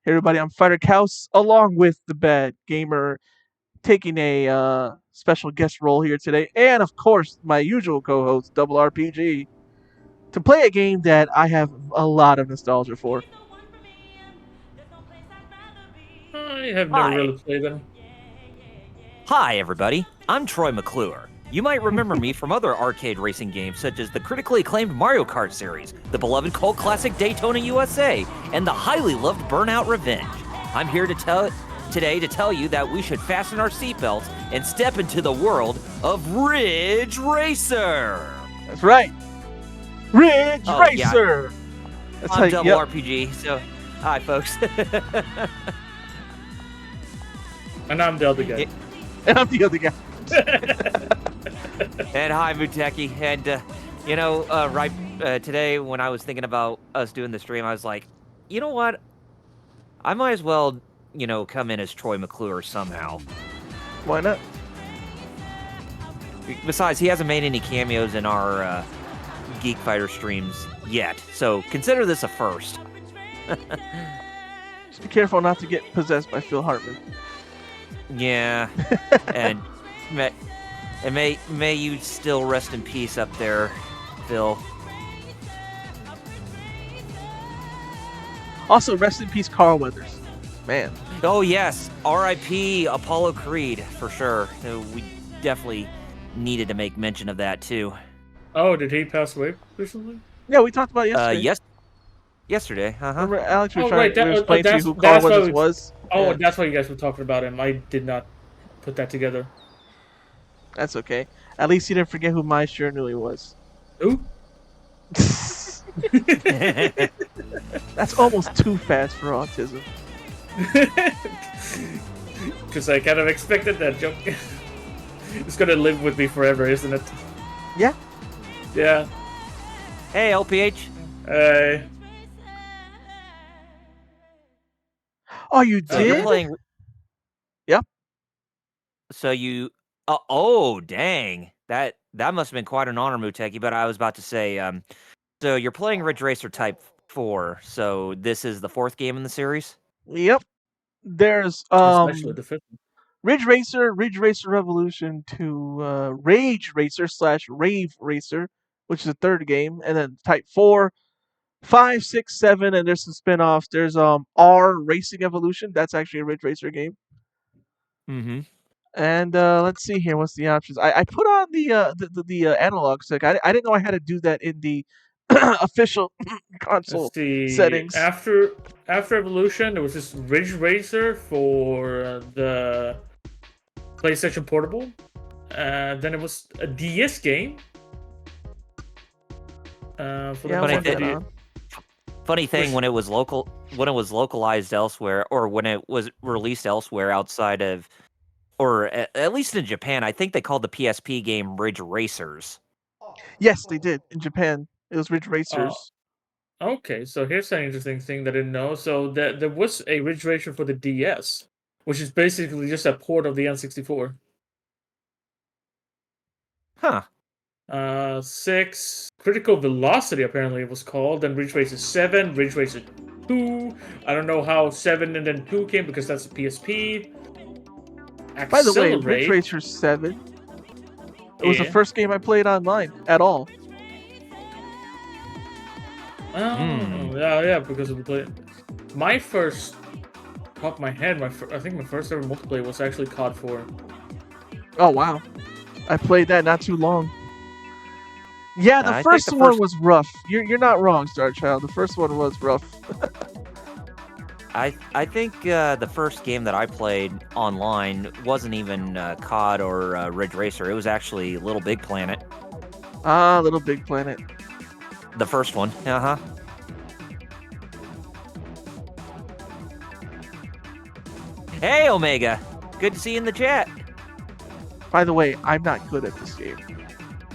Hey everybody, I'm Fighter Kaus, along with the Bad Gamer, taking a special guest role here today, and of course my usual co-host Double RPG, to play a game that I have a lot of nostalgia for. I have never Hi. really played them. Hi, everybody. I'm Troy McClure. You might remember me from other arcade racing games such as the critically acclaimed Mario Kart series, the beloved cult classic Daytona USA, and the highly loved Burnout Revenge. I'm here today to tell you that we should fasten our seatbelts and step into the world of Ridge Racer. That's right, Ridge Oh, yeah. Racer. That's I'm Double yep. RPG, so hi, folks. And I'm the other guy. And I'm the other guy. And hi, Muteki. And, today when I was thinking about us doing the stream, I was like, you know what? I might as well, come in as Troy McClure somehow. Why not? Besides, he hasn't made any cameos in our Geek Fighter streams yet, so consider this a first. Just be careful not to get possessed by Phil Hartman. Yeah, and may you still rest in peace up there, Phil. Also, rest in peace, Carl Weathers. Man. Oh yes, R.I.P. Apollo Creed for sure. We definitely needed to make mention of that too. Oh, did he pass away recently? Yeah, we talked about it yesterday. Yesterday. Remember, Alex was Oh, trying right, to explain to you who Carl Weathers was. Oh, Yeah. that's why you guys were talking about him. I did not put that together. That's okay. At least you didn't forget who Mai Shiranui was. Who? That's almost too fast for autism. Because I kind of expected that joke. It's gonna live with me forever, isn't it? Yeah. Yeah. Hey, LPH. Hey. Oh, you So you're did? playing. Yep. So you. Oh, dang. That must have been quite an honor, Muteki. But I was about to say, so you're playing Ridge Racer Type 4. So this is the fourth game in the series. Yep. There's Especially the fifth. Ridge Racer Revolution to Rage Racer / Rave Racer, which is the third game, and then Type 4, 5, 6, 7, and there's some spin-offs. There's R Racing Evolution. That's actually a Ridge Racer game. Mm-hmm. And let's see here. What's the options? I put on the analog stick. I didn't know I had to do that in the official console Let's see. settings. After Evolution, there was this Ridge Racer for the PlayStation Portable. Then it was a DS game. For the Funny thing, when it was localized elsewhere, or when it was released elsewhere outside of, or at least in Japan, I think they called the PSP game Ridge Racers. Yes, they did in Japan. It was Ridge Racers. Okay, so here's an interesting thing that I didn't know. So there was a Ridge Racer for the DS, which is basically just a port of the N64. Huh. 6 Critical Velocity apparently it was called, then Ridge Racer 7, Ridge Racer 2. I don't know how 7 and then 2 came because that's a PSP. By the way, Ridge Racer 7. It was the first game I played online at all. Yeah, because of the play. My first, top of my head, I think my first ever multiplayer was actually COD 4. Oh wow, I played that not too long. Yeah, the first one was rough. You're not wrong, Star Child. The first one was rough. I think the first game that I played online wasn't even COD or Ridge Racer. It was actually Little Big Planet. Ah, Little Big Planet. The first one. Uh-huh. Hey, Omega. Good to see you in the chat. By the way, I'm not good at this game.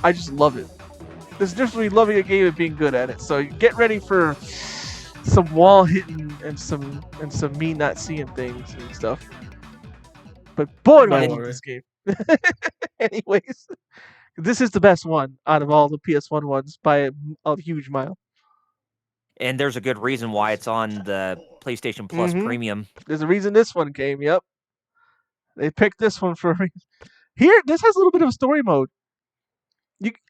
I just love it. There's a difference between loving a game and being good at it. So get ready for some wall hitting and some me not seeing things and stuff. But boy, do I love this game. Anyways, this is the best one out of all the PS1 ones by a huge mile. And there's a good reason why it's on the PlayStation Plus Mhm. Premium. There's a reason this one came. Yep, they picked this one for a reason. Here, this has a little bit of a story mode.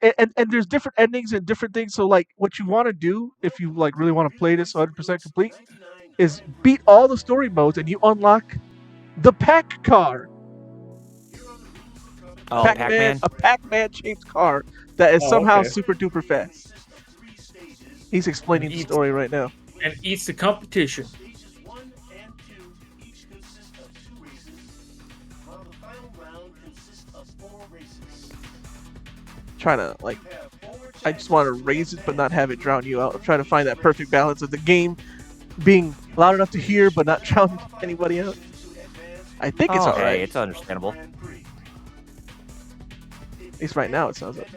And there's different endings and different things. So like, what you want to do if you like really want to play this 100% complete is beat all the story modes, and you unlock the Pac car. Oh, Pac-Man. A Pac-Man shaped car that is Oh, somehow okay. super duper fast. He's explaining the story right now. And eats the competition. Trying to like, I just want to raise it but not have it drown you out. I'm trying to find that perfect balance of the game being loud enough to hear but not drown anybody out. I think it's Okay, alright. it's understandable. At least right now it sounds like.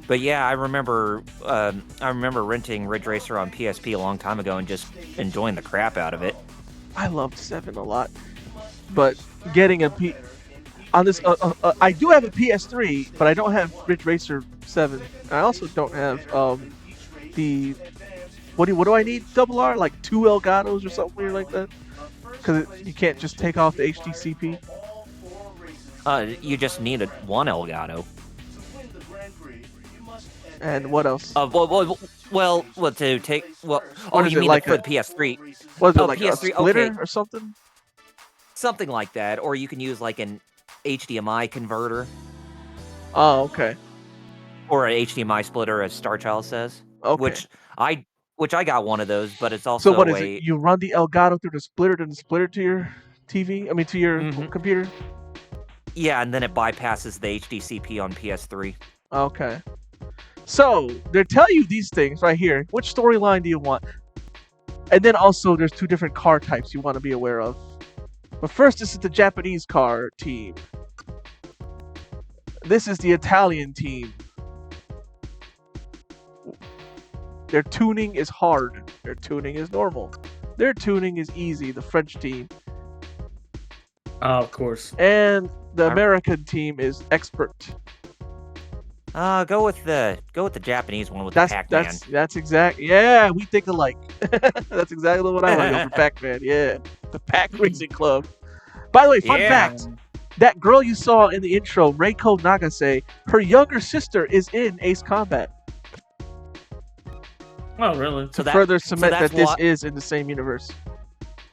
But yeah, I remember renting Ridge Racer on PSP a long time ago and just enjoying the crap out of it. I loved 7 a lot, but getting a on this, I do have a PS3, but I don't have Ridge Racer 7. I also don't have the what do I need? Double R, like 2 Elgatos or something weird like that, because you can't just take off the HDCP. You just need one Elgato. And what else? Well, to take What oh, is you it, mean like for the PS3? Was it oh, like PS3, a splitter okay. or something? Something like that, or you can use like an HDMI converter Oh, okay. or an HDMI splitter, as Starchild says. Okay. Which I got one of those, but it's also So what is it? You run the Elgato through the splitter, then the splitter to your TV? I mean, to your computer? Yeah, and then it bypasses the HDCP on PS3. Okay. So they tell you these things right here. Which storyline do you want? And then also there's 2 different car types you want to be aware of. But first, this is the Japanese car team. This is the Italian team. Their tuning is hard. Their tuning is normal. Their tuning is easy. The French team. Of course. And the American team is expert. Go with the Japanese one with the Pac-Man. That's exact. Yeah, we think alike. That's exactly what I want to go for Pac-Man. Yeah, the Pac Racing Club. By the way, fun fact: that girl you saw in the intro, Reiko Nagase, her younger sister is in Ace Combat. Oh, really? To further cement that this is in the same universe.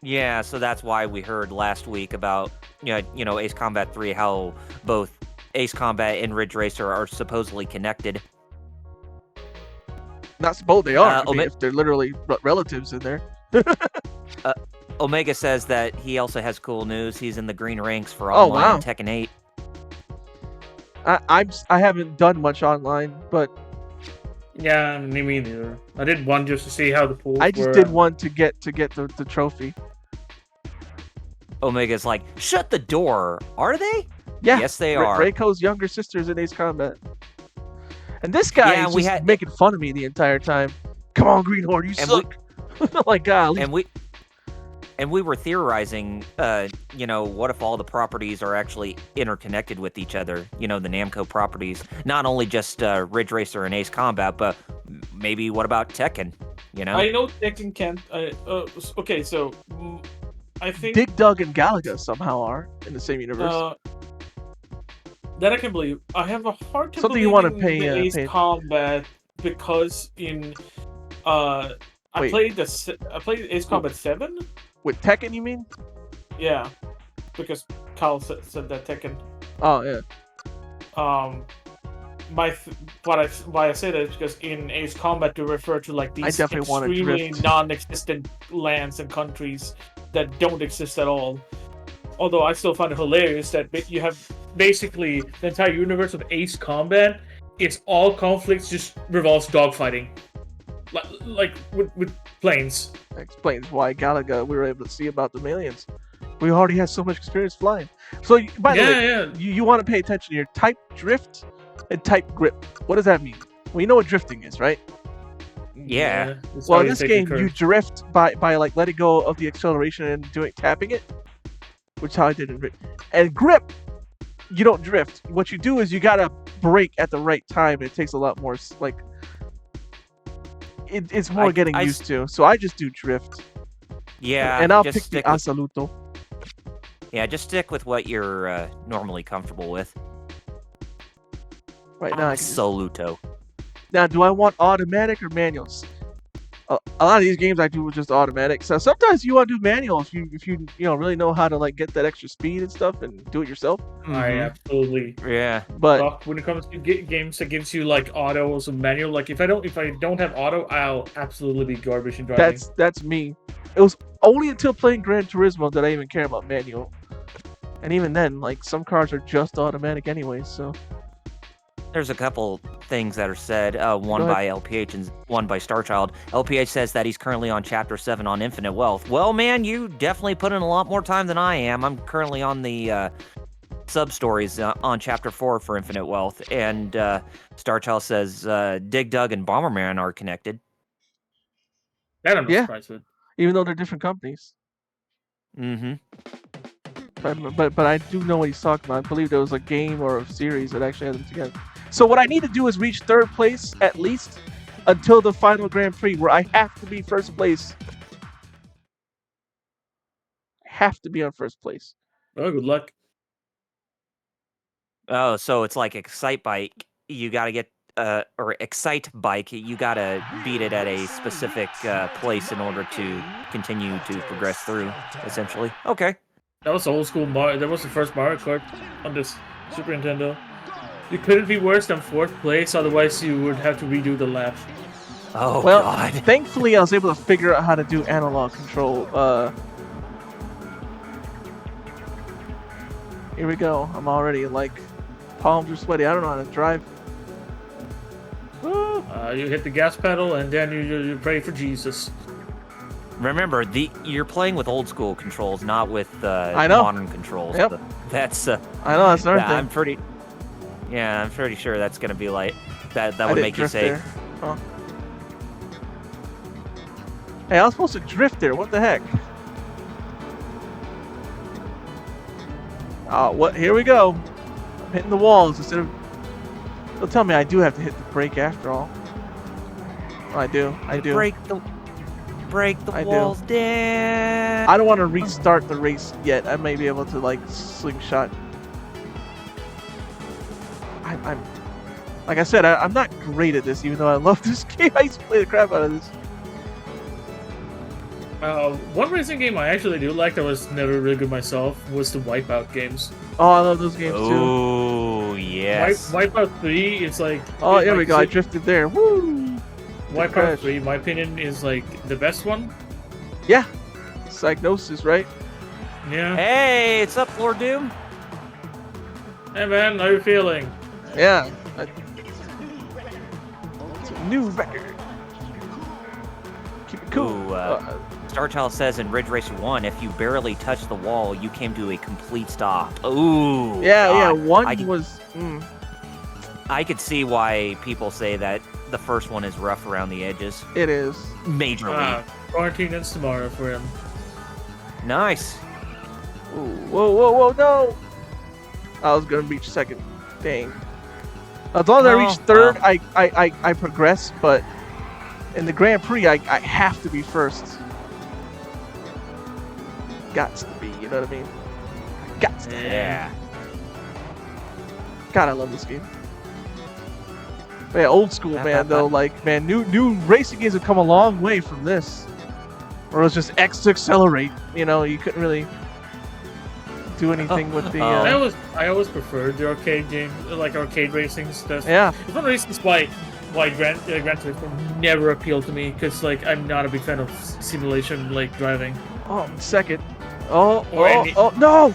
Yeah, so that's why we heard last week about Ace Combat 3, how both Ace Combat and Ridge Racer are supposedly connected. Not supposed they are. I mean, if they're literally relatives in there. Omega says that he also has cool news. He's in the green ranks for online Tekken 8. I haven't done much online, but yeah, me neither. I did one just to see how the pools I just did one to get the trophy. Omega's like, shut the door. Are they? Yeah. Yes, they are. Reiko's younger sister's in Ace Combat. And this guy is just making fun of me the entire time. Come on, Greenhorn, you suck. Like, golly. And we were theorizing, what if all the properties are actually interconnected with each other? The Namco properties, not only just Ridge Racer and Ace Combat, but maybe what about Tekken? I know Tekken can't. Okay, so I think Dig Dug and Galaga somehow are in the same universe. That I can believe. I have a hard time something you want to pay Ace Combat because in I played Ace Combat 7. With Tekken, you mean? Yeah, because Kyle said that Tekken. Oh yeah. Why I say that is because in Ace Combat to refer to like these extremely non-existent lands and countries that don't exist at all. Although I still find it hilarious that you have basically the entire universe of Ace Combat. It's all conflicts just revolves dogfighting, like with planes. That explains why Galaga we were able to see about the aliens. We already had so much experience flying. So by the way, you want to pay attention here. Type drift and type grip. What does that mean? Well, you know what drifting is, right? Yeah. Well, in this game, you drift by like letting go of the acceleration and tapping it, which is how I did it. And grip, you don't drift. What you do is you gotta brake at the right time. It takes a lot more it's more getting used to. So I just do drift. Yeah, and I'll pick the Assoluto. Yeah, just stick with what you're normally comfortable with. Right now, Assoluto. Now, do I want automatic or manuals? A lot of these games I do with just automatic. So sometimes you want to do manual if you really know how to like get that extra speed and stuff and do it yourself. I absolutely. Yeah. But when it comes to games that gives you like autos and manual, like if I don't have auto, I'll absolutely be garbage in driving. That's me. It was only until playing Gran Turismo that I even care about manual. And even then, like some cars are just automatic anyway, so. There's a couple things that are said, one by LPH and one by Starchild. LPH says that he's currently on Chapter 7 on Infinite Wealth. Well, man, you definitely put in a lot more time than I am. I'm currently on the sub-stories on Chapter 4 for Infinite Wealth. And Starchild says Dig Dug and Bomberman are connected. That I'm surprised with. Even though they're different companies. Mm-hmm. But I do know what he's talking about. I believe there was a game or a series that actually had them together. So what I need to do is reach 3rd place at least until the final Grand Prix, where I have to be 1st place. I have to be on 1st place. Oh, good luck. Oh, so it's like Excite Bike. You got to get or Excite Bike. You got to beat it at a specific place in order to continue to progress through. Essentially, okay. That was old school Mario. That was the first Mario Kart on this Super Nintendo. You couldn't be worse than 4th place, otherwise you would have to redo the lap. Oh, well, God. Thankfully, I was able to figure out how to do analog control. Here we go. I'm already, like, palms are sweaty. I don't know how to drive. You hit the gas pedal, and then you pray for Jesus. Remember, you're playing with old school controls, not with modern controls. Yep. That's I know that's another thing. I'm pretty sure that's gonna be like that would make you say. Huh. Hey, I was supposed to drift there. What the heck? What? Here we go. I'm hitting the walls instead of. They'll tell me I do have to hit the brake after all. Oh, I do. Break the walls down. I don't want to restart the race yet. I may be able to like slingshot. I'm like I said, I'm not great at this, even though I love this game. I used to play the crap out of this. One racing game I actually do like that was never really good myself was the Wipeout games. Oh, I love those games too. Oh, yes. Wipeout 3 is like... Oh, there we go. I drifted there. Woo! Wipeout 3, my opinion, is like the best one. Yeah. Psygnosis, right? Yeah. Hey, it's up, Lord Doom. Hey, man, how you feeling? Yeah. It's a new record. Keep it cool. Ooh, Starchild says in Ridge Racer 1, if you barely touch the wall, you came to a complete stop. Ooh. Yeah, God. one was... I could see why people say that the first one is rough around the edges. It is. Majorly. Quarantine ends tomorrow for him. Nice. Ooh, whoa, no! I was gonna reach 2nd. Dang. As long as I reach 3rd, I progress, but in the Grand Prix, I have to be 1st. Gots to be, you know what I mean? Gots to. Yeah. God, I love this game. But yeah, old school, man, though. Like, man, new racing games have come a long way from this. Or it was just X to accelerate. You know, you couldn't really do anything with the... I always preferred the arcade game, like arcade racing stuff. Yeah. It's one of the reasons why Gran Turismo never appealed to me, because like I'm not a big fan of simulation like driving. Oh, 2nd. Oh, no!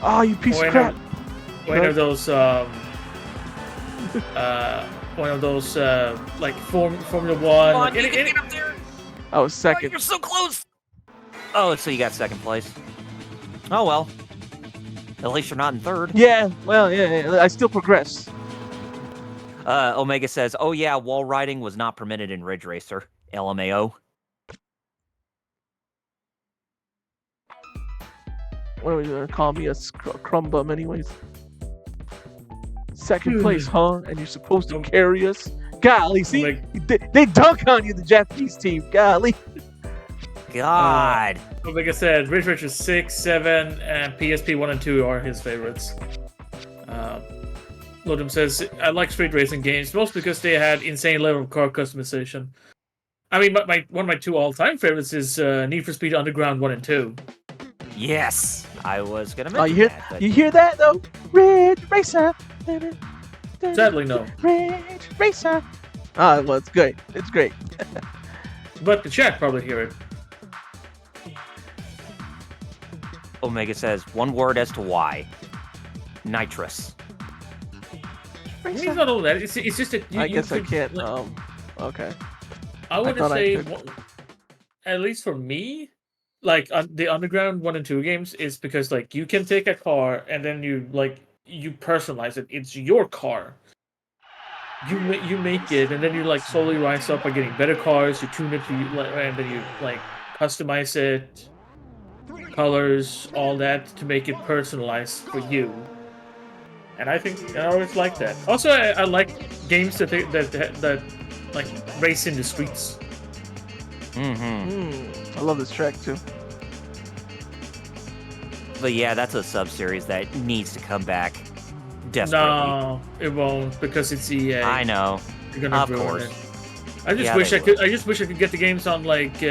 Oh, you piece of crap. One of those like Formula 1. Come on, you can get up there. I was 2nd. Oh, you're so close. Oh, so you got 2nd place. Oh well. At least you're not in 3rd. Yeah, well, yeah, I still progress. Omega says, "Oh yeah, wall riding was not permitted in Ridge Racer." LMAO. What are we gonna call me, a crumb bum anyways? 2nd place, huh? And you're supposed to carry us? Golly, see, they dunk on you, the Japanese team. Golly. God. Like I said, Ridge Racer 6, 7, and PSP 1 and 2 are his favorites. Lodum says, I like street racing games, mostly because they had insane level of car customization. I mean, one of my 2 all-time favorites is Need for Speed Underground 1 and 2. Yes, I was gonna mention that. But... You hear that though? Ridge Racer. Sadly, no. Ridge Racer. Ah, well, it's great. It's great. But the chat probably hear it. Omega says one word as to why. Nitrous. It's not all that. It's just that I guess I can't. Okay. I would say, at least for me, like the Underground 1 and 2 games is because like you can take a car and then you personalize it. It's your car. You make it, and then you like slowly rise up by getting better cars. You tune it, and then you like customize it, colors, all that to make it personalized for you. And I think I always like that. Also, I like games that like race in the streets. I love this track too. But yeah, that's a sub-series that needs to come back desperately. No, it won't because it's EA. I know. You're gonna ruin it. I just wish I could get the games on like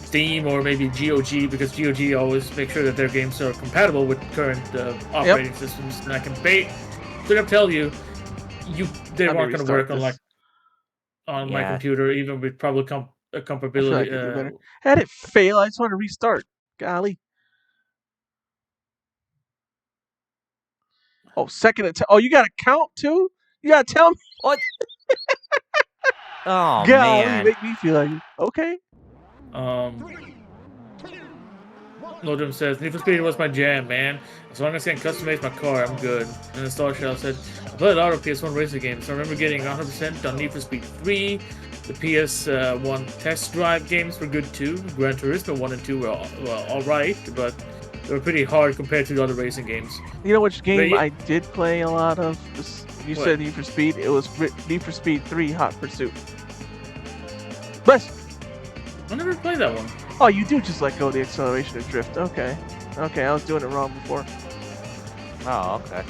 Steam or maybe GOG, because GOG always make sure that their games are compatible with current operating systems. And I can straight up tell you, they weren't going to work on my computer, even with probably compatibility. Had it fail, I just want to restart. Golly. Oh, second attempt. Oh, you got to count too? You got to tell me? What? Oh, Golly, man. make me feel like okay. Lodum says, Need for Speed was my jam, man. As long as I can customize my car, I'm good. And the Star Shell said, I played a lot of PS1 racing games. I remember getting 100% on Need for Speed 3. The PS1 test drive games were good too. Gran Turismo 1 and 2 were alright, but they were pretty hard compared to the other racing games. You know which game I did play a lot of? You said Need for Speed. It was Need for Speed 3 Hot Pursuit. But I never played that one. Oh, you do just let go of the acceleration and drift. Okay. Okay, I was doing it wrong before. Oh, okay.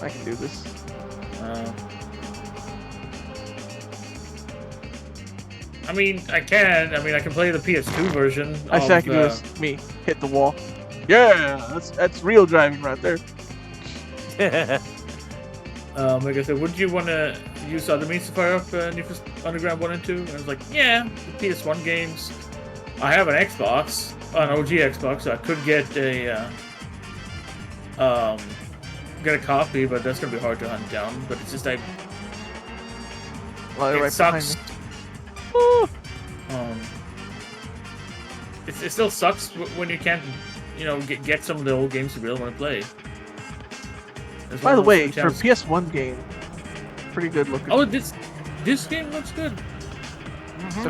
I can do this. I mean, I can. I mean, I can play the PS2 version. I can do this. Me. Hit the wall. Yeah! That's real driving right there. Like I said, would you want to use other means to fire up Need for Underground 1 and 2? And I was like, yeah, the PS1 games. I have an Xbox, an OG Xbox, so I could get a copy, but that's gonna be hard to hunt down. But it's just it right sucks. It still sucks when you can't, get some of the old games you really want to play. By the way, for a PS1 game, pretty good looking. Oh, this game looks good. Mm-hmm.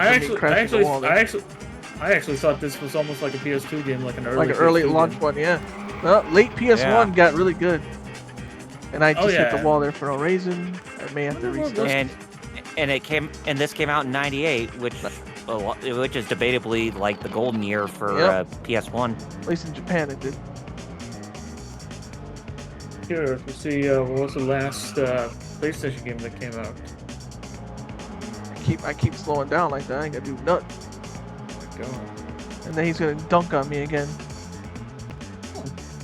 I actually thought this was almost like a PS2 game, like an early launch one. Yeah. Well, late PS1 got really good, and I just hit the wall there for no reason. I may have to restart. And this came out in '98, which is debatably like the golden year for PS1. At least in Japan, it did. Here, let's see. What was the last PlayStation game that came out? I keep slowing down like that. I ain't gonna do nothing. Oh my god. And then he's gonna dunk on me again.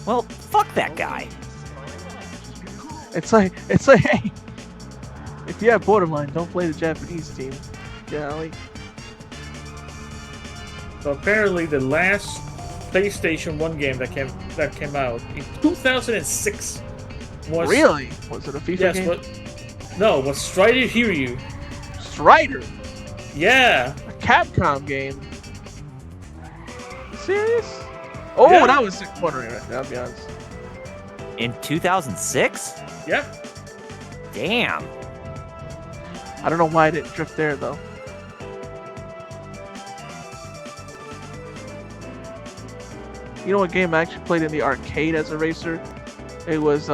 Well, fuck that guy. It's like, hey, if you have Borderline, don't play the Japanese team. Golly. So apparently, the last PlayStation 1 game that came out in 2006 was... Really? Was it a FIFA game? No, was Strider Hiryu. Strider? Yeah. A Capcom game. You serious? Oh, yeah. That was wondering right now, I'll be honest. In 2006? Yep. Damn. I don't know why I didn't drift there, though. You know what game I actually played in the arcade as a racer? It was,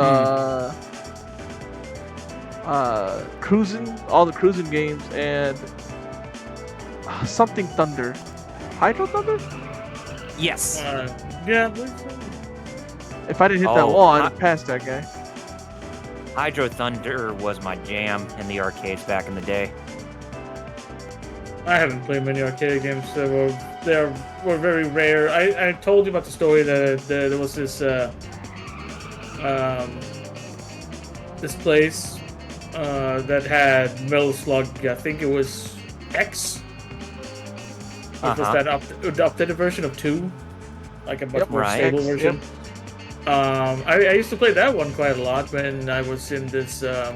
Cruising, all the cruising games, and something Thunder. Hydro Thunder? Yes. Yeah. If I didn't hit that wall, I'd have passed that guy. Hydro Thunder was my jam in the arcades back in the day. I haven't played many arcade games. They were very rare. I told you about the story that there was this this place that had Metal Slug. I think it was X. It was that updated version of 2, like a much more stable version. Yep. I used to play that one quite a lot when I was in this. I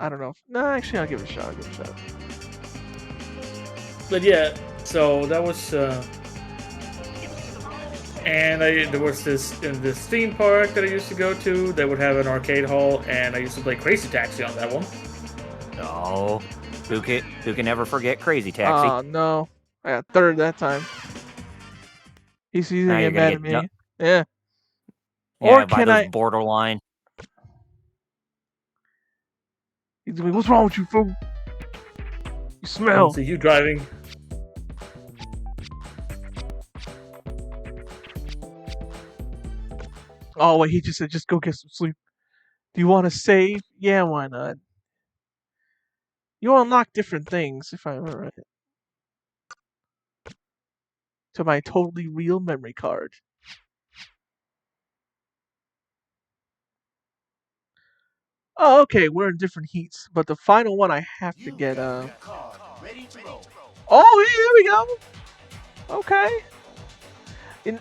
don't know. No, actually, I'll give it a shot. But yeah, so that was. And there was this in this theme park that I used to go to. They would have an arcade hall, and I used to play Crazy Taxi on that one. Oh, who can never forget Crazy Taxi? Oh no, I got third that time. He's gonna get mad at me. Yeah. Or can I borderline? He's like, "What's wrong with you, fool? You smell." I see you driving. Oh wait, he just said, "Just go get some sleep." Do you want to save? Yeah, why not? You unlock different things, if I remember right. To my totally real memory card. Oh, okay, we're in different heats, but the final one I have to get. Oh, here we go. Okay. In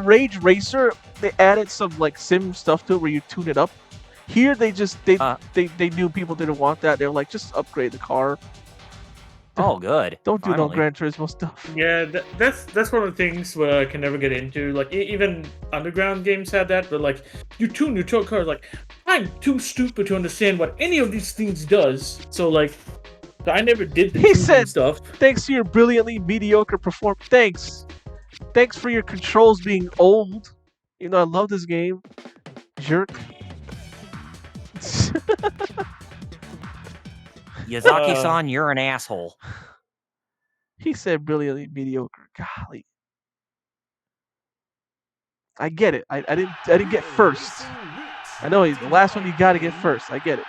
Rage Racer, they added some like sim stuff to it where you tune it up. Here they knew people didn't want that. They're like, just upgrade the car. Oh, good. Don't do no Gran Turismo stuff. Yeah, that's one of the things where I can never get into. Like even Underground games had that, but like you tune your car. Like I'm too stupid to understand what any of these things does. So like I never did the tuning stuff. Thanks to your brilliantly mediocre performance. Thanks for your controls being old. You know I love this game. Jerk. Yazaki-san, you're an asshole. He said brilliantly mediocre. Golly. I get it. I didn't get first. I know he's the last one you gotta get first. I get it.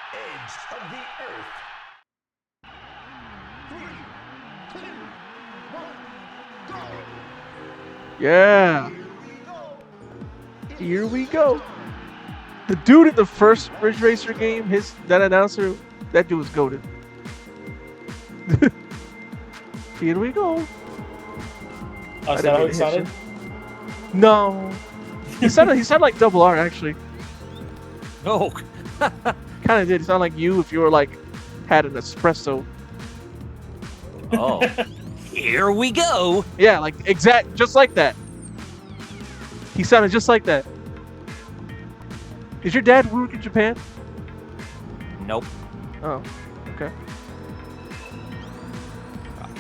Yeah. Here we go. The dude in the first Ridge Racer game, that announcer, that dude was goated. Here we go. Oh, is that how he sounded? No. He sounded like Double R actually. No. Kind of did. He sounded like you if you were like had an espresso. Oh. Here we go. Yeah, like just like that. He sounded just like that. Is your dad work in Japan? Nope. Oh, okay.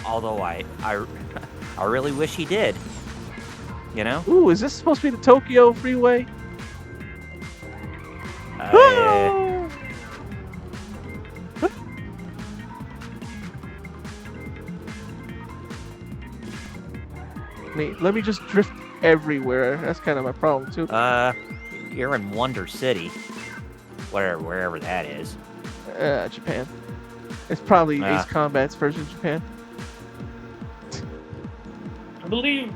Although I really wish he did. You know? Ooh, is this supposed to be the Tokyo Freeway? Let me just drift everywhere. That's kind of my problem too. You're in Wonder City, wherever that is. Japan. It's probably Ace Combat's version of Japan. I believe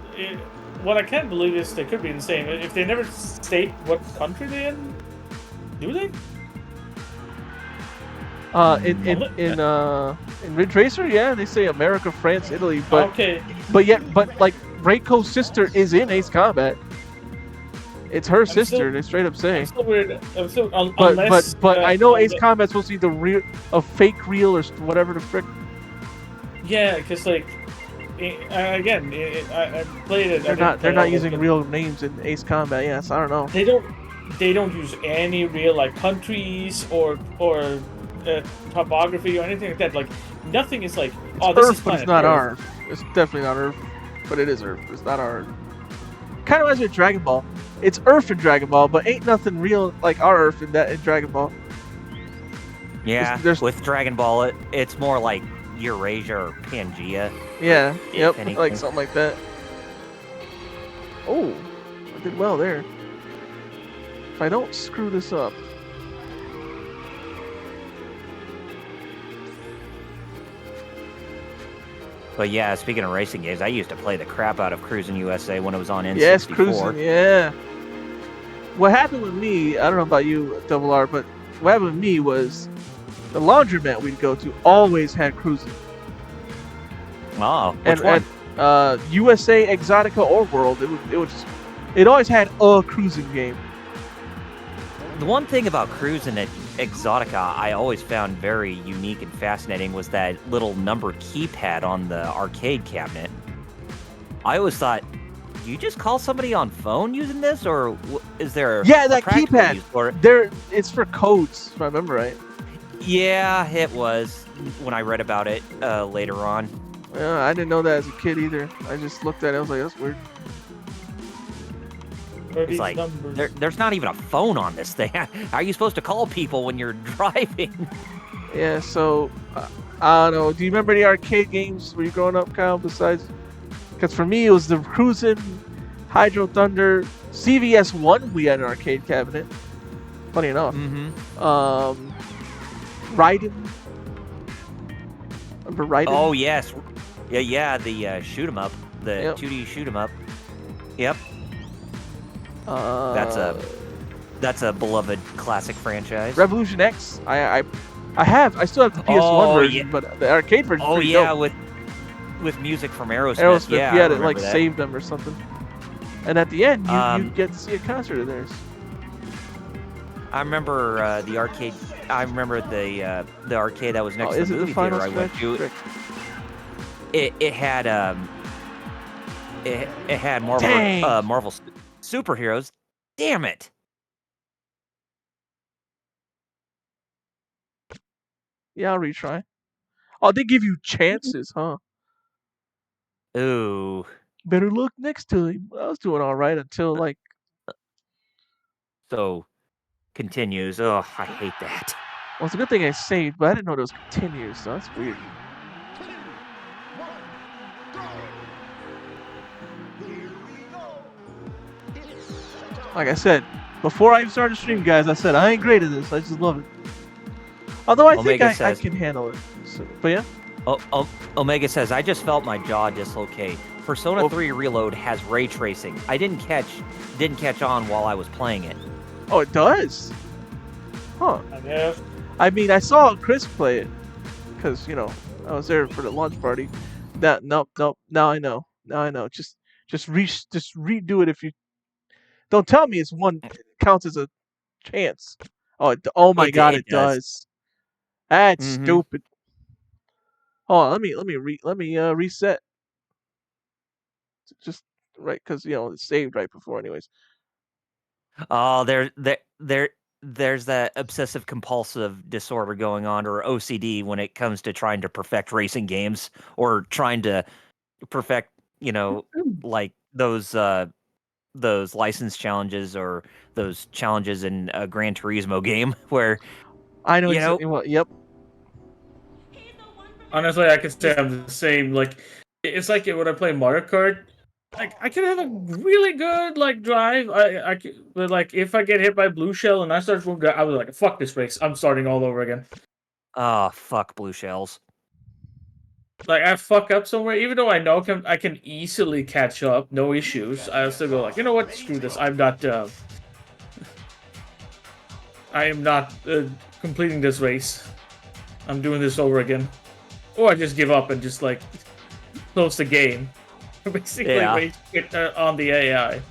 what I can't believe is they could be insane. If they never state what country they're in, do they? In Ridge Racer, yeah, they say America, France, Italy, but okay. But like Reiko's sister is in Ace Combat. It's her sister. They straight up say. But I know Ace Combat's supposed to be a fake reel or whatever the frick. Yeah, because like again, I played it. They're not using real names in Ace Combat. Yes, I don't know. They don't use any real like countries or topography or anything like that. Like nothing is like this is but it's not Earth. It's definitely not Earth, but it is Earth. It's not our. Kind of reminds me of Dragon Ball. It's Earth in Dragon Ball, but ain't nothing real like our Earth in Dragon Ball. Yeah, with Dragon Ball, it's more like Eurasia or Pangea. Yeah, yep, like something like that. Oh, I did well there. If I don't screw this up. But yeah, speaking of racing games, I used to play the crap out of Cruis'n USA when it was on N64. Yes, Cruis'n, yeah. What happened with me, I don't know about you, Double R, but what happened with me was the laundromat we'd go to always had Cruis'n. Oh, which one? USA, Exotica, or World. It always had a Cruis'n game. The one thing about Cruis'n at Exotica I always found very unique and fascinating was that little number keypad on the arcade cabinet. I always thought, do you just call somebody on phone using this, or is there that keypad for it? It's for codes, if I remember right. Yeah, it was when I read about it later on. Yeah, I didn't know that as a kid either. I just looked at it, I was like, that's weird. It's like, there's not even a phone on this thing. How are you supposed to call people when you're driving? Yeah, so, I don't know. Do you remember the arcade games where you growing up, Kyle, besides? Because for me, it was the Cruis'n, Hydro Thunder, CVS-1 we had an arcade cabinet. Funny enough. Raiden. Remember Raiden? Oh, yes. Yeah, the shoot 'em up. The 2D shoot 'em up. Yep. That's a beloved classic franchise. Revolution X. I still have the PS1 version, but the arcade version. Oh yeah, dope. with music from Aerosmith. Yeah, yeah, it like saved them or something. And at the end, you get to see a concert of theirs. I remember the arcade. I remember the arcade that was next to the movie theater I went to. It had Marvel superheroes. Damn it! Yeah, I'll retry. Oh, they give you chances, huh? Ooh. Better look next time. I was doing all right until like. So, continues. Oh, I hate that. Well, it's a good thing I saved, but I didn't know there was continues, so that's weird. Like I said, before I started stream, guys, I said I ain't great at this. I just love it. Although I think I can handle it. So, but yeah. Omega says, I just felt my jaw dislocate. Persona 3 Reload has ray tracing. I didn't catch on while I was playing it. Oh, it does? Huh. Yeah. I mean, I saw Chris play it. Because, you know, I was there for the launch party. Nope. Now I know. Just redo it if you... Don't tell me it's one counts as a chance. Oh my god, it does. That's stupid. Hold on, let me reset. Just right, because you know it's saved right before, anyways. Oh, there's that obsessive compulsive disorder going on, or OCD, when it comes to trying to perfect racing games or trying to perfect, you know, like those license challenges or those challenges in a Gran Turismo game where I know exactly what. Yep. Honestly, I could say I'm the same. Like, it's like when I play Mario Kart. Like, I can have a really good drive. But like if I get hit by Blue Shell and I start from, I was like, fuck this race. I'm starting all over again. Oh, fuck Blue Shells. Like, I fuck up somewhere, even though I know I can easily catch up, no issues. I still go like, you know what? Screw this. I am not completing this race. I'm doing this over again. Or I just give up and just like close the game. Basically, rage quit on the AI.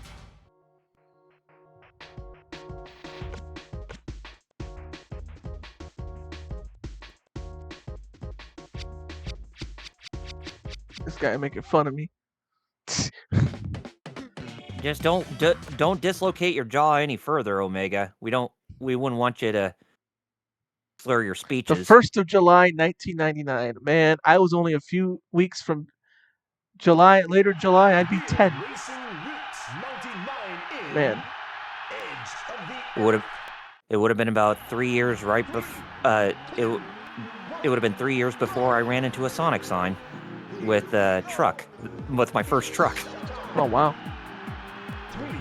This guy making fun of me. Just don't dislocate your jaw any further, Omega. We wouldn't want you to slur your speeches. The 1st of July, 1999. Man, I was only a few weeks from later July, I'd be 10. Man. It would have been about 3 years right before. It would have been 3 years before I ran into a Sonic sign with a truck, with my first truck. Oh wow.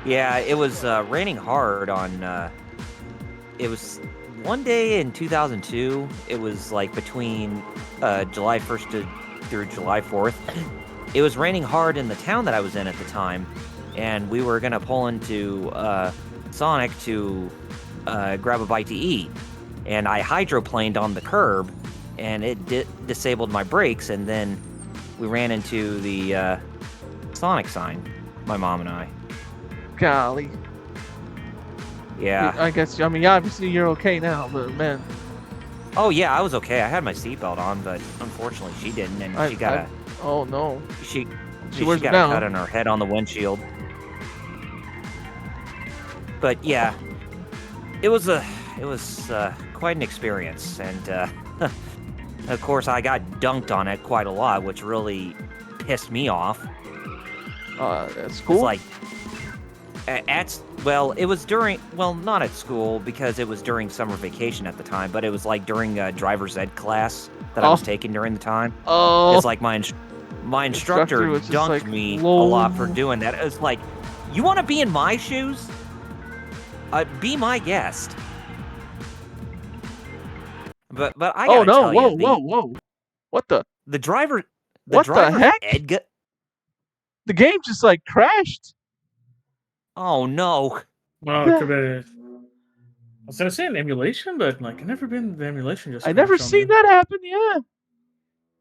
Yeah, it was raining hard on. It was one day in 2002. It was like between July 1st through July 4th. It was raining hard in the town that I was in at the time, and we were gonna pull into Sonic to grab a bite to eat, and I hydroplaned on the curb, and it disabled my brakes, and then we ran into the Sonic sign, my mom and I. Golly. Yeah. I guess, I mean, obviously you're okay now, but man. Oh yeah, I was okay. I had my seatbelt on, but unfortunately she didn't, and she got oh no. She wears got a cut on her head on the windshield. But yeah, it was quite an experience, and of course I got dunked on it quite a lot, which really pissed me off. At school? It's like it was during, well, not at school because it was during summer vacation at the time, but it was like during driver's ed class that I was taking during the time. Oh. It's like my instructor dunked like, me a lot for doing that. It was like, you want to be in my shoes? Be my guest. But I gotta tell you, whoa! What the? The driver. What the heck? The game just like crashed. Oh no! Well, it could be. I was gonna say an emulation, but like I've never been the emulation. Just I never seen that happen. Yeah.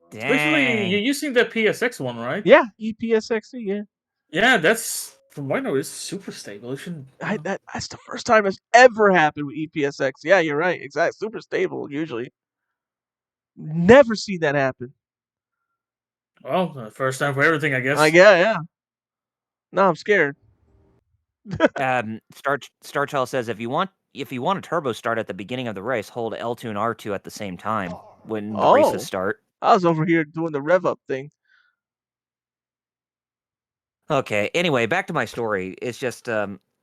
Dang. Especially you're using the PSX one, right? Yeah, EPSXE. Yeah. Yeah, that's from what I know, it's super stable. It shouldn't. That's the first time it's ever happened with EPSX. Yeah, you're right. Exactly. Super stable usually. Never seen that happen. Well, first time for everything, I guess. Yeah. No, I'm scared. Starchild says if you want a turbo start at the beginning of the race, hold L2 and R2 at the same time when the races start. I was over here doing the rev up thing. Okay, anyway, back to my story. It's just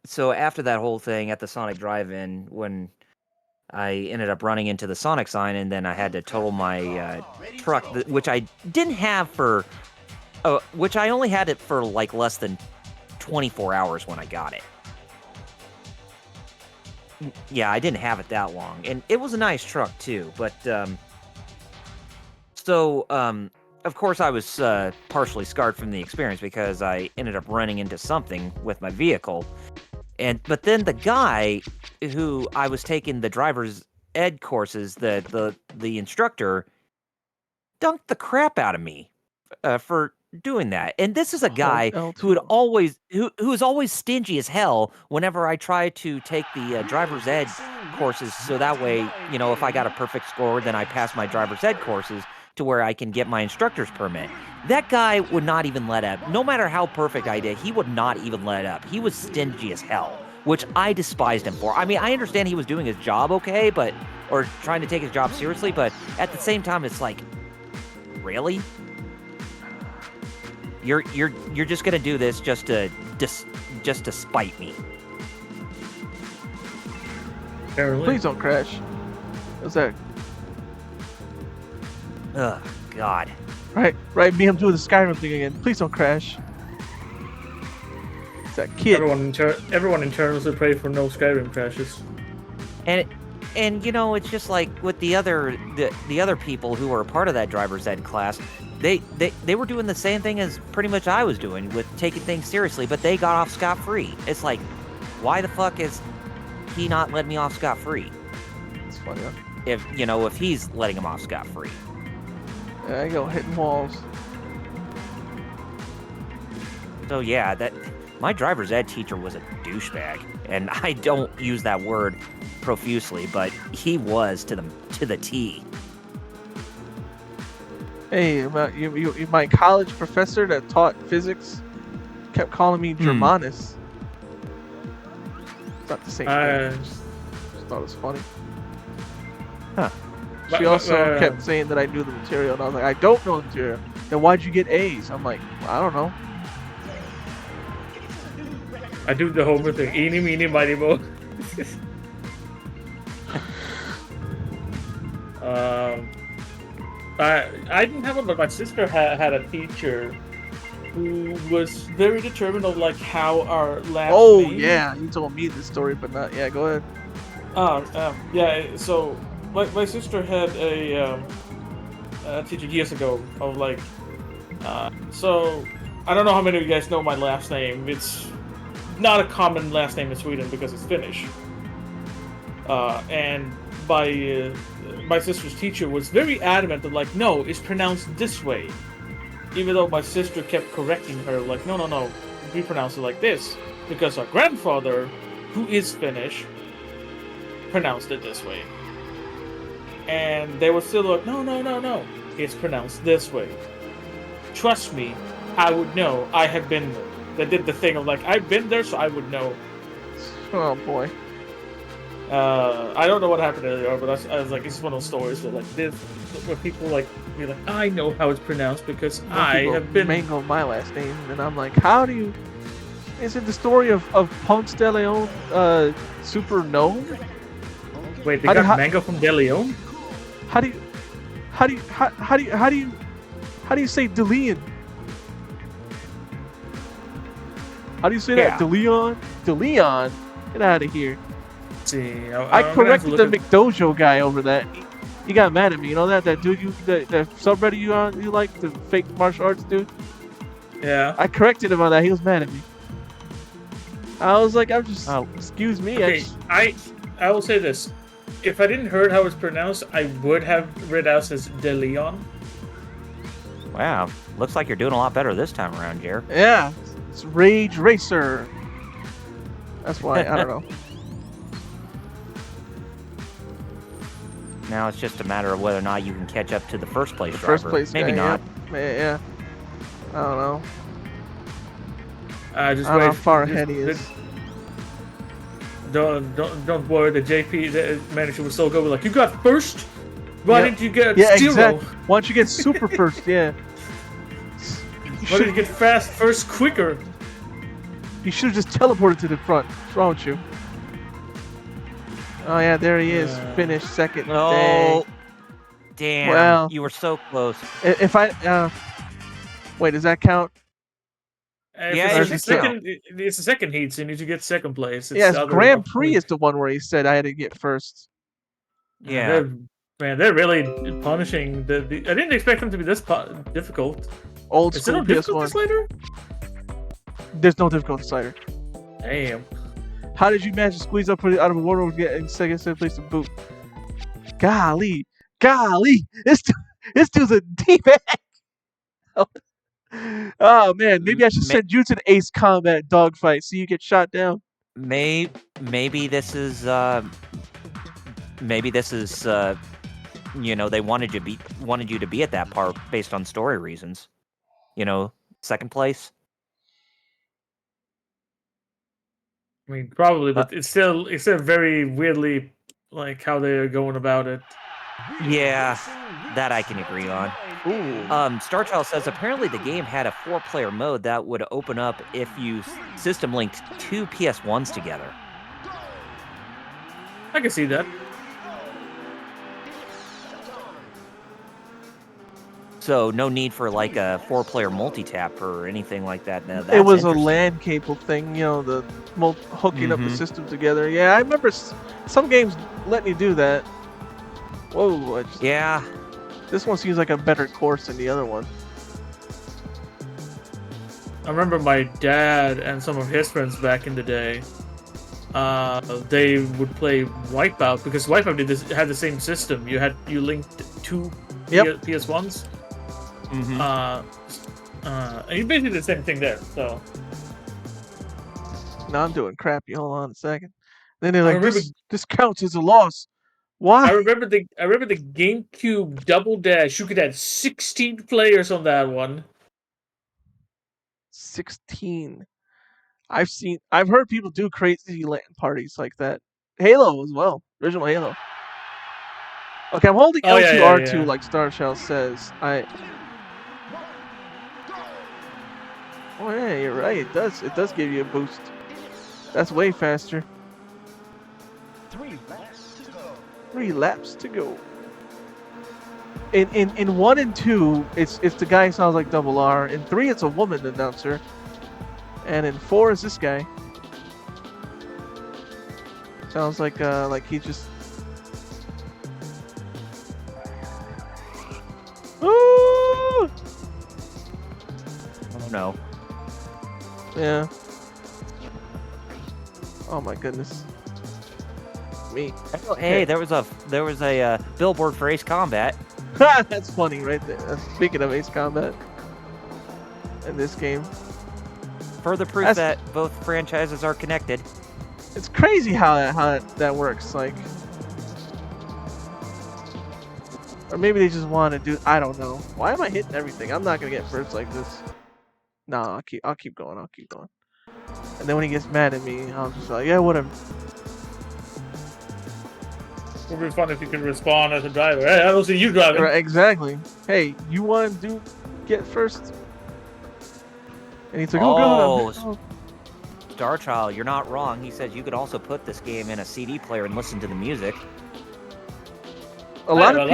so after that whole thing at the Sonic Drive-In, when I ended up running into the Sonic sign, and then I had to total my truck, which I didn't have for, which I only had it for like less than 24 hours when I got it. Yeah, I didn't have it that long, and it was a nice truck too. But of course, I was partially scarred from the experience because I ended up running into something with my vehicle. But then the guy who I was taking the driver's ed courses, the instructor, dunked the crap out of me for doing that. And this is a guy who was always stingy as hell whenever I tried to take the driver's ed courses, so that way, you know, if I got a perfect score, then I passed my driver's ed courses to where I can get my instructor's permit. That guy would not even let up. No matter how perfect I did, he would not even let up. He was stingy as hell, which I despised him for. I mean, I understand he was doing his job okay, or trying to take his job seriously, but at the same time, it's like, really? You're just gonna do this just to spite me. Please don't crash. What's that? Ugh, God. Right, me, I'm doing the Skyrim thing again. Please don't crash. It's that kid. Everyone internally pray for no Skyrim crashes. And you know, it's just like with the other people who were a part of that driver's ed class, they were doing the same thing as pretty much I was doing with taking things seriously, but they got off scot-free. It's like, why the fuck is he not letting me off scot-free? It's funny, huh? If he's letting him off scot-free. There you go, hitting walls. So yeah, my driver's ed teacher was a douchebag, and I don't use that word profusely, but he was to the T. Hey, my college professor that taught physics kept calling me Germanus. It's not the same thing. Just thought it was funny. Huh. She also kept saying that I knew the material, and I was like, I don't know the material. Then why'd you get A's? I'm like, I don't know. I do the Homer thing. Eeny, meeny, miny, mo. I didn't have one, but my sister had a teacher who was very determined of like how our last name. Yeah, you told me this story, but not. Yeah, go ahead. Yeah. So my sister had a teacher years ago of like, so I don't know how many of you guys know my last name. It's not a common last name in Sweden because it's Finnish. And my sister's teacher was very adamant that like, no, it's pronounced this way. Even though my sister kept correcting her, like, no, we pronounce it like this. Because our grandfather, who is Finnish, pronounced it this way. And they were still like, no, it's pronounced this way. Trust me, I would know. I have been there. They did the thing of like, I've been there, so I would know. Oh boy. I don't know what happened earlier, but I was like, it's one of those stories where like this, where people like be like, I know how it's pronounced because I have been mangled my last name, and I'm like, how do you? Is it the story of Ponce de Leon, super gnome? Wait, they got mango from De Leon? How do you say De Leon? How do you say that? De Leon? De Leon? Get out of here. See, I corrected the McDojo guy over that. He got mad at me. You know that dude that subreddit you like, the fake martial arts dude? Yeah. I corrected him on that. He was mad at me. I was like, excuse me. Okay, I will say this. If I didn't heard how it's pronounced, I would have read out as De Leon. Wow, looks like you're doing a lot better this time around, Jer. Yeah, it's Rage Racer. That's why, I don't know. Now it's just a matter of whether or not you can catch up to the first place driver. First place Maybe guy, not. Yeah. I don't know. I don't know how far ahead he is. Don't worry. The JP the manager will still go with like, you got first. Why didn't you get zero? Exactly. Why don't you get super first? Yeah. Why did you get fast first quicker? You should have just teleported to the front. What's wrong with you? Oh yeah, there he is. Finished second. Oh, damn! Well, you were so close. If I wait, does that count? Yeah, it's the second heat, so you need to get second place. Yes, Grand Prix is the one where he said I had to get first. Yeah, they're really punishing the. I didn't expect them to be this difficult. Old school is there no difficulty slider? There's no difficulty slider. Damn. How did you manage to squeeze up out of a water and get in second place to boot? Golly, this dude's a D-bag. Oh man, maybe I should send you to the Ace Combat dogfight so you get shot down. Maybe this is you know, they wanted you to be at that part based on story reasons. You know, second place. I mean, probably, but it's still very weirdly like how they're going about it. Yeah, that I can agree on. Ooh. Starchild says apparently the game had a 4-player mode that would open up if you system linked 2 PS1s together. I can see that. So no need for like a 4-player multi-tap or anything like that. Now, it was a LAN cable thing, you know, the hooking up the system together. Yeah, I remember some games letting you do that. Whoa. Yeah. This one seems like a better course than the other one. I remember my dad and some of his friends back in the day. They would play Wipeout because Wipeout had the same system. You linked 2 PS1s. And you basically did the same thing there. So. No, I'm doing crappy. Hold on a second. Then they're like, this counts as a loss. Why? I remember the GameCube Double Dash. You could have 16 players on that one. 16. I've heard people do crazy LAN parties like that. Halo as well. Original Halo. Okay, I'm holding L2 R2 like Starshell says. Oh yeah, you're right. It does give you a boost. That's way faster. 3 laps to go. 3 laps to go. In 1 and 2, it's the guy who sounds like Double R. In 3, it's a woman announcer, and in 4 is this guy. Sounds like he just. Ooh! Oh no. Yeah. Oh my goodness. Me. Hey, there was a billboard for Ace Combat. That's funny right there. Speaking of Ace Combat in this game. Further proof that both franchises are connected. It's crazy how that works. Like, or maybe they just want to do. I don't know. Why am I hitting everything? I'm not gonna get first like this. No, I'll keep going. I'll keep going. And then when he gets mad at me, I'll just like, yeah, whatever. It would be fun if you could respond as a driver. Hey, I don't see you driving. Right, exactly. Hey, you want to get first? And he's like, oh god. Star Child, you're not wrong. He says you could also put this game in a CD player and listen to the music. A lot of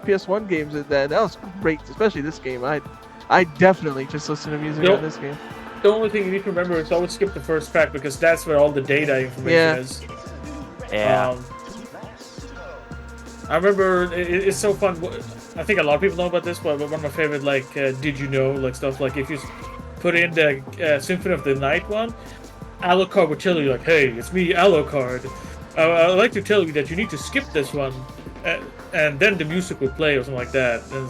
PS1 games that was great, especially this game. I definitely just listen to music on this game. The only thing you need to remember is always skip the first track because that's where all the data information is. Yeah. I remember it's so fun. I think a lot of people know about this, but one of my favorite did you know stuff like if you put in the Symphony of the Night one, Alucard would tell you hey, it's me, Alucard. I'd like to tell you that you need to skip this one, and then the music would play or something like that. And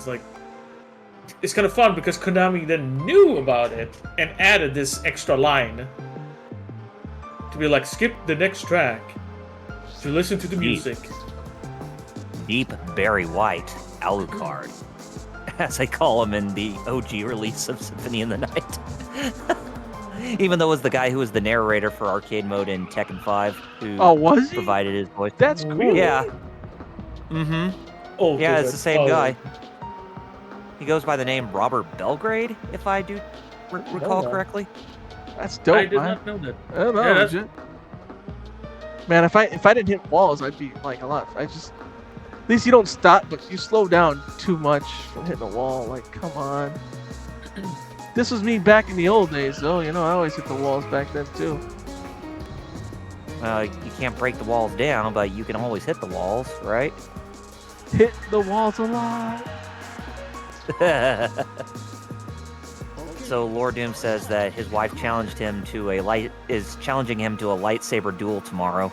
it's kind of fun because Konami then knew about it and added this extra line to be skip the next track to listen to the music. Deep Barry White, Alucard, as I call him in the OG release of Symphony in the Night. Even though it was the guy who was the narrator for arcade mode in Tekken 5 who was he? provided his voice. That's cool. Yeah. Mm-hmm. Oh, yeah, it's the same guy. He goes by the name Robert Belgrade, if I do recall correctly. That's dope, I did not know that. I don't know, legit. Man, if I didn't hit walls, I'd be a lot. At least you don't stop, but you slow down too much from hitting a wall. Come on. This was me back in the old days, though. I always hit the walls back then, too. You can't break the walls down, but you can always hit the walls, right? Hit the walls a lot. So Lord Doom says that his wife challenging him to a lightsaber duel tomorrow.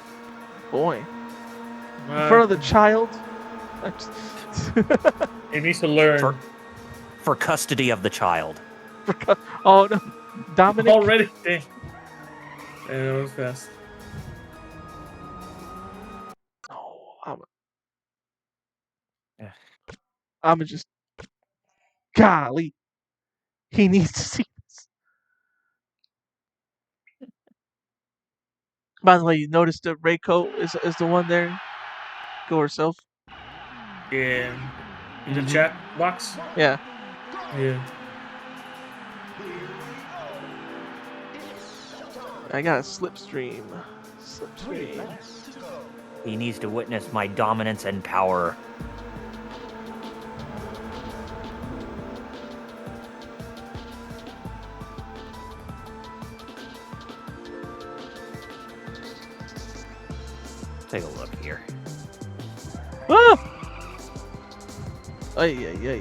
Boy. In front of the child? He needs to learn. For custody of the child. Oh, no. Dominic? Already? Dang. Yeah, that was fast. No, I'm just... Golly. He needs to see this. By the way, you noticed that Reiko is the one there? Go herself? Yeah. In the chat box? Yeah. Yeah. I got a slipstream. He needs to witness my dominance and power. Take a look here. Ah! Ay.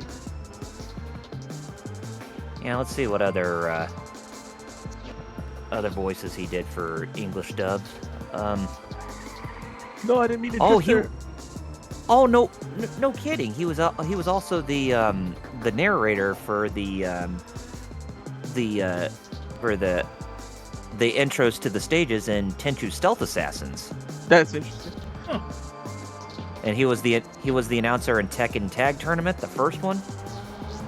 Yeah, let's see what other voices he did for English dubs. No, I didn't mean to. Oh no kidding. He was also the narrator for the intros to the stages in Tenchu Stealth Assassins. That's interesting. Huh. And he was the announcer in Tekken Tag Tournament, the first one.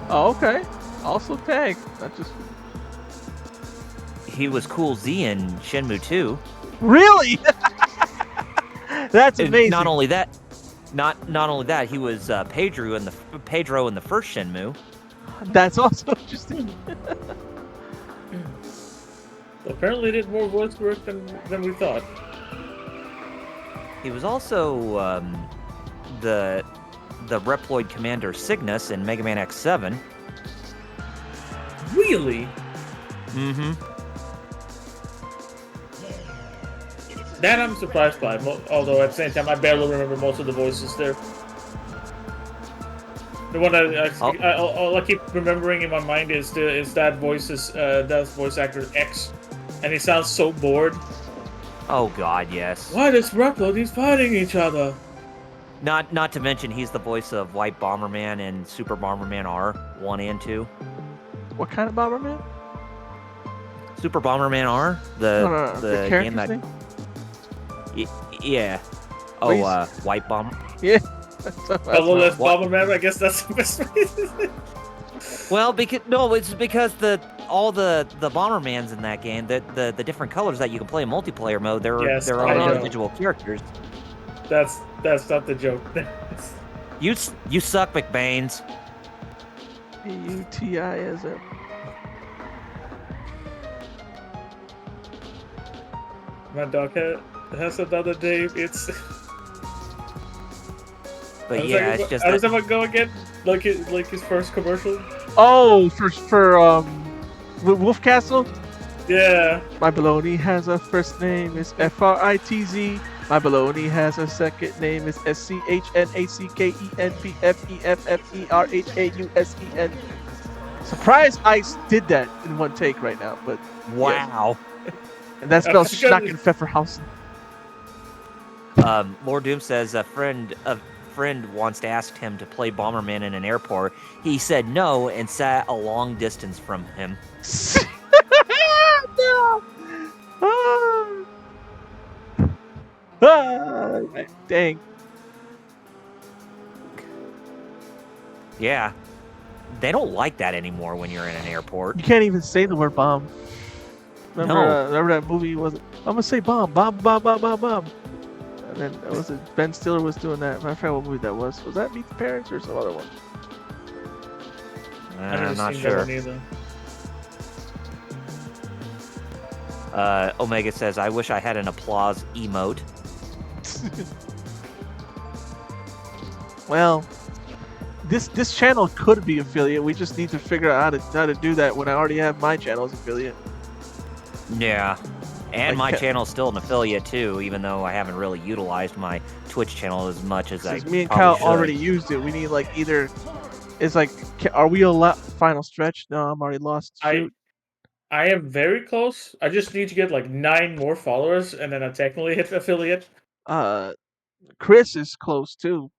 Oh, okay. Also tag. Not just. He was Cool Z in Shenmue 2. Really? That's amazing. Not only that, he was Pedro in the first Shenmue. That's also interesting. Apparently, did more voice work than we thought. He was also the the Reploid Commander Cygnus in Mega Man X7. Really? Mm-hmm. That I'm surprised by, although at the same time I barely remember most of the voices there. The one all I keep remembering in my mind is that voice actor X, and he sounds so bored. Oh God, yes. Why does Reploid? He's fighting each other. Not to mention he's the voice of White Bomberman and Super Bomberman R 1 and 2. What kind of Bomberman? Super Bomberman R, the game that. Name? Yeah. Oh, White Bomber. Yeah. Colorless Bomberman. I guess that's the best reason. Well, it's because all the Bombermans in that game, the different colors that you can play in multiplayer mode, they're all individual characters. That's not the joke. You suck, McBaines. Utism. My dog has another name. It's. But yeah, it's just. How does that go again? Like his first commercial. Oh, for Wolf Castle. Yeah. My baloney has a first name is Fritz. My baloney has a second name is SCHNACKENPFEFFERHAUSEN. Surprise! Ice did that in one take right now, but wow. Yes. And that spells Schnackenpfefferhausen. Lord Doom says a friend once asked him to play Bomberman in an airport. He said no and sat a long distance from him. No. Dang. Yeah. They don't like that anymore when you're in an airport. You can't even say the word bomb. Remember that movie was I'm gonna say bomb. And then Ben Stiller was doing that. I forgot what movie that was. Was that Meet the Parents or some other one? I'm not sure. Omega says, I wish I had an applause emote. Well, this channel could be affiliate. We just need to figure out how to do that when I already have my channel as affiliate. Yeah. And my channel's still an affiliate too, even though I haven't really utilized my Twitch channel as much as I me and Kyle already used it. We need are we a final stretch? No, I'm already lost. Shoot. I am very close. I just need to get 9 more followers, and then I technically hit affiliate. Chris is close too,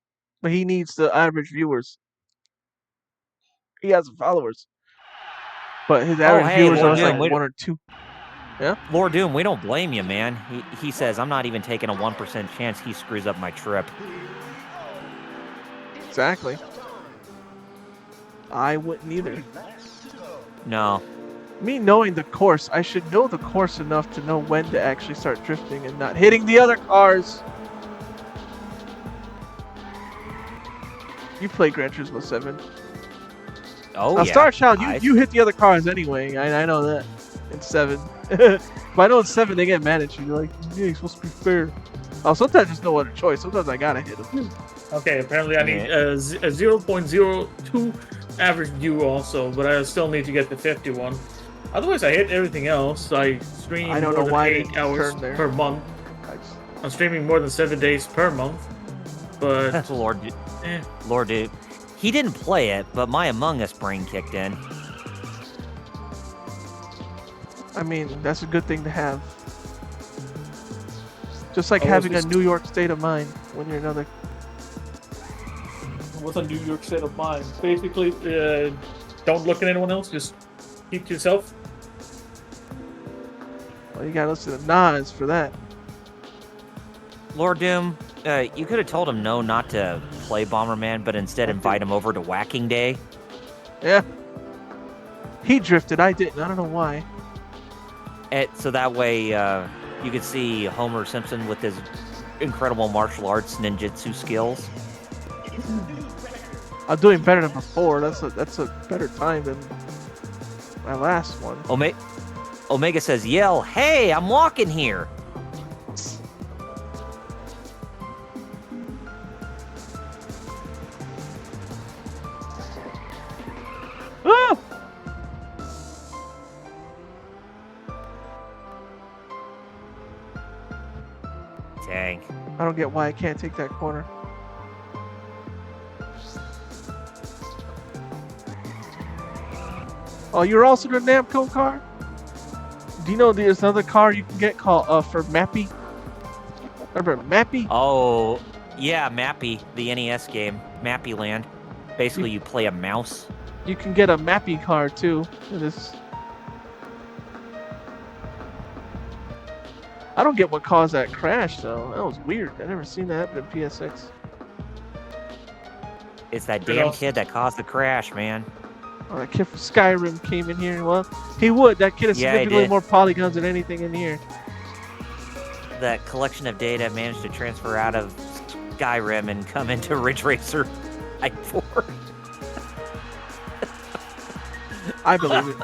but he needs the average viewers. He has followers, but his average viewers are 1 or 2. Yeah. Lord Doom, we don't blame you, man. He says I'm not even taking a 1% chance he screws up my trip. Exactly. I wouldn't either. No. Me knowing the course, I should know the course enough to know when to actually start drifting and not hitting the other cars. You play Gran Turismo 7. Oh, now, Star Child, you hit the other cars anyway. I know that. In 7. But I know in 7 they get mad at you. You're like, yeah, you're supposed to be fair. Oh, sometimes there's no other choice. Sometimes I gotta hit them. Okay, apparently I need a 0.02 average view also, but I still need to get the 51. Otherwise, I hit everything else. I stream more than 8 hours per month. I'm streaming more than 7 days per month. But that's Lord Dude. He didn't play it, but my Among Us brain kicked in. I mean, that's a good thing to have. Just like having a New York state of mind when you're another. What's a New York state of mind? Basically, don't look at anyone else. Just keep to yourself. Well, you gotta listen to Nas for that. Lord Doom, you could have told him no, not to play Bomberman, but instead invite him over to Whacking Day. Yeah. He drifted. I didn't. I don't know why. So that way you could see Homer Simpson with his incredible martial arts ninjutsu skills. I'm doing better than before. That's a better time than my last one. Omega says, yell, hey, I'm walking here. I don't get why I can't take that corner. Oh, you're also the Namco car? Do you know there's another car you can get called for Mappy? Remember Mappy? Oh, yeah, Mappy, the NES game, Mappy Land. Basically, you play a mouse. You can get a Mappy car too. This. I don't get what caused that crash though. That was weird. I never seen that happen in PSX. It's that damn kid that caused the crash, man. Oh, that kid from Skyrim came in here. Well, he would. That kid has significantly more polygons than anything in here. That collection of data managed to transfer out of Skyrim and come into Ridge Racer I4. I believe it.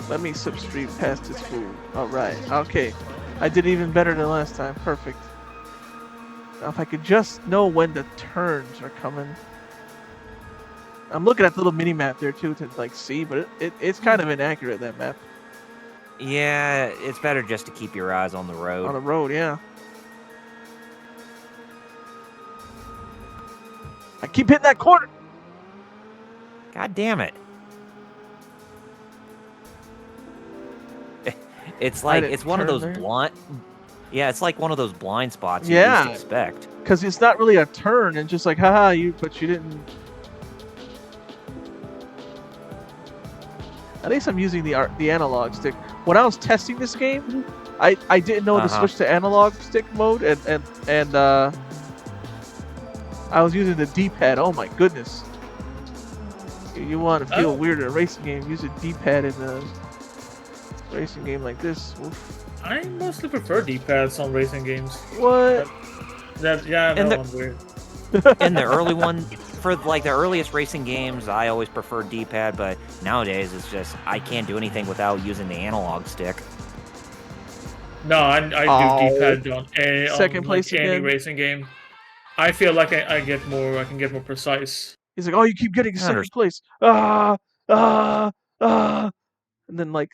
Let me substream past this food. Alright, okay. I did even better than last time. Perfect. Now if I could just know when the turns are coming. I'm looking at the little mini map there too to like see, but it's kind of inaccurate, that map. Yeah, it's better just to keep your eyes on the road. On the road, yeah. I keep hitting that corner. God damn it. It's like, it's one of those blind... Yeah, it's like one of those blind spots you least expect. Because it's not really a turn, and just like, haha, but you didn't... At least I'm using the analog stick. When I was testing this game, I didn't know to switch to analog stick mode, and I was using the D-pad. Oh my goodness! You want to feel weird in a racing game? Use a D-pad in a racing game like this. Oof. I mostly prefer D-pads on racing games. What? One's weird. In the early one, for like the earliest racing games, I always prefer D-pad, but nowadays it's just I can't do anything without using the analog stick. No, I do D-pad on second place like any racing game. I feel like I can get more precise. He's like, oh, you keep getting second place. And then like,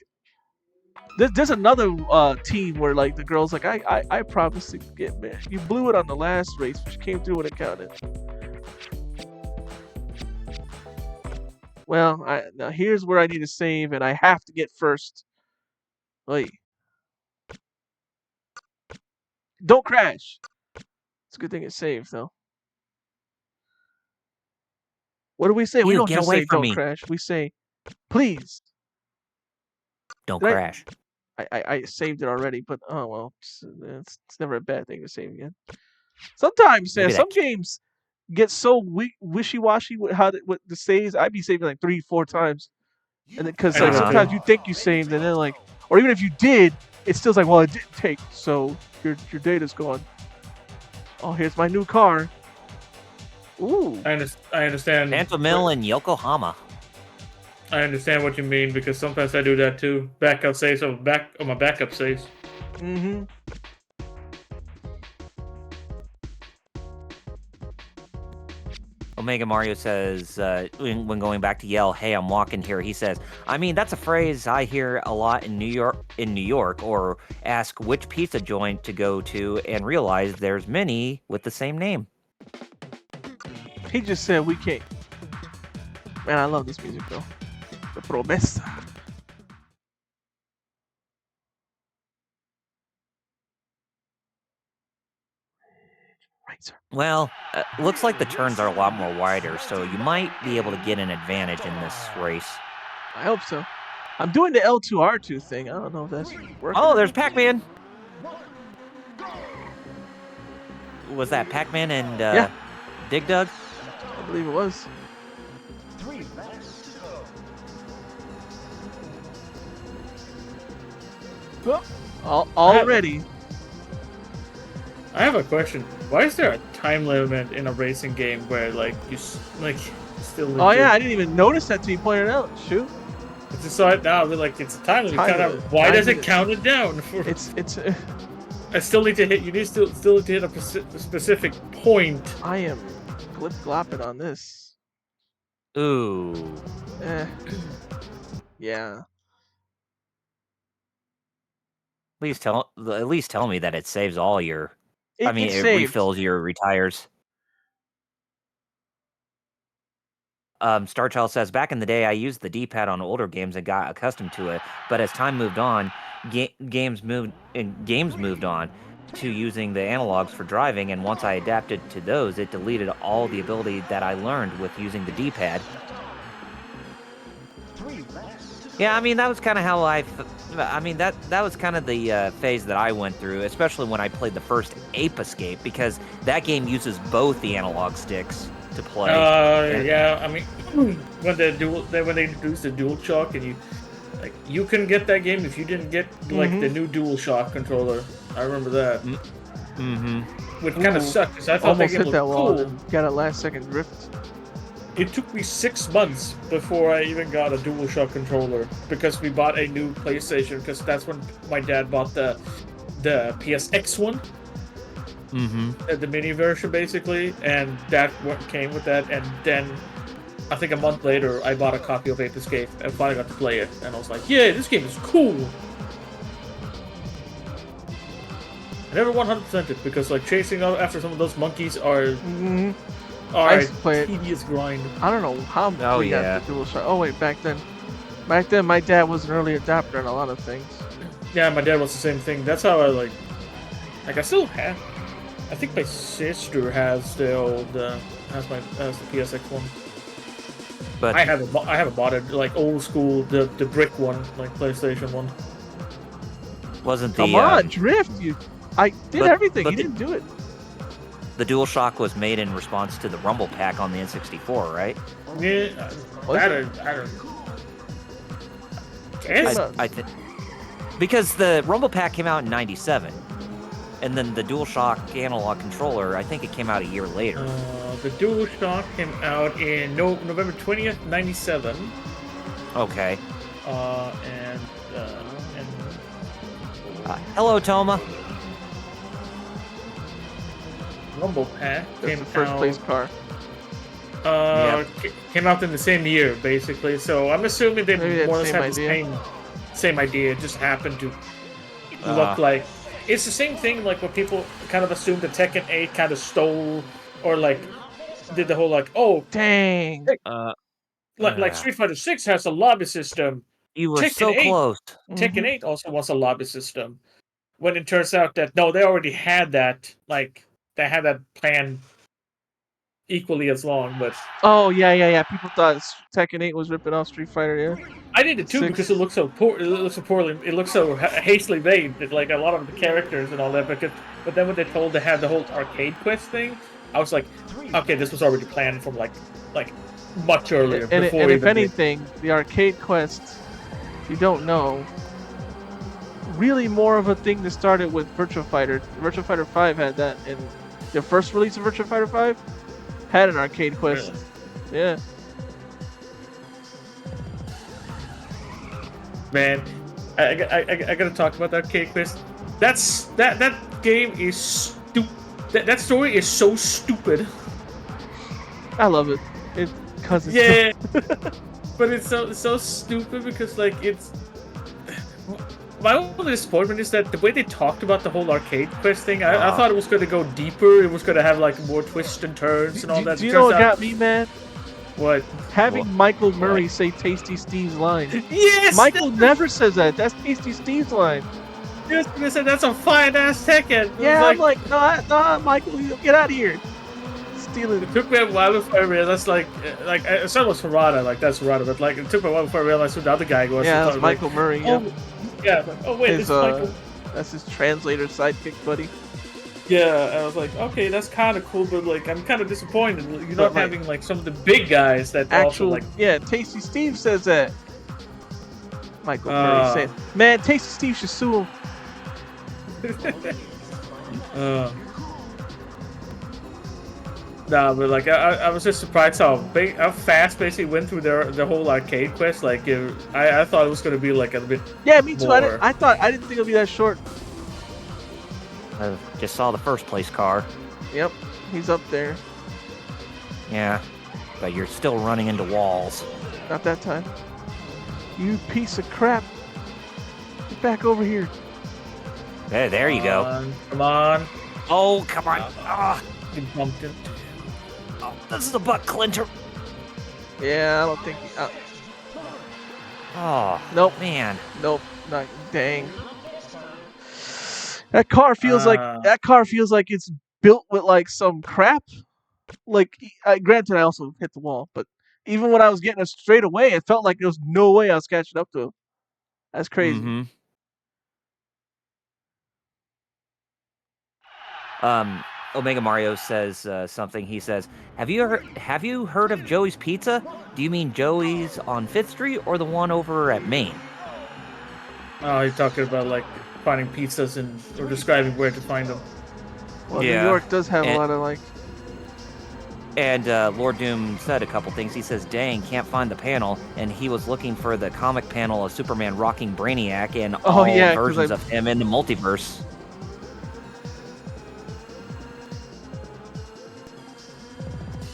there's another team where like the girl's like, I promised to get married. You blew it on the last race, but you came through when it counted. Well, now here's where I need to save, and I have to get first. Wait. Don't crash. It's a good thing it saved, though. What do we say? We don't just say don't crash. We say, please. Don't crash. I saved it already, but oh well. It's never a bad thing to save again. Sometimes, some games get so wishy-washy with what the saves. I'd be saving like 3-4 times, and because like sometimes you think you saved, and then like, or even if you did, it still's like, well, it didn't take, so your data's gone. Oh, here's my new car. Ooh. I understand. Phantom Mill in Yokohama. I understand what you mean because sometimes I do that too. Backup saves on my backup saves. Mm-hmm. Omega Mario says, when going back to yell, "Hey, I'm walking here," he says, "I mean, that's a phrase I hear a lot in New York, or ask which pizza joint to go to and realize there's many with the same name." He just said we can't. Man, I love this music though. The Promesa. Well, looks like the turns are a lot more wider, so you might be able to get an advantage in this race. I hope so. I'm doing the L2R2 thing. I don't know if that's working. Oh, there's Pac-Man. Was that Pac-Man and Dig Dug? I believe it was. Already. I have a question. Why is there a time limit in a racing game where like you still? Oh yeah, I didn't even notice that till you pointed it out. Shoot. It's just like now, like it's a time limit. Why does it count it down? It's. I still need to hit. You need still need to hit a specific point. I am glip-glopping on this. Ooh. Yeah. At least tell me that it saves all your. It saves. refills your retires. Starchild says, back in the day, I used the D-pad on older games and got accustomed to it. But as time moved on, games moved on to using the analogs for driving. And once I adapted to those, it deleted all the ability that I learned with using the D-pad. Yeah, I mean, that was kind of how that was kind of the phase that I went through, especially when I played the first Ape Escape, because that game uses both the analog sticks to play. Yeah, I mean, when they introduced the DualShock, and you couldn't get that game if you didn't get like the new DualShock controller. I remember that. Mm-hmm. Which kind of sucked because I thought almost that game hit that looked wall. cool. Got a last-second drift. It took me 6 months before I even got a DualShock controller because we bought a new PlayStation, because that's when my dad bought the PSX one. Mm-hmm. The mini version, basically, and that came with that. And then I think a month later, I bought a copy of Ape Escape and finally got to play it. And I was like, "Yeah, this game is cool." I never 100%ed it because like chasing after some of those monkeys are I used to play it. tedious grind. I don't know how we got the DualShock. Oh wait, back then, my dad was an early adopter on a lot of things. Yeah, my dad was the same thing. That's how I I still have. I think my sister has the PSX one. But I haven't bought it, like old school, the brick one, like PlayStation one. wasn't the Come on, drift! I did everything. but You didn't do it. the DualShock was made in response to the Rumble Pack on the N64, right? Yeah, I think because the Rumble Pack came out in '97, and then the DualShock analog controller, I think it came out a year later. The DualShock came out in November 20th, '97. Okay. And Hello, Toma. Rumble Pack That's came the first out. place car. Came out in the same year, basically. So I'm assuming they Maybe more or that less same have the same idea. It just happened to look like it's the same thing. Like what people kind of assumed that Tekken 8 kind of stole or like did the whole like, oh dang, like Street Fighter 6 has a lobby system. You were Tekken so 8 close. Tekken 8 also wants a lobby system. When it turns out that no, they already had that. Like they had that plan equally as long, but oh yeah. People thought Tekken 8 was ripping off Street Fighter. Yeah, I did it too because it looks so poor. It looks so poorly. It looks so hastily made. That, like a lot of the characters and all that. But then when they told they had the whole arcade quest thing, I was like, okay, this was already planned from like much earlier. and if anything, the arcade quests, if you don't know, really more of a thing that started with Virtua Fighter. Virtua Fighter 5 had that, and the first release of Virtua Fighter 5 had an arcade quest. Really? Yeah. Man, I gotta talk about that arcade quest. That game is stupid. That story is so stupid. I love it. Because it's yeah, but it's so stupid because like it's. My only disappointment is that the way they talked about the whole arcade quest thing, I thought it was going to go deeper. It was going to have like more twists and turns and all that. Do you know what got me mad? What? Having Michael Murray say Tasty Steve's line. Yes! Michael never says that. That's Tasty Steve's line. Yes, they said that's a fine ass Tekken. Yeah, I'm like, no, Michael, get out of here. Stealing. It took me a while before I realized, like I said it was Harada, like that's Harada, but like it took me a while before I realized who the other guy was. Yeah, that's Michael Murray. Yeah. Yeah. Oh wait, his, it's Michael. That's his translator sidekick buddy. Yeah, I was like, okay, that's kind of cool, but like I'm kind of disappointed. You're not having like some of the big guys that also like. Yeah, Tasty Steve says that. Michael Murray said, "Man, Tasty Steve should sue him." Nah, but like I was just surprised how fast basically went through the whole arcade quest. Like I thought it was gonna be like a bit. Yeah, me too. More. I didn't think it'd be that short. I just saw the first place car. Yep, he's up there. Yeah, but you're still running into walls. Not that time. You piece of crap. Get back over here. Hey, there you go. Come on. Oh, come on. You bumped it. Oh, this is a butt clincher. Yeah, I don't think. Oh, nope. Man. Nope. Not. Dang. That car feels like it's built with like some crap. Like, granted, I also hit the wall, but even when I was getting it straight away, it felt like there was no way I was catching up to him. That's crazy. Mm-hmm. Omega Mario says something. He says, "Have you heard of Joey's Pizza? Do you mean Joey's on 5th Street or the one over at Main?" Oh, he's talking about like finding pizzas or describing where to find them. Well, yeah. New York does have a lot of like. And Lord Doom said a couple things. He says, "Dang, can't find the panel," and he was looking for the comic panel of Superman rocking Brainiac and all versions of him in the multiverse.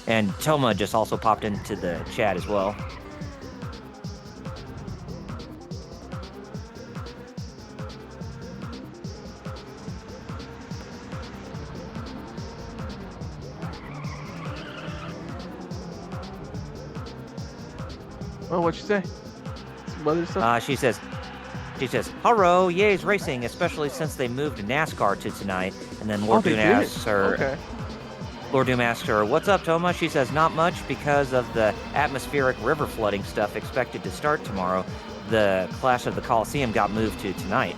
And Toma just also popped into the chat as well. Oh, what'd she say? Some other stuff? She says, "Hello, Ye's racing, especially since they moved NASCAR to tonight." And then Lord Doom asks her, okay. Lord Doom asks her, "What's up, Toma?" She says, "Not much, because of the atmospheric river flooding stuff expected to start tomorrow. The Clash of the Coliseum got moved to tonight."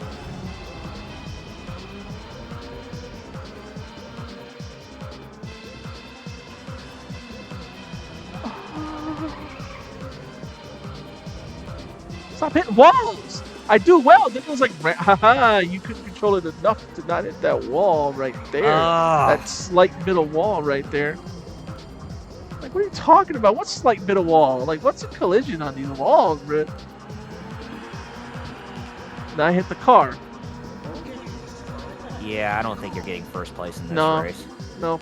Stop hitting walls! I do well. Then it was like, haha, you couldn't control it enough to not hit that wall right there. That slight middle wall right there. Like, what are you talking about? What's slight middle wall? Like, what's a collision on these walls, bro? Now I hit the car. Yeah, I don't think you're getting first place in this race. No.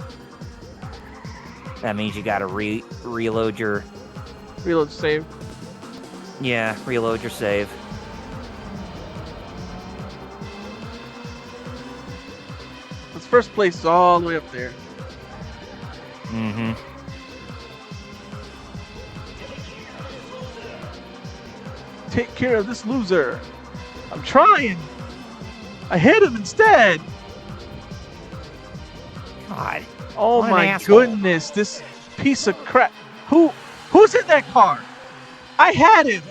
That means you gotta reload your... Reload save. Yeah, reload your save. This first place is all the way up there. Mm-hmm. Take care of this loser. I'm trying. I hit him instead. God. Oh my goodness, this piece of crap. Who's in that car? I had him.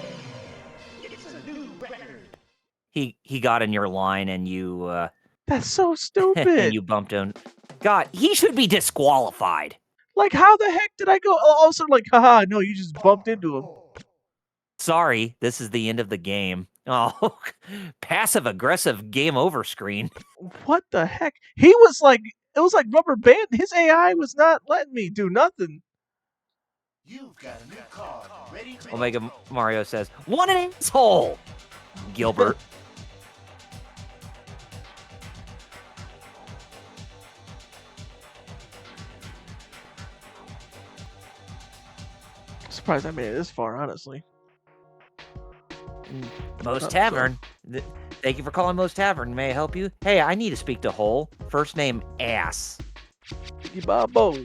He got in your line and you That's so stupid. And you bumped him. God, he should be disqualified. Like, how the heck did I go? Also, like, haha, no, you just bumped into him. Sorry, this is the end of the game. Oh, passive-aggressive game over screen. What the heck? He was like, it was like rubber band. His AI was not letting me do nothing. You've got a new card. Ready? Omega Mario says, "What an asshole!" Gilbert. Surprised I made it this far, honestly. Moe's Tavern. Thank you for calling Moe's Tavern. May I help you? Hey, I need to speak to Hole. First name, Ass. Babo.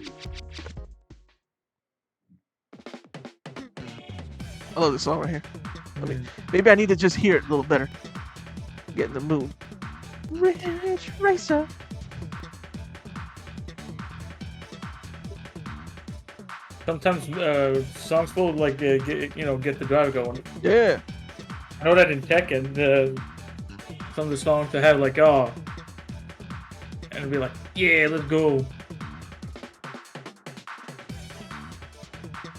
I love this song right here. Maybe I need to just hear it a little better. Get in the mood. Ridge Racer. Sometimes songs will like get the drive going. Yeah. I know that in Tekken, some of the songs they have like and it'll be like, yeah, let's go.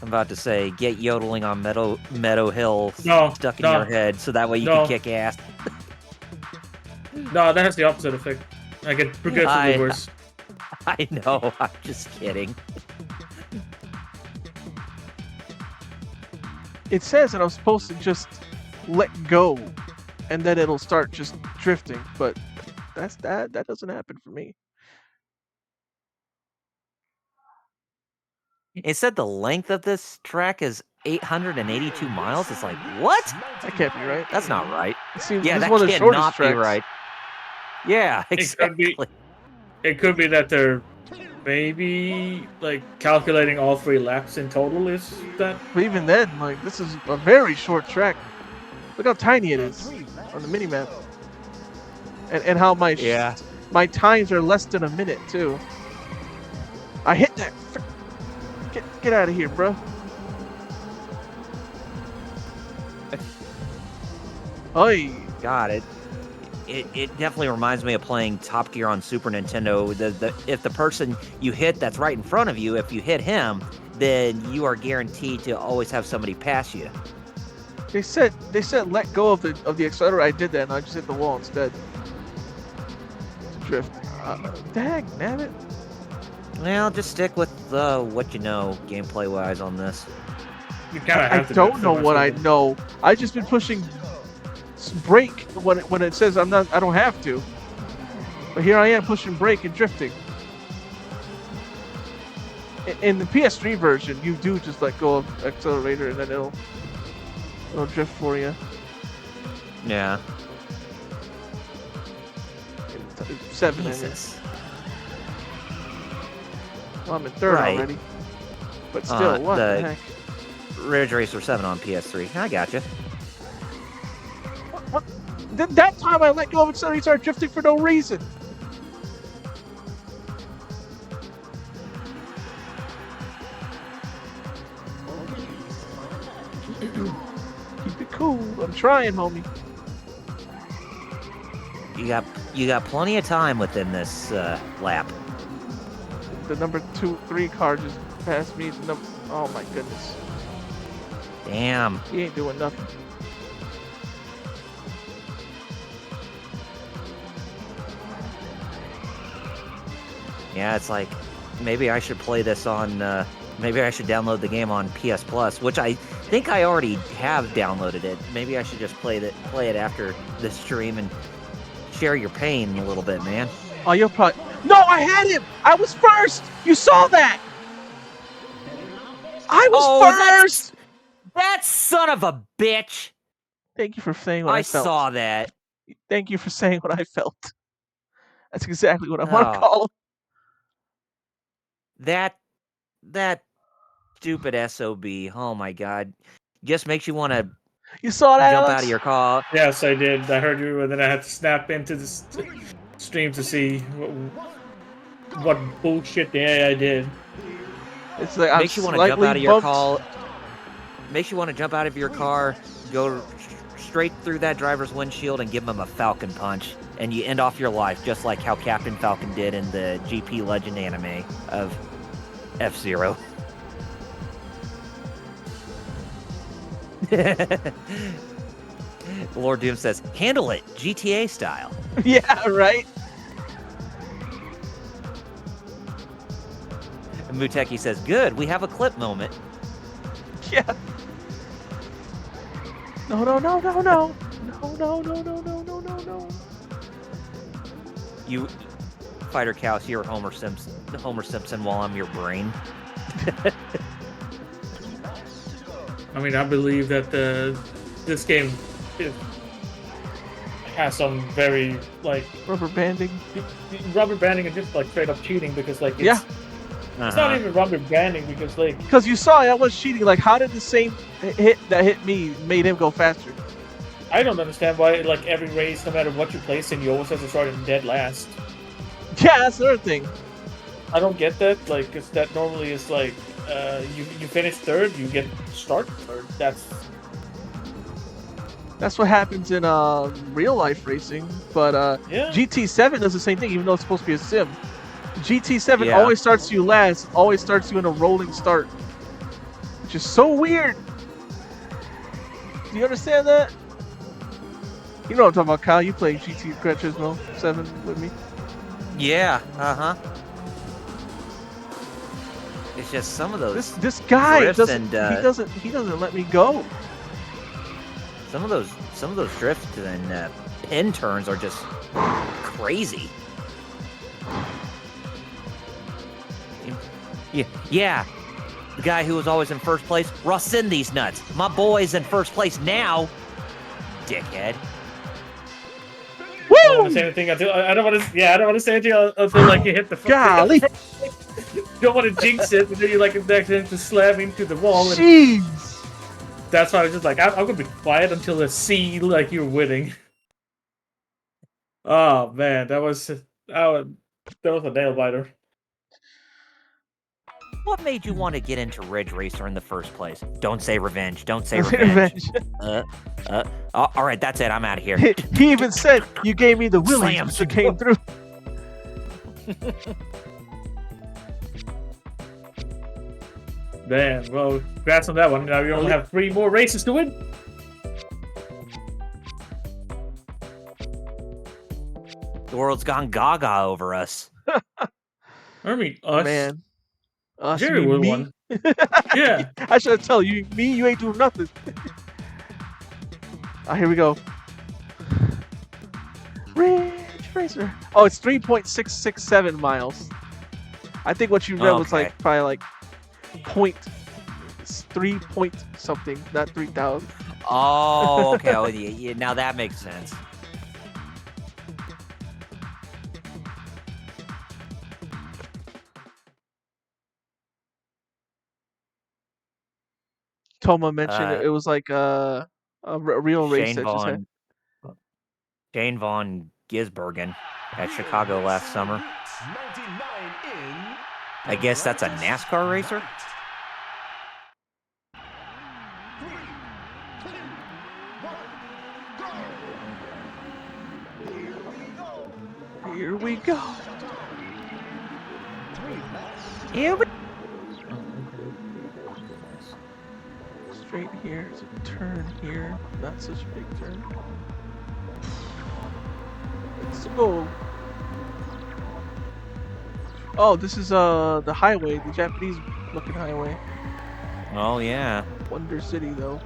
I'm about to say, get yodeling on Meadow Hill stuck in your head, so that way you can kick ass. No, that has the opposite effect. I get progressively worse. I know. I'm just kidding. It says that I'm supposed to just let go, and then it'll start just drifting. But that doesn't happen for me. It said the length of this track is 882 miles. It's like, what? That can't be right. That's not right. See, yeah, this that one of the shortest cannot tracks. be right. Yeah, exactly. It could be that they're maybe like calculating all 3 laps in total. Is that? But even then, like this is a very short track. Look how tiny it is on the mini map, and how my times are less than a minute too. I hit that. Get out of here, bro. Oi. God, it definitely reminds me of playing Top Gear on Super Nintendo. If the person you hit that's right in front of you, if you hit him, then you are guaranteed to always have somebody pass you. They said let go of the accelerator. I did that, and I just hit the wall instead. To drift. Dang, damn it. Well, just stick with what you know, gameplay-wise, on this. You kind of have to. I don't know what I know. I've just been pushing brake when it says I don't have to. But here I am pushing brake and drifting. In the PS3 version, you do just let go of accelerator and then it'll drift for you. Yeah. 7 Jesus. Well, I'm in 3rd already. But still, what the heck? Ridge Racer 7 on PS3. I gotcha. What? That time I let go of it, so he started drifting for no reason. Keep it cool. I'm trying, homie. You got plenty of time within this lap. The number 3 car just passed me. Oh my goodness. Damn. He ain't doing nothing. Yeah, it's like maybe I should play this on. Maybe I should download the game on PS Plus, which I think I already have downloaded it. Maybe I should just play it after the stream and share your pain a little bit, man. Oh, you'll probably. No, I had him. I was first. You saw that. I was first. That son of a bitch. Thank you for saying what I felt. I saw that. Thank you for saying what I felt. That's exactly what I want to call him. That stupid SOB. Oh my god. Just makes you want to. You saw that, jump Alex? out of your car. Yes, I did. I heard you, and then I had to snap into the stream to see what bullshit the AI did. It's like makes you want to jump out of your car. Makes you want to jump out of your car, go straight through that driver's windshield, and give him a Falcon punch, and you end off your life just like how Captain Falcon did in the GP Legend anime of F-Zero. Lord Doom says, handle it, GTA style. Yeah, right? And Muteki says, good, we have a clip moment. Yeah. No. No. You, Fighter Cows, you're Homer Simpson while I'm your brain. I mean, I believe that this game has some very like rubber banding and just like straight up cheating because like it's not even rubber banding because you saw I was cheating. Like, how did the same hit that hit me made him go faster? I don't understand why like every race, no matter what you place in, you always have to start in dead last. Yeah, that's the other thing. I don't get that. Like, because that normally is like you finish third, you get start third. That's what happens in real life racing. But GT7 does the same thing, even though it's supposed to be a sim. GT7 always starts you last, always starts you in a rolling start, which is so weird. Do you understand that? You know what I'm talking about, Kyle. You played GT Gran Turismo 7 with me. Yeah, It's just some of those. This guy doesn't. He doesn't let me go. Some of those drifts and pin turns are just crazy. Yeah. The guy who was always in first place, rescind these nuts. My boy's in first place now, dickhead. Woo! don't want to say anything until I don't want to. Yeah, I don't want to say anything until like you hit the. Golly. Don't want to jinx it, and then you like accidentally slam into the wall. Jeez. That's why I was just like, I'm gonna be quiet until I see like you're winning. Oh man, that was a nail biter. What made you want to get into Ridge Racer in the first place? Don't say revenge. Don't say revenge. All right, that's it. I'm out of here. He even said you gave me the willies that came through. Man, well, congrats on that one. Now you only have 3 more races to win. The world's gone gaga over us. I mean, us. Man. Us, Jerry would won. Yeah. I should tell you, you ain't doing nothing. Here we go. Ridge Racer. Oh, it's 3.667 miles. I think what you read was like probably like it's 3 point something, not 3,000. Oh, okay. Oh, yeah, now that makes sense. Toma mentioned it was like a real race that just had. Shane Von Gisbergen at Chicago last summer. I guess that's a NASCAR racer? Here we go. Here we Straight here, there's a turn here. Not such a big turn. Let's go. Oh, this is the highway, the Japanese looking highway. Oh yeah. Wonder City though.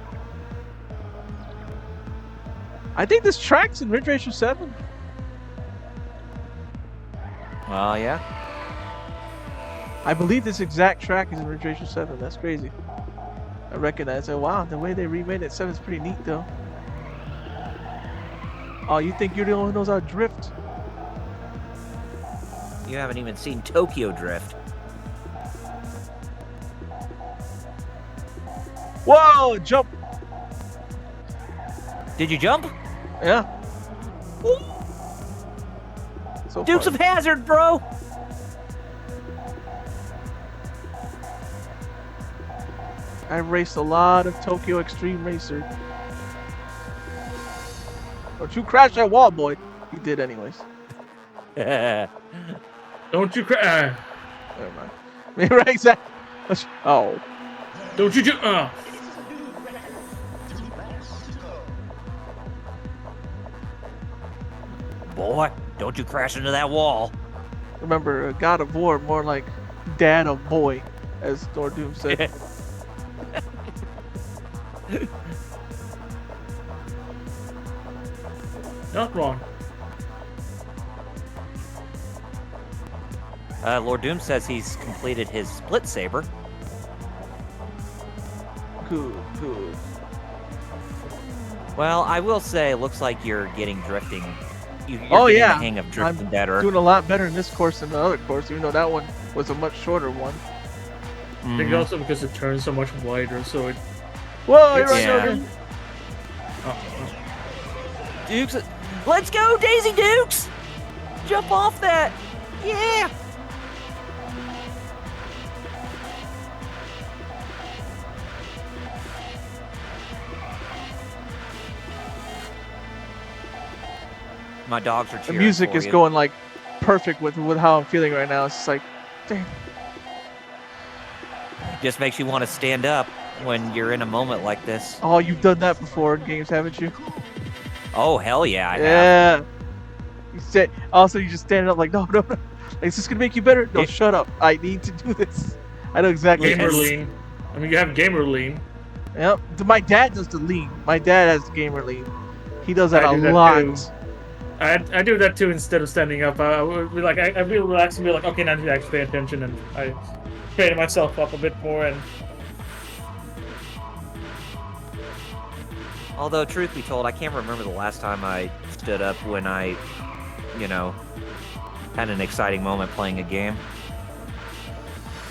I think this track's in Ridge Racer 7. Oh yeah. I believe this exact track is in Ridge Racer 7. That's crazy. I recognize it. Wow, the way they remade it 7 is pretty neat though. Oh, you think you're the only one who knows how to drift? You haven't even seen Tokyo Drift. Whoa, jump! Did you jump? Yeah. So Dukes far. of Hazzard, bro! I've raced a lot of Tokyo Extreme Racer. Don't you crash that wall, boy. You did anyways. Don't you crash. Never mind. Right, exactly. Oh. Don't you Boy, don't you crash into that wall. Remember, God of War, more like Dad of Boy, as Doom said. Not wrong. Lord Doom says he's completed his split saber. Good, good. Well, I will say, it looks like you're getting drifting. You're Oh, getting yeah. the hang of drifting better. Doing a lot better in this course than the other course, even though that one was a much shorter one. I think also because it turns so much wider, so it. Whoa, you're right, Yeah. Jordan. Dukes, let's go, Daisy Dukes! Jump off that! Yeah! My dogs are The cheering music for is you. going like perfect with how I'm feeling right now. It's just like, damn. Just makes you want to stand up when you're in a moment like this. Oh, you've done that before in games, haven't you? Oh, hell yeah, I have. Yeah. You said also you just stand up like no. Like, is this gonna make you better? No, shut up. I need to do this. I know exactly. Gamer lean. I mean, you have gamer lean. Yep. My dad does the lean. My dad has the gamer lean. He does that I a do that lot. too. I do that too instead of standing up. I would be like, I feel relaxed and be like, okay, now I need to actually pay attention, and I straighten myself up a bit more. And Although, truth be told, I can't remember the last time I stood up when I had an exciting moment playing a game.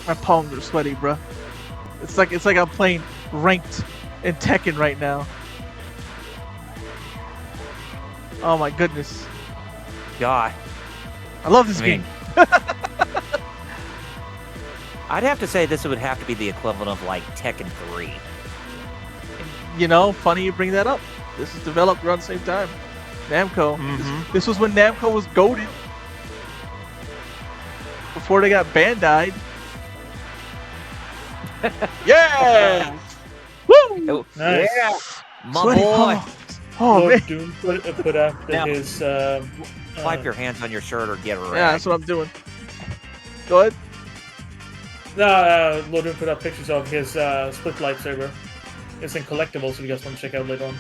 My palms are sweaty, bro. It's like I'm playing ranked in Tekken right now. Oh my goodness. God. I love this game. I'd have to say this would have to be the equivalent of like Tekken 3. Funny you bring that up. This is developed around the same time. Namco. Mm-hmm. This was when Namco was goated. Before they got Bandai. Yeah! Woo! Nice. Yeah! My Sweaty boy! palms. Oh, Lord man. Doom put out Now, his... Wipe your hands on your shirt or get a rag. Yeah, that's what I'm doing. Go ahead. Lord Doom put up pictures of his split lightsaber. It's in collectibles, if you guys want to check out later on.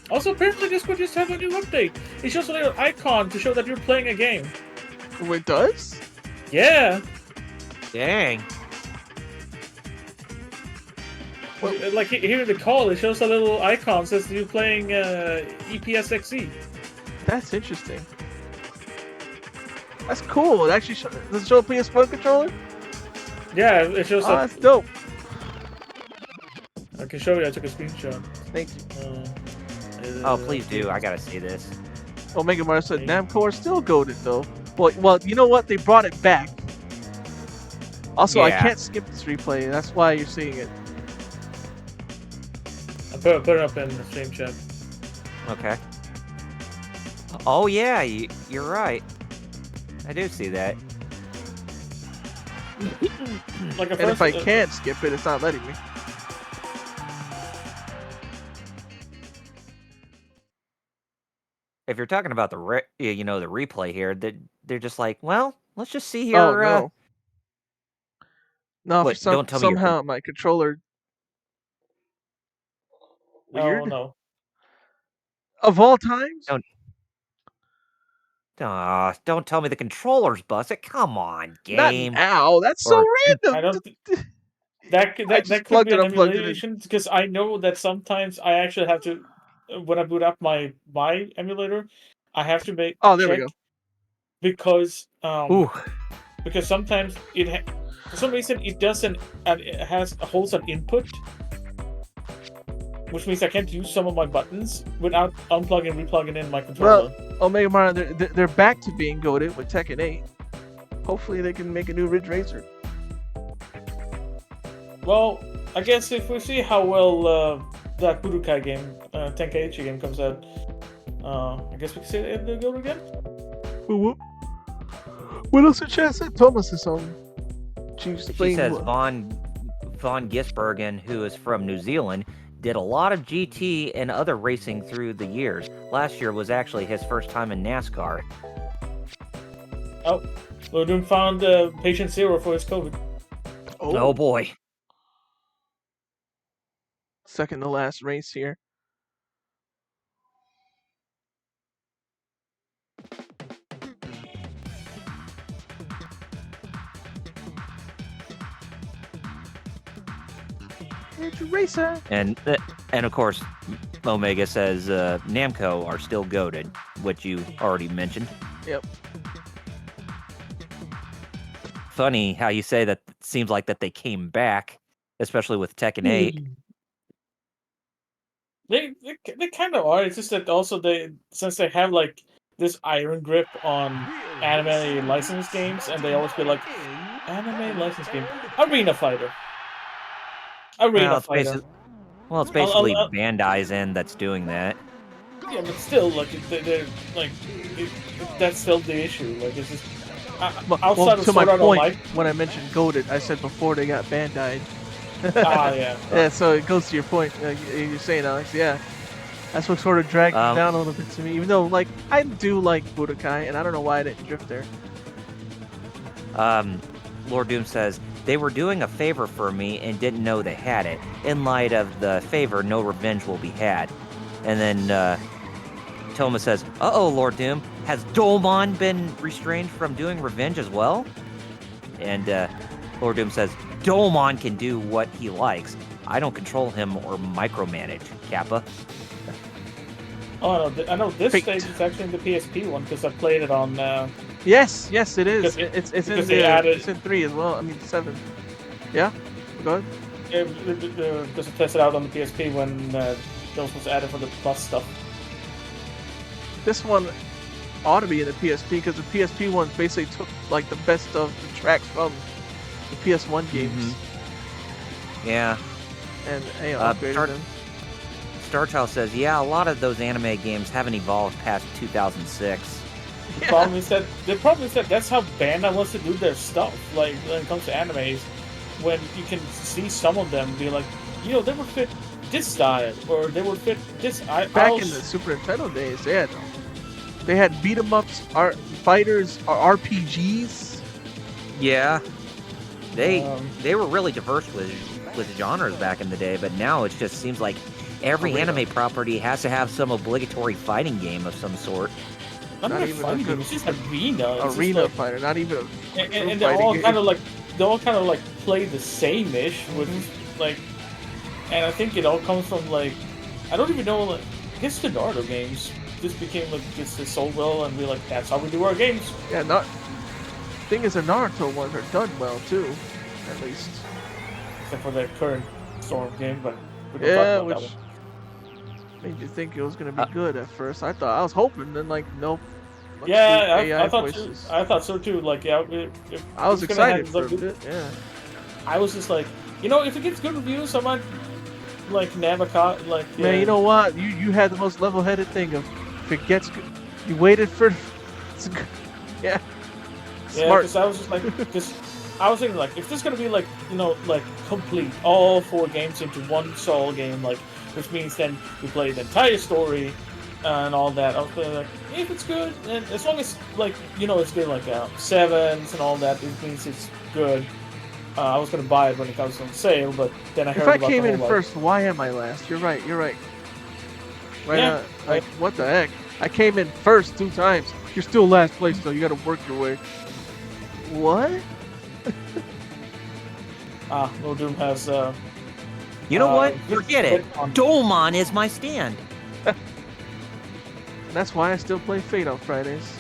Also, apparently Discord just have a new update. It shows a little icon to show that you're playing a game. Oh, it does? Yeah. Dang. Like here in the call, it shows a little icon says you're playing EPSXE. That's interesting. That's cool. It actually does it show a PS4 controller? Yeah, it shows Oh, that's dope. I can show you. I took a screenshot. Thank you. Oh, please do. I gotta see this. Omega Mario said Namco are still goated though. Well, you know what? They brought it back. Also, I Yeah. can't skip this replay. That's why you're seeing it. I put it up in the stream chat. Okay. Oh, yeah, you're right. I do see that. Like And if I can't skip it, it's not letting me. If you're talking about the the replay here, they're just like, well, let's just see here. Oh no! No, What, for don't tell me you're somehow my controller. Weird. Oh no. Of all times. Don't tell me the controller's busted. Come on, Not game. now. That's so random. I don't. That could plugged be it an and plugged it in. emulation because I know that sometimes I actually have to, when I boot up my emulator, I have to make. Oh, there we go. Because Ooh. because sometimes for some reason it doesn't and it holds an input, which means I can't use some of my buttons without unplugging and replugging in my controller. Well, Omega Mario, they're back to being goated with Tekken 8. Hopefully, they can make a new Ridge Racer. Well, I guess if we see how well that Budokai game, Tenkaichi game comes out, I guess we can see it go again. What else did chat say? Thomas is on. She says Von Gisbergen, who is from New Zealand, did a lot of GT and other racing through the years. Last year was actually his first time in NASCAR. Oh, Lord Doom found patient zero for his COVID. Oh boy. Second to last race here. Ridge Racer. And of course, Omega says Namco are still goated, which you already mentioned. Yep. Funny how you say that. It seems like that they came back, especially with Tekken 8. They kind of are. It's just that also since they have like this iron grip on anime licensed games, and they always be like anime licensed game, Arena Fighter. Arena Fighter. It's basically Bandai's end that's doing that. Yeah, but still, like they're like that's still the issue. Like it's just outside of to my Sword Art point, Online. when I mentioned goated, I said before they got Bandai. Yeah. Yeah, so it goes to your point. You're saying, Alex. Yeah, that's what sort of dragged it down a little bit to me. Even though, like, I do like Budokai, and I don't know why I didn't drift there. Lord Doom says they were doing a favor for me and didn't know they had it. In light of the favor, no revenge will be had. And then Toma says, "Uh-oh, Lord Doom, has Dolmon been restrained from doing revenge as well?" And Lord Doom says, "Dolmon can do what he likes. I don't control him or micromanage, Kappa." Oh, no, I know this stage is actually in the PSP one because I played it on. Yes, it is. It's in it's in 3 as well. I mean 7. Yeah, go ahead. Because I tested out on the PSP when those was added for the Plus stuff. This one ought to be in the PSP because the PSP ones basically took like the best of the tracks from the PS1 games. Yeah. And upgraded them. StarChild says, yeah, a lot of those anime games haven't evolved past 2006. The problem is that that's how Bandai wants to do their stuff. Like when it comes to animes, when you can see some of them be like, they would fit this style or they would fit this. Back in the Super Nintendo days, they had beat 'em ups, fighters, RPGs. Yeah, they were really diverse with genres back in the day, but now it just seems like every anime property has to have some obligatory fighting game of some sort. Not even fighting game, it's just arena. Arena fighter, not even. And they're all kind of like play the same-ish with like, and I think it all comes from like, I don't even know, like, I guess the Naruto games just became like just so well, and we're like, that's how we do our games. Yeah, thing is, the Naruto ones are done well too, at least. Except for the current Storm game, but which made you think it was gonna be good at first. I was hoping, then like, nope. I thought so too. Like, I was excited for a bit. Yeah. I was just like, if it gets good reviews, I might like Nabokov. Like, man, you know what? You had the most level-headed thing of if it gets good, you waited for. Yeah. Smart. Because I was just like, I was thinking like, if this is gonna be like, like complete all 4 games into one sole game, like, which means then you play the entire story and all that. I was like, if it's good, and as long as like it's good, like 7s and all that, it means it's good. I was gonna buy it when it comes on sale, but then I heard about. If I came in first, why am I last? You're right. Right. Like, what the heck? I came in first 2 times. You're still last place, though. You got to work your way. What? No Doom has. You know what? Forget it. Dolmon is my stand. That's why I still play Fate on Fridays.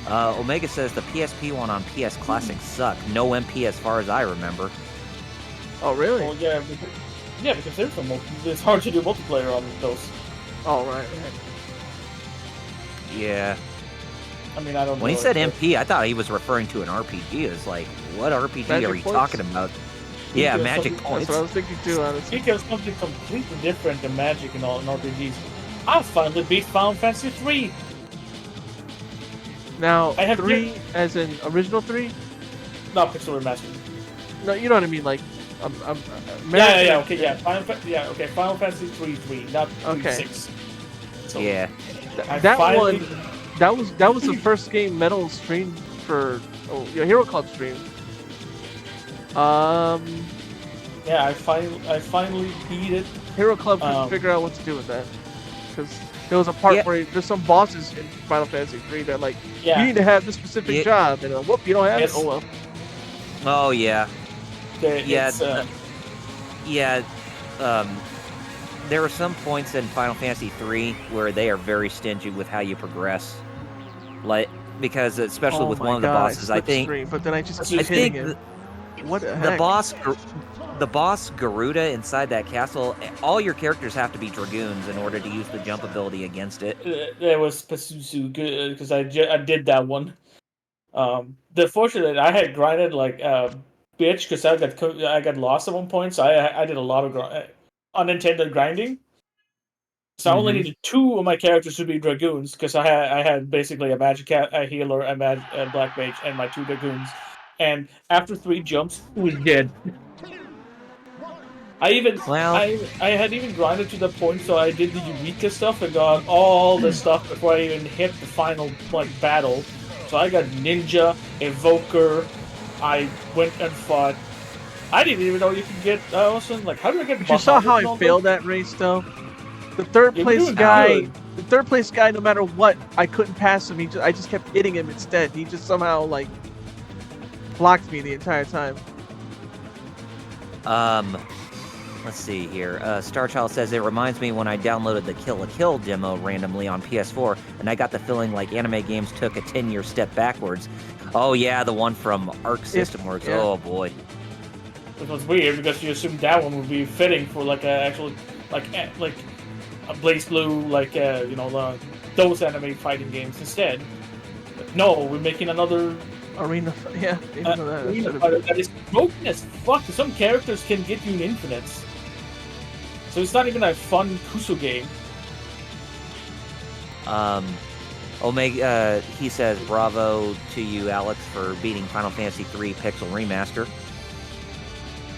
Omega says the PSP one on PS Classic sucked. No MP as far as I remember. Oh, really? Well, because there's it's hard to do multiplayer on those. Oh, right. Yeah. I mean, I don't know. When he said MP, I thought he was referring to an RPG. It's like, what RPG Magic are you points? talking about? Yeah, Magic Points. That's what I was thinking too, honestly. Speaking of something completely different than Magic and all in RPGs, I finally beat Final Fantasy 3. Now, 3 as in original 3? No, Pixel Remastered. No, you know what I mean, like, Final Fantasy 3, not 3-6. So, yeah. That was the first game Metal streamed for. Hero Club streamed. Yeah, I finally beat it. Hero Club couldn't figure out what to do with that, because there was a part where there's some bosses in Final Fantasy 3 that like you need to have this specific job, and whoop, you don't have it. Oh well. Oh yeah. There are some points in Final Fantasy 3 where they are very stingy with how you progress, like because especially with one of the bosses, I think. But then I just keep hitting him. What the heck? The boss Garuda inside that castle. All your characters have to be dragoons in order to use the jump ability against it. There was Pazuzu because I did that one. The fortunate I had grinded like bitch because I got lost at one point, so I did a lot of unintended grinding. So I only needed 2 of my characters to be dragoons because I had basically a magic cat, a healer, a black mage, and my 2 dragoons. And after 3 jumps, he was dead. I had even grinded to the point so I did the Eureka stuff and got all the stuff before I even hit the final battle. So I got Ninja, Evoker. I went and fought. I didn't even know you could get. I was like, how did I get? But you saw how I failed that race, though. The third place guy, no matter what, I couldn't pass him. I just kept hitting him instead. He just somehow like blocked me the entire time. Let's see here. Starchild says it reminds me when I downloaded the Kill la Kill demo randomly on PS4, and I got the feeling like anime games took a 10-year step backwards. Oh yeah, the one from Arc System Works. Yeah. Oh boy. It was weird because you assumed that one would be fitting for like a actual like a Blaze Blue, like those anime fighting games instead. But no, we're making another arena. Yeah, arena fighter that is broken as fuck. Some characters can get you in infinites, so it's not even a fun Kuso game. Omega, he says, bravo to you, Alex, for beating Final Fantasy III Pixel Remaster.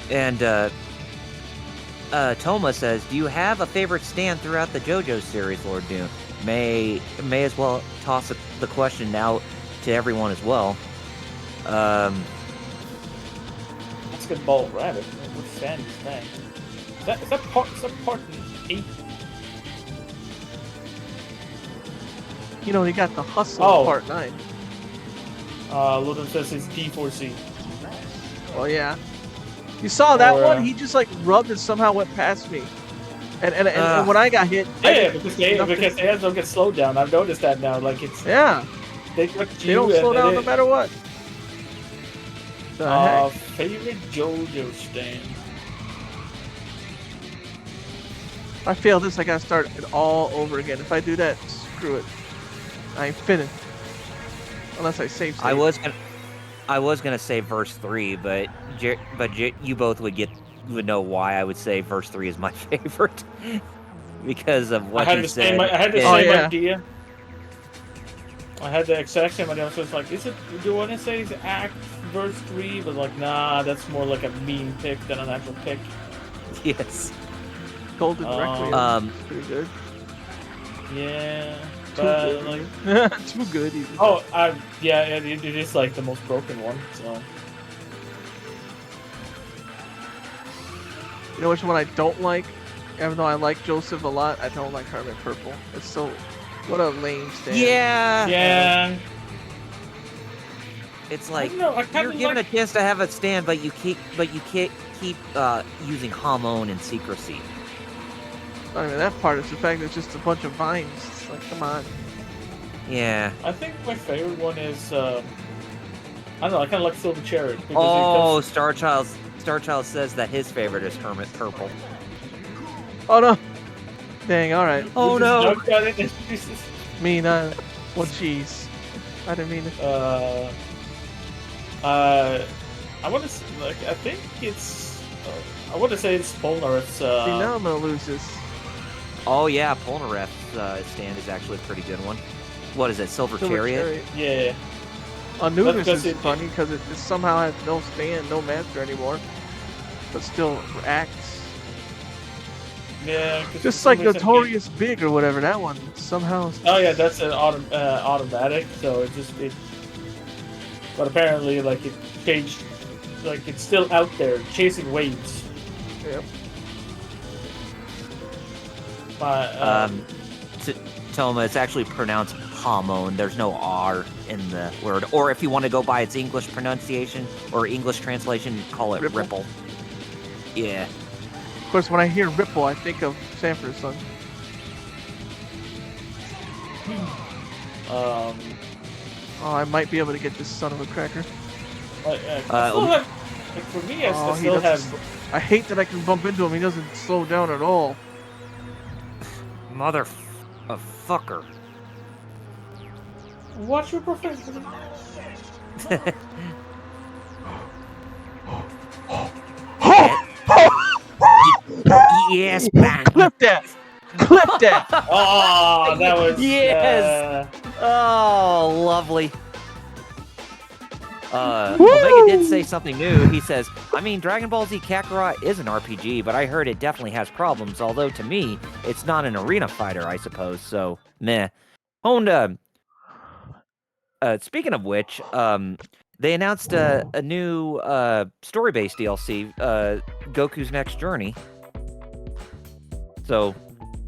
And Toma says, do you have a favorite stand throughout the JoJo series, Lord Doom? May as well toss the question out to everyone as well. Basketball rabbit. What stand is that? Is that part 8? You know, he got the hustle part 9. Loden says it's D4C. Oh yeah. You saw that one? He just like rubbed and somehow went past me. And when I got hit, because they hands don't get slowed down. I've noticed that now. Like it's they don't slow down no matter what. Favorite JoJo stand. If I fail this, I gotta start it all over again. If I do that, screw it. I ain't finished. Unless I save. I was gonna say verse 3, but you both would know why I would say verse 3 is my favorite because of what he said. I had the same idea. I had the exact same idea. So it's like, do you want to say it's act verse 3? But like, nah, that's more like a meme pick than an actual pick. Yes. Golden Requiem. Pretty good. Yeah. Too good. Even. Oh, it is like the most broken one. So. You know which one I don't like? Even though I like Joseph a lot, I don't like Hermit Purple. It's so... What a lame stand. Yeah. It's like you're given a chance to have a stand, but you can't keep using Hamon in secrecy. Not even that part. It's the fact that it's just a bunch of vines. It's like, come on. Yeah. I think my favorite one is I don't know. I kind of like Silver Chariot. Oh, Starchild says that his favorite is Hermit Purple. Oh no! Dang. All right. Oh no! Me not. Well, jeez. I didn't mean to. I want to I think it's. I want to say it's Polnareff's. See, now I'm gonna lose this. Oh yeah, Polnareff's stand is actually a pretty good one. What is it, Silver Chariot? Yeah. Anubis is funny because it somehow has no stand, no master anymore, but still acts. Yeah. Just like Notorious Big or whatever, that one somehow. Oh yeah, that's an automatic. So it. But apparently, like it changed. Like it's still out there chasing waves. Yep. Toma, it's actually pronounced Hamon. There's no R in the word. Or if you want to go by its English pronunciation or English translation, call it Ripple. Yeah. Of course, when I hear Ripple, I think of Sanford Son. Oh, I might be able to get this son of a cracker. For me, I still have. I hate that I can bump into him. He doesn't slow down at all. Motherfucker. What's your profession? Yes, bang. Clip that. Oh, that was. Yes. Oh, lovely. Omega did say something new. He says, I mean, Dragon Ball Z Kakarot is an RPG, but I heard it definitely has problems, although to me, it's not an arena fighter, I suppose, so meh. Honda. Speaking of which, they announced a new story-based DLC, Goku's Next Journey. So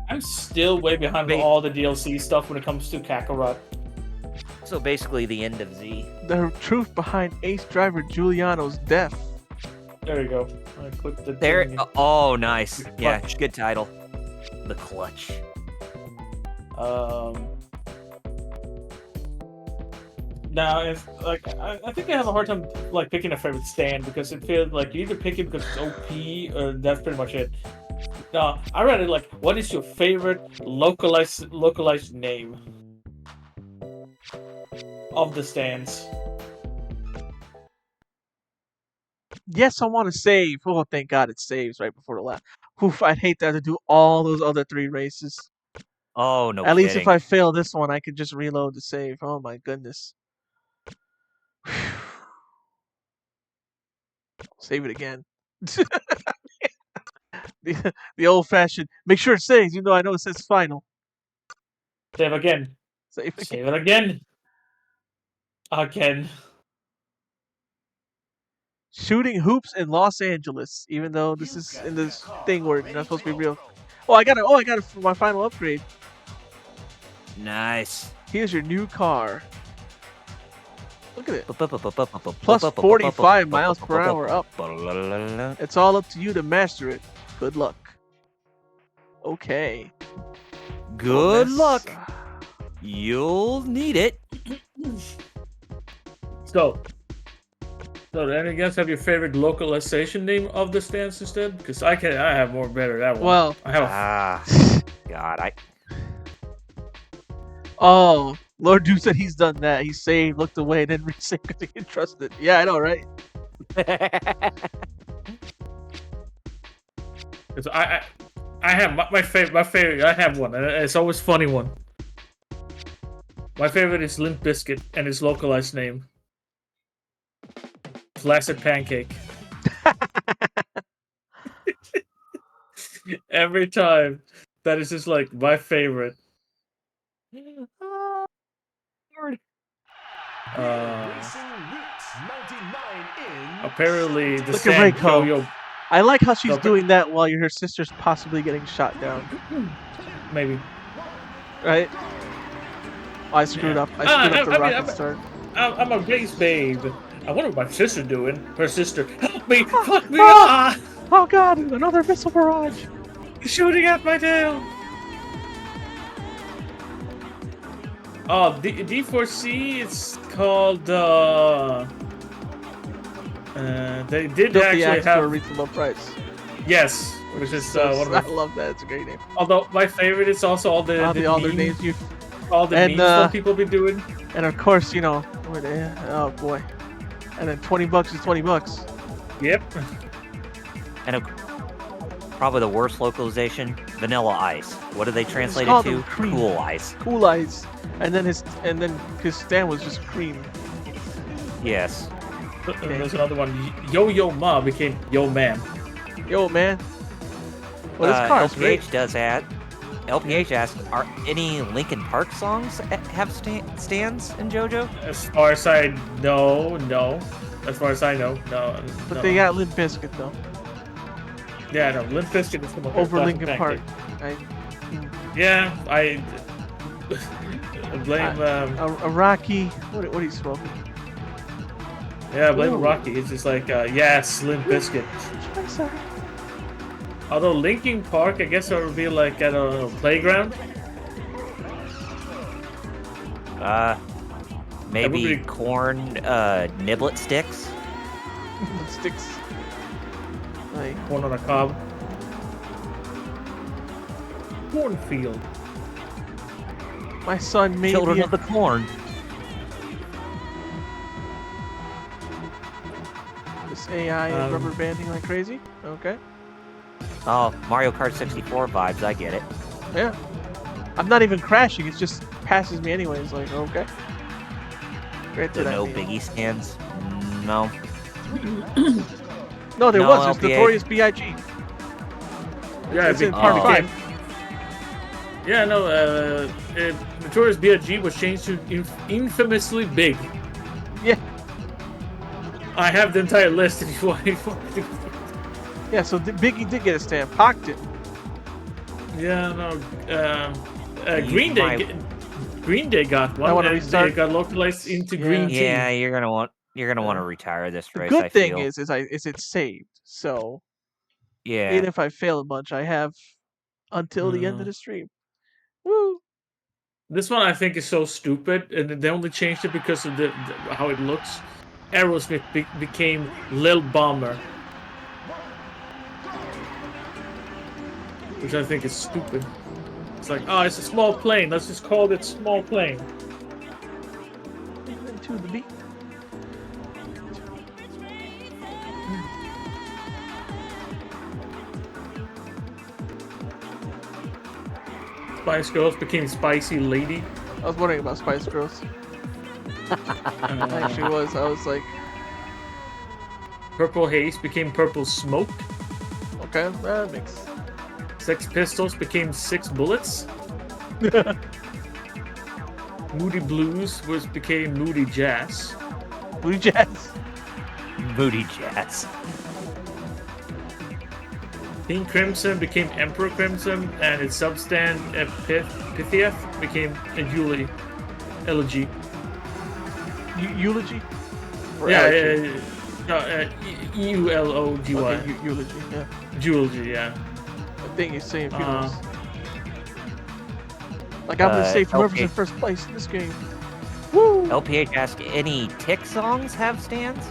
I'm still way behind with all the DLC stuff when it comes to Kakarot. So basically the end of Z. The truth behind Ace Driver Giuliano's death. There you go. I clicked the There. thing. Oh, nice. The Yeah, clutch. good title. The Clutch. Now, if like, I think I have a hard time like picking a favorite stand because it feels like you either pick it because it's OP or that's pretty much it. Now, I read it like, what is your favorite localized name of the stands? Yes, I want to save. Oh, thank God it saves right before the last. Oof, I'd hate to have to do all those other 3 races. Oh, no At kidding. least if I fail this one, I could just reload the save. Oh my goodness. Save it again. the old-fashioned. Make sure it saves, even though I know it says final. Save again. Save again. Save it again. Again. Shooting hoops in Los Angeles, even though this is in this thing where it's not supposed to be real. Oh, I got it for my final upgrade. Nice. Here's your new car. Look at it. Plus 45 miles per hour up. It's all up to you to master it. Good luck. Okay. Good luck. You'll need it. So, do any of you guys have your favorite localization name of the stands instead? Because I have more better that one. Well, I have. God, Oh, Lord Dude said he's done that. He saved, looked away, and then resaved because he didn't trust it. Yeah, I know, right? Because I have my favorite. I have one, and it's always funny one. My favorite is Limp Bizkit and its localized name. Flaccid Pancake. Every time, that is just like my favorite. Apparently, the Look at stand Reiko. I like how she's doing that while her sister's possibly getting shot down. Maybe. Right? Oh, I screwed up. I screwed up the rocket start. I'm a race babe. I wonder what my sister's doing. Her sister, help me! Fuck me! Ah! Oh God! Another missile barrage! He's shooting at my tail! Oh, D4C, it's called, they did actually have... for a reasonable price. Yes, which is one of I love that. It's a great name. Although my favorite is also all the their names you... All the memes that people be doing. And of course, you know, oh boy. And then $20 is $20. Yep. And probably the worst localization, Vanilla Ice. What do they translate it to? Cool Ice. Cool Ice. And then his stand was just cream. Yes. Okay. There's another one. Yo Ma became Yo Man. Yo Man. Well, this car's LPH great. does add. LPH asks, are any Linkin Park songs have stands in JoJo? As far as I know, no. As far as I know, no. But they got Limp Bizkit though. Yeah, no. Limp Bizkit is the over Linkin Park. Yeah, I blame a Rocky. What are you smoking? Yeah, I blame Rocky. It's just like yes, Limp Bizkit. Although Linkin Park, I guess it would be like at a playground. Maybe corn niblet sticks. Sticks. Like corn on a cob. Cornfield. My son made children of the corn. This AI is rubber banding like crazy. Okay. Oh, Mario Kart 64 vibes. I get it. Yeah. I'm not even crashing. It just passes me anyways. Like okay. So no Biggie stands. No. No, there was. There's Notorious B.I.G. Yeah, it's in part 5. Yeah, no. Notorious B.I.G. was changed to infamously big. Yeah. I have the entire list if you want. Yeah, so Biggie did get a stand. Pac did. Yeah, no. Green Day got one. I want to restart. They got localized into Green Tea. Yeah, you're gonna want to retire this race. The good thing is it's saved. So Yeah. even if I fail a bunch, I have until the end of the stream. Woo! This one I think is so stupid, and they only changed it because of the how it looks. Aerosmith became Lil Bomber, which I think is stupid. It's like, oh, it's a small plane. Let's just call it small plane. To the beat. Spice Girls became Spicy Lady. I was wondering about Spice Girls. I actually was. I was like, Purple Haze became Purple Smoke. okay, that makes. Sex Pistols became Six Bullets. Moody Blues became Moody Jazz. Moody Jazz. Moody Jazz. King Crimson became Emperor Crimson, and its substand Pythiath became a Elegy. Eulogy? Or Yeah, elegy? Eulogy. Okay, eulogy, yeah. Eulogy, yeah. I think you're saying funerals. Like I'm gonna say whoever's in first place in this game. Woo! LPH asked, any Tick songs have stands?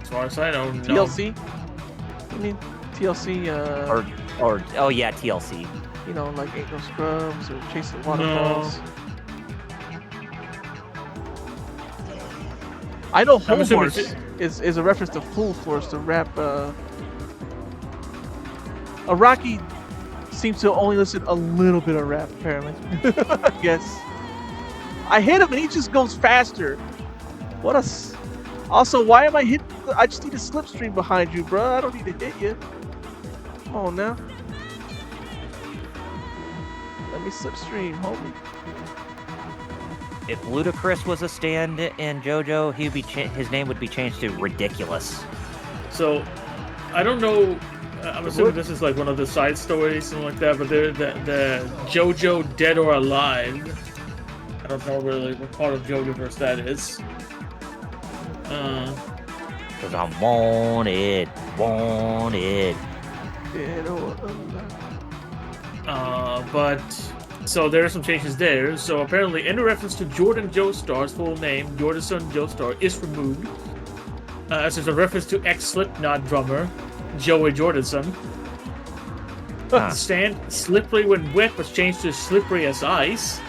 As far as I know, no. TLC? I mean, TLC, Or oh yeah, TLC. you know, like Ain't No Scrubs or Chasing Waterfalls. No. I know I'm Home assuming Horse is a reference to Full Force, the rap. Rocky seems to only listen a little bit of rap, apparently. I guess. I hit him and he just goes faster. What a. Also, why am I hitting? I just need a slipstream behind you, bro. I don't need to hit you. Come on now. Let me slipstream, homie. If Ludacris was a stand in JoJo, he'd be his name would be changed to Ridiculous. So, I don't know. I'm assuming this is like one of the side stories, something like that. But the JoJo Dead or Alive. I don't know really what part of JoJoverse that is. Cause I'm wanted. Dead or alive. But so there are some changes there. So apparently, any reference to Jordan Joestar's full name, Jordison Joestar, is removed. As there's a reference to ex-Slipknot drummer Joey Jordison. Stand slippery when wet was changed to slippery as ice.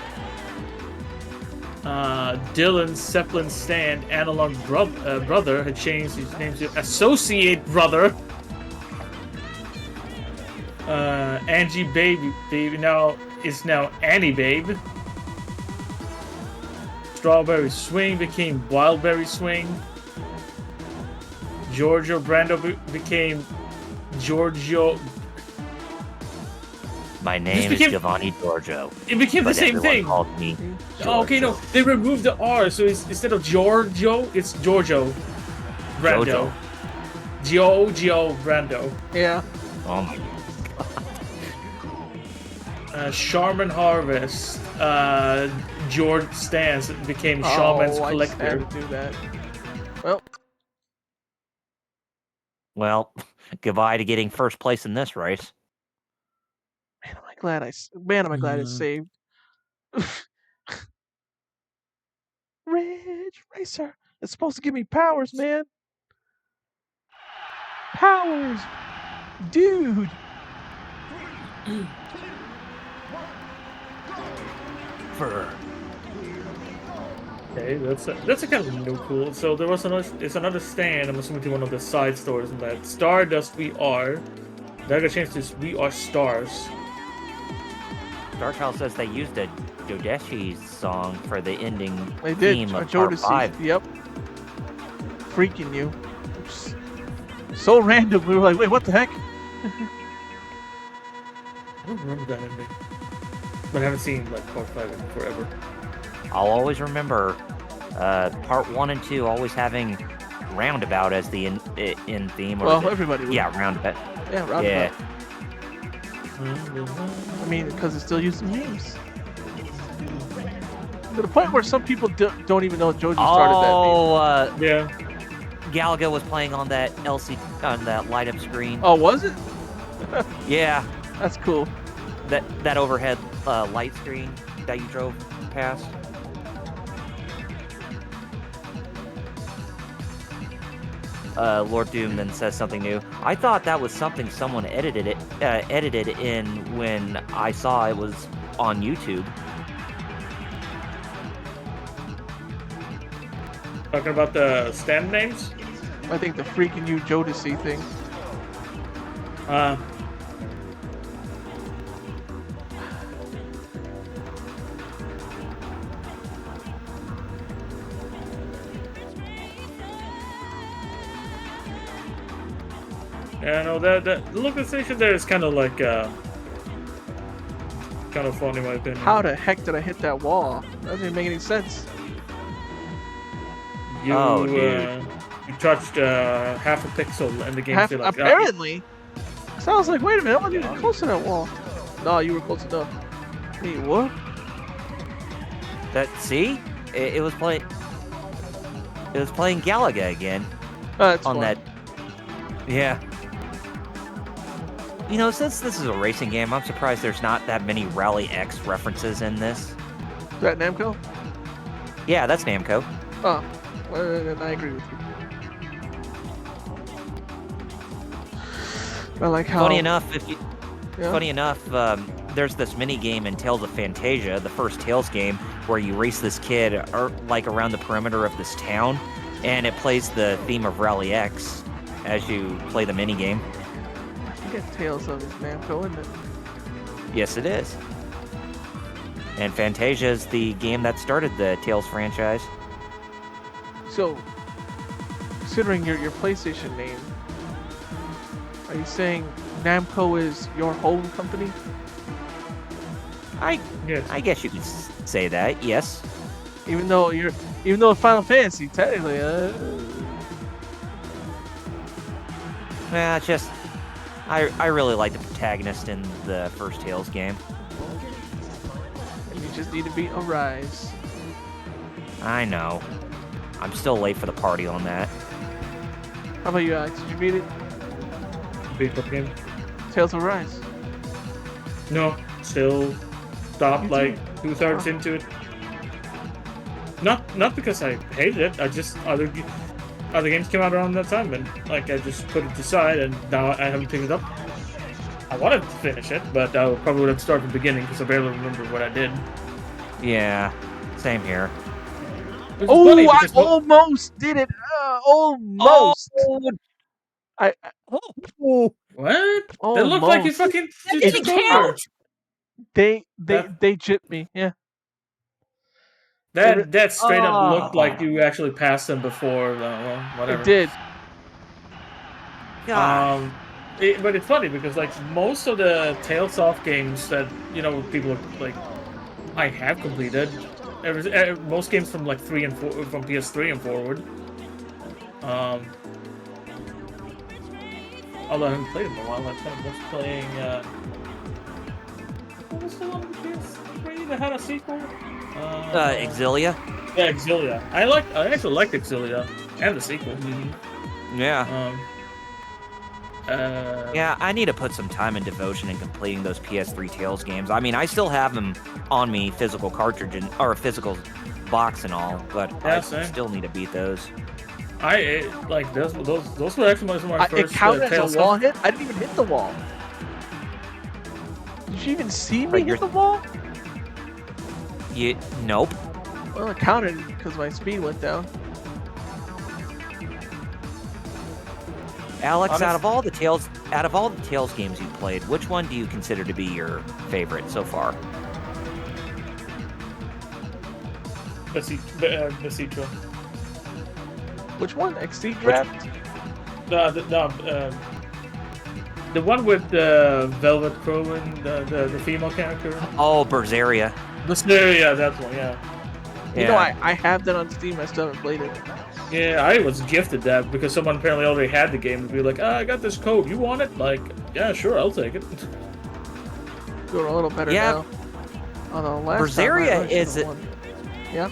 Dylan Zeppelin's stand analog brother had changed his name to Associate Brother. Angie Baby is now Annie Babe. Strawberry Swing became Wildberry Swing. Giorgio Brando became Giorgio. My name is Giovanni Giorgio. It became the same thing. Called me oh, okay, no, they removed the R, so instead of Giorgio, it's Giorgio Brando. Giorgio Brando. Yeah. Oh my God. Shaman Harvest. George Stans became Shaman's Collector. I had to do that. Well, goodbye to getting first place in this race. Man, am I glad it's saved. Ridge Racer. It's supposed to give me powers, man. Powers. Dude. Okay, that's a kind of new cool. So there was another stand. I'm assuming to one of the side stories in that Stardust VR. That got changed to We Are Stars. Darkchild says they used a Jodeshi song for the ending theme of Part 5. Yep. Freaking you. So random. We were like, wait, what the heck? I don't remember that ending. But I haven't seen like Part 5 in forever. I'll always remember Part 1 and 2 always having Roundabout as the end theme. Well, everybody would. Yeah, Roundabout. Yeah, Roundabout. Yeah. I mean, because it's still using memes. To the point where some people don't even know JoJo started that meme. Yeah. Galaga was playing on that on that light up screen. Oh, was it? Yeah. That's cool. That overhead light screen that you drove past. Lord Doom then says something new. I thought that was something someone edited in when I saw it was on YouTube. Talking about the stand names? I think the freaking you Jodeci thing. Yeah, no, the localization there is kind of like kind of fun in my opinion. How the heck did I hit that wall? That doesn't even make any sense. You, dude. You touched half a pixel and the game like, apparently. So I was like, wait a minute, I wasn't even close to that wall. No, you were close enough. Wait, what? See? It was playing. It was playing Galaga again. That's on fun. that. Yeah. You know, since this is a racing game, I'm surprised there's not that many Rally X references in this. Is that Namco? Yeah, that's Namco. Oh, well, then I agree with you. I like how. Funny enough, there's this mini game in Tales of Fantasia, the first Tales game, where you race this kid around the perimeter of this town, and it plays the theme of Rally X as you play the mini game. I get Tales of Namco, isn't it? Yes, it is. And Fantasia is the game that started the Tales franchise. So, considering your PlayStation name, are you saying Namco is your home company? I guess you could say that. Yes. Even though Final Fantasy technically. Nah, it's just I really like the protagonist in the first Tales game. And you just need to beat Arise. I know. I'm still late for the party on that. How about you, Alex? Did you beat it? Beat what game? Tales of Arise. No, still stopped like 2/3 into it. Not because I hated it. I just other games came out around that time, and like I just put it aside, and now I haven't picked it up. I wanted to finish it, but I probably would have started from the beginning because I barely remember what I did. Yeah, same here. Oh, I almost did it. Almost. Oh. What? Almost. That looked like you fucking. It count. They gypped me. Yeah. That straight up looked like you actually passed them before. Well, whatever. It did. God. But it's funny because like most of the Talesoft games that people like, I have completed. Most games from like 3 and 4 from PS3 and forward. Although I haven't played them in a while, I kind of was playing. What was the one on PS3 that had a sequel? Exilia. Yeah, Exilia. I actually liked Exilia and the sequel. Yeah. Yeah, I need to put some time and devotion in completing those PS3 Tales games. I mean, I still have them on me, physical cartridge or physical box and all, but I still need to beat those. Like those were actually some of my first. It counted as Tales a wall hit. I didn't even hit the wall. Did you even see me hit the wall? Nope. Well, it counted because my speed went down. Alex, out of all the Tales games you played, which one do you consider to be your favorite so far? Besito. Which one? XC Draft? The one with the Velvet Crow and the female character. Oh, Berseria. Berseria, that's one. Yeah. You know, I have that on Steam. I still haven't played it. Yeah, I was gifted that because someone apparently already had the game and be like, I got this code. You want it? Like, yeah, sure, I'll take it. Doing a little better now. Although last Berseria time I is yeah.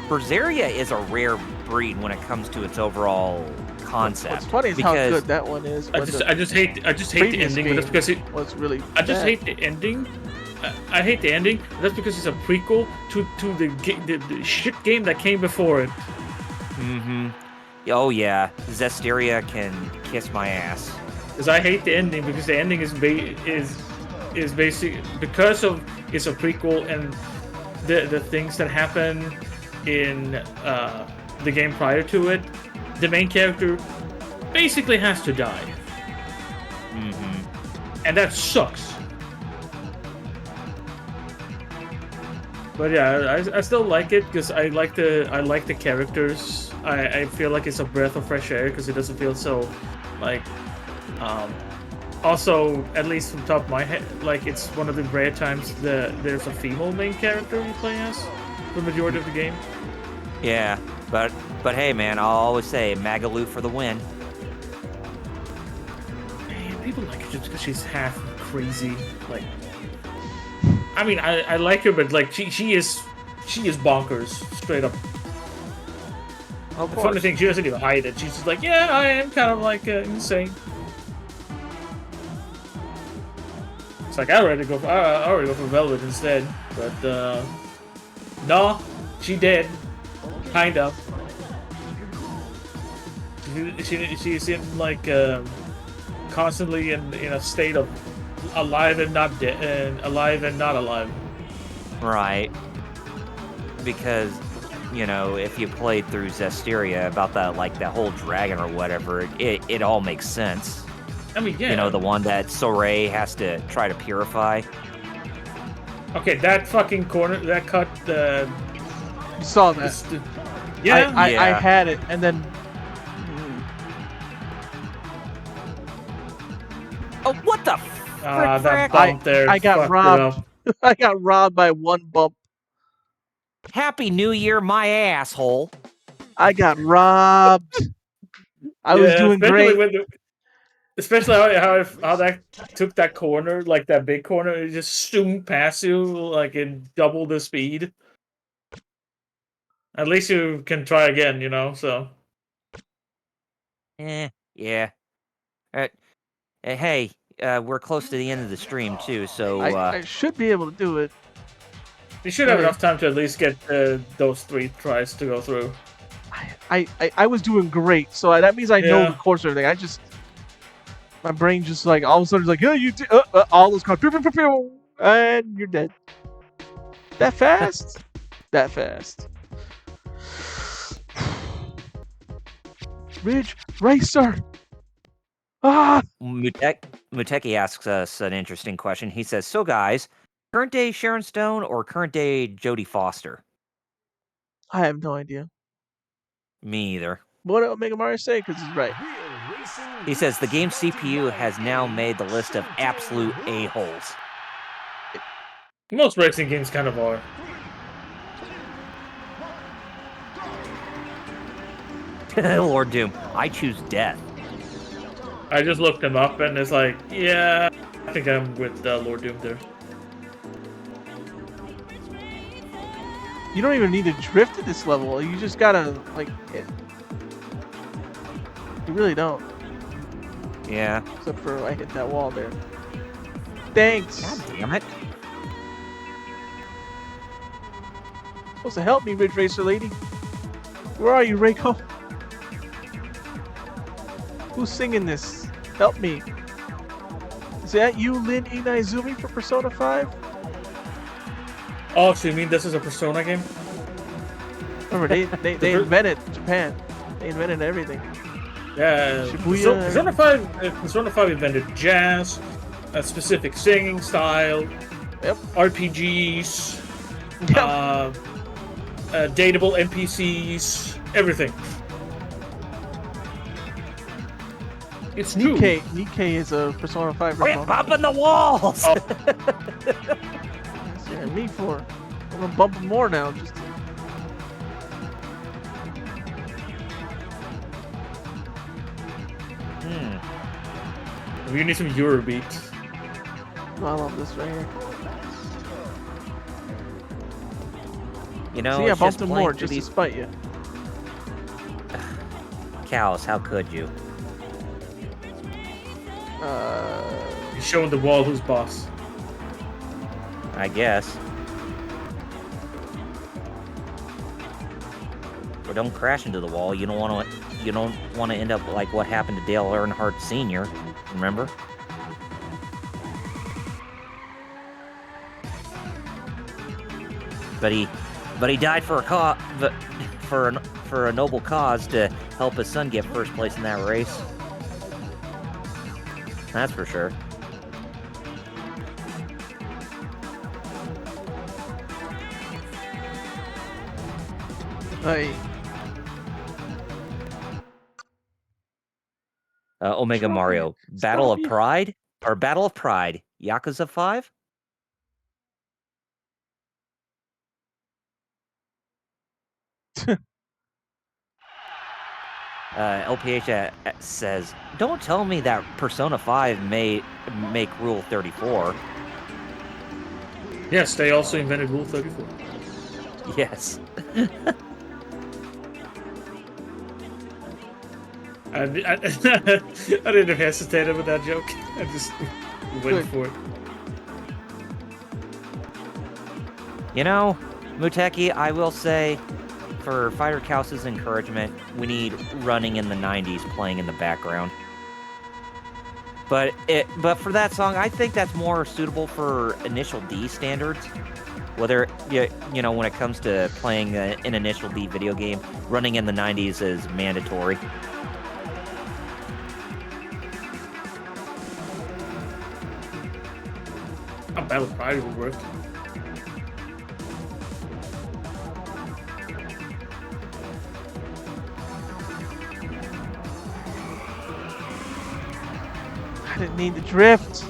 Berseria is a rare breed when it comes to its overall concept. What's funny is how good that one is. I just hate the ending, but that's because it was really. I just hate the ending. I hate the ending. That's because it's a prequel to the shit game that came before it. Mm-hmm. Oh yeah, Zestiria can kiss my ass. Because I hate the ending because the ending is basic because of it's a prequel and the things that happen in the game prior to it. The main character basically has to die. Mm-hmm. And that sucks. But yeah, I still like it because I like the characters. I feel like it's a breath of fresh air because it doesn't feel so like. Also, at least from top of my head, like it's one of the rare times there's a female main character you play as for the majority of the game. Yeah, but hey, man, I'll always say Magalu for the win. Man, people like her just because she's half crazy. Like, I mean, I like her, but like she is bonkers, straight up. The funny thing, she doesn't even hide it. She's just like, yeah, I am kind of like insane. It's like I already go for Velvet instead, but no, she dead, kind of. She's in like constantly in a state of alive and not dead, and alive and not alive. Right. Because, you know, if you played through Zestiria about that whole dragon or whatever, it all makes sense. I mean, yeah. You know, the one that Sorey has to try to purify. Okay, that fucking corner, that cut. You saw that. Yeah. I had it, and then. Oh, what the? That bump there. I got robbed. I got robbed by one bump. Happy New Year, my asshole. I got robbed. I was doing great. Especially how that took that corner, like that big corner, it just zoomed past you like in double the speed. At least you can try again, you know. So. Yeah. Hey, we're close to the end of the stream too, so I should be able to do it. You should have enough time to at least get those 3 tries to go through. I was doing great, so that means I know the course and everything. My brain just like all of a sudden is like, yeah, you did all those cards, and you're dead. That fast? That fast. Ridge Racer. Ah. Muteki asks us an interesting question. He says, "So guys, current day Sharon Stone or current day Jodie Foster?" I have no idea. Me either. What did Omega Mario say? Because he's right. He says the game's CPU has now made the list of absolute a-holes. Most racing games kind of are. Lord Doom, I choose death. I just looked him up and it's like, yeah, I think I'm with Lord Doom there. You don't even need to drift at this level. You just gotta, like, hit. You really don't. Yeah. Except for I hit that wall there. Thanks. God damn it. Supposed to help me, Ridge Racer lady. Where are you, Reiko? Who's singing this? Help me. Is that you, Lin Inaizumi for Persona 5? Oh, so you mean this is a Persona game? Remember, they invented Japan. They invented everything. Yeah, Persona 5 invented jazz, a specific singing style, RPGs, dateable NPCs, everything. It's true. Nikkei is a Persona 5 Quit bumping the walls! Oh. Yeah, me for. I'm gonna bump them more now. Just. We need some Eurobeats. I love this right here. You know, see, I bumped him more just to spite you. Callus, how could you? You're showing the wall who's boss. I guess. But don't crash into the wall. You don't want to end up like what happened to Dale Earnhardt Sr. Remember? But he died for a noble cause to help his son get first place in that race. That's for sure. Hey. Omega Mario, Battle of Pride or Battle of Pride, Yakuza 5. LPH says, "Don't tell me that Persona 5 may make Rule 34." Yes, they also invented Rule 34. Yes. I didn't have hesitated with that joke. I just went for it. You know, Muteki, I will say, for Fighter Callus' encouragement, we need Running in the 90s playing in the background. But for that song, I think that's more suitable for Initial D standards. Whether, you know, when it comes to playing an Initial D video game, Running in the 90s is mandatory. A Battle of Pride would work. I didn't need the drift.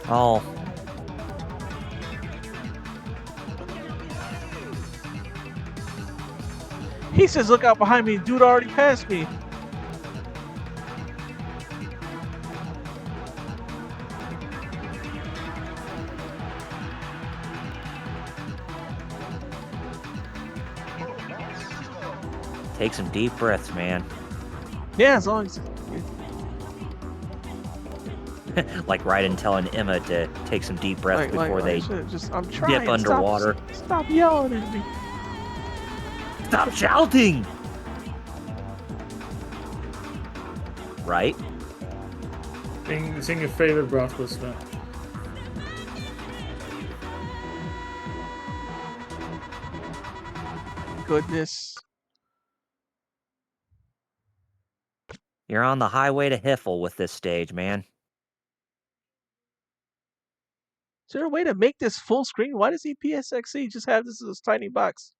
Oh. He says, look out behind me. Dude already passed me. Take some deep breaths, man. Yeah, as long as... Like Raiden telling Emma to take some deep breaths before they I'm trying. dip underwater. Stop yelling at me. Stop shouting! Right? Sing your favorite Brothos now. Goodness. You're on the highway to Hiffle with this stage, man. Is there a way to make this full screen? Why does EPSXC just have this as a tiny box?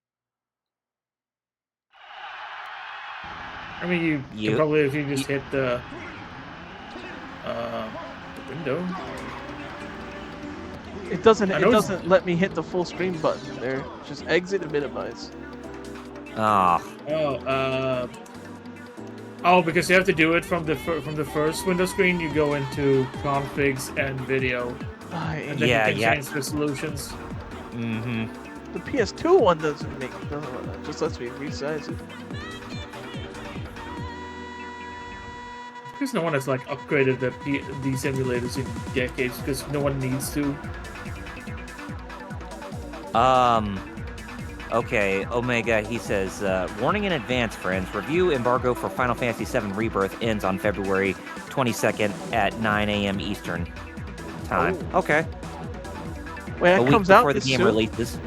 I mean, you can probably, if you just hit the window. It doesn't let me hit the full screen button there. Just exit and minimize. Oh, because you have to do it from the first window screen. You go into configs and video, and then you can change resolutions. Mm-hmm. The PS2 one doesn't just lets me resize it. Because no one has like upgraded these emulators in decades, because no one needs to. Okay, Omega, he says, warning in advance, friends. Review embargo for Final Fantasy VII Rebirth ends on February 22nd at 9 a.m. Eastern time. Oh. Okay. Wait, a it week comes out before the game soon? releases.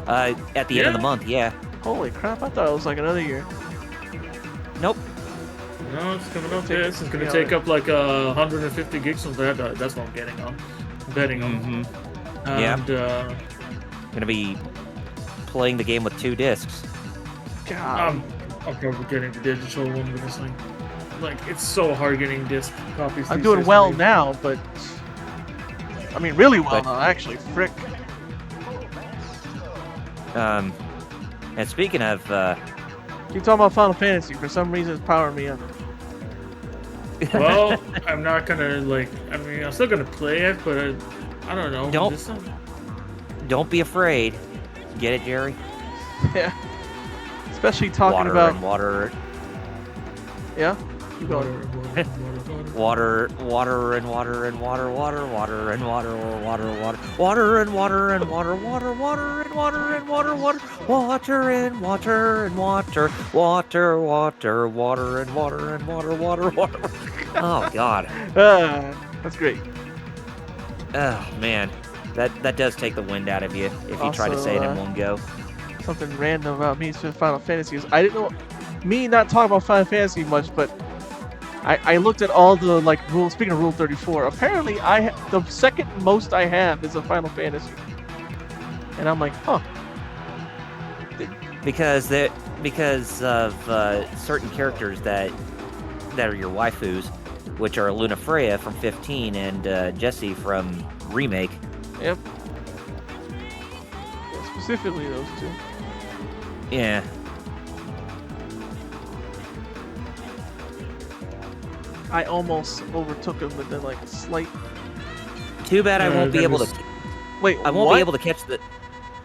At the end of the month, yeah. Holy crap, I thought it was like another year. Nope. No, it's coming up. Yeah, it's going to take up like 150 gigs of that. That's what I'm getting on. Betting on. Mm-hmm. And, gonna be playing the game with 2 discs. God. I'm probably getting the digital one because like it's so hard getting disc copies. I'm doing well now, but I mean really well now, actually. Frick. And speaking of, keep talking about Final Fantasy. For some reason, it's powering me up. Well, I'm not gonna I mean, I'm still gonna play it, but I don't know. Don't be afraid. Get it, Jerry? Yeah. Especially talking water about and water. Yeah. Keep going. Water and water and water and water and water and water and water and water and water and water and water and water and water and water and water and water and water and water. Oh God. That's great. Oh man, that does take the wind out of you if you try to say it in one go. Something random about me to Final Fantasy is I didn't know. Me not talking about Final Fantasy much, but I looked at all the rules. Speaking of Rule 34, apparently the second most I have is a Final Fantasy, and I'm like, huh. Because of certain characters that are your waifus, which are Luna Freya from 15 and Jessie from Remake. Yep. Specifically those two. Yeah. I almost overtook him, but then slight. Too bad I won't be able to. Wait, I won't be able to catch the.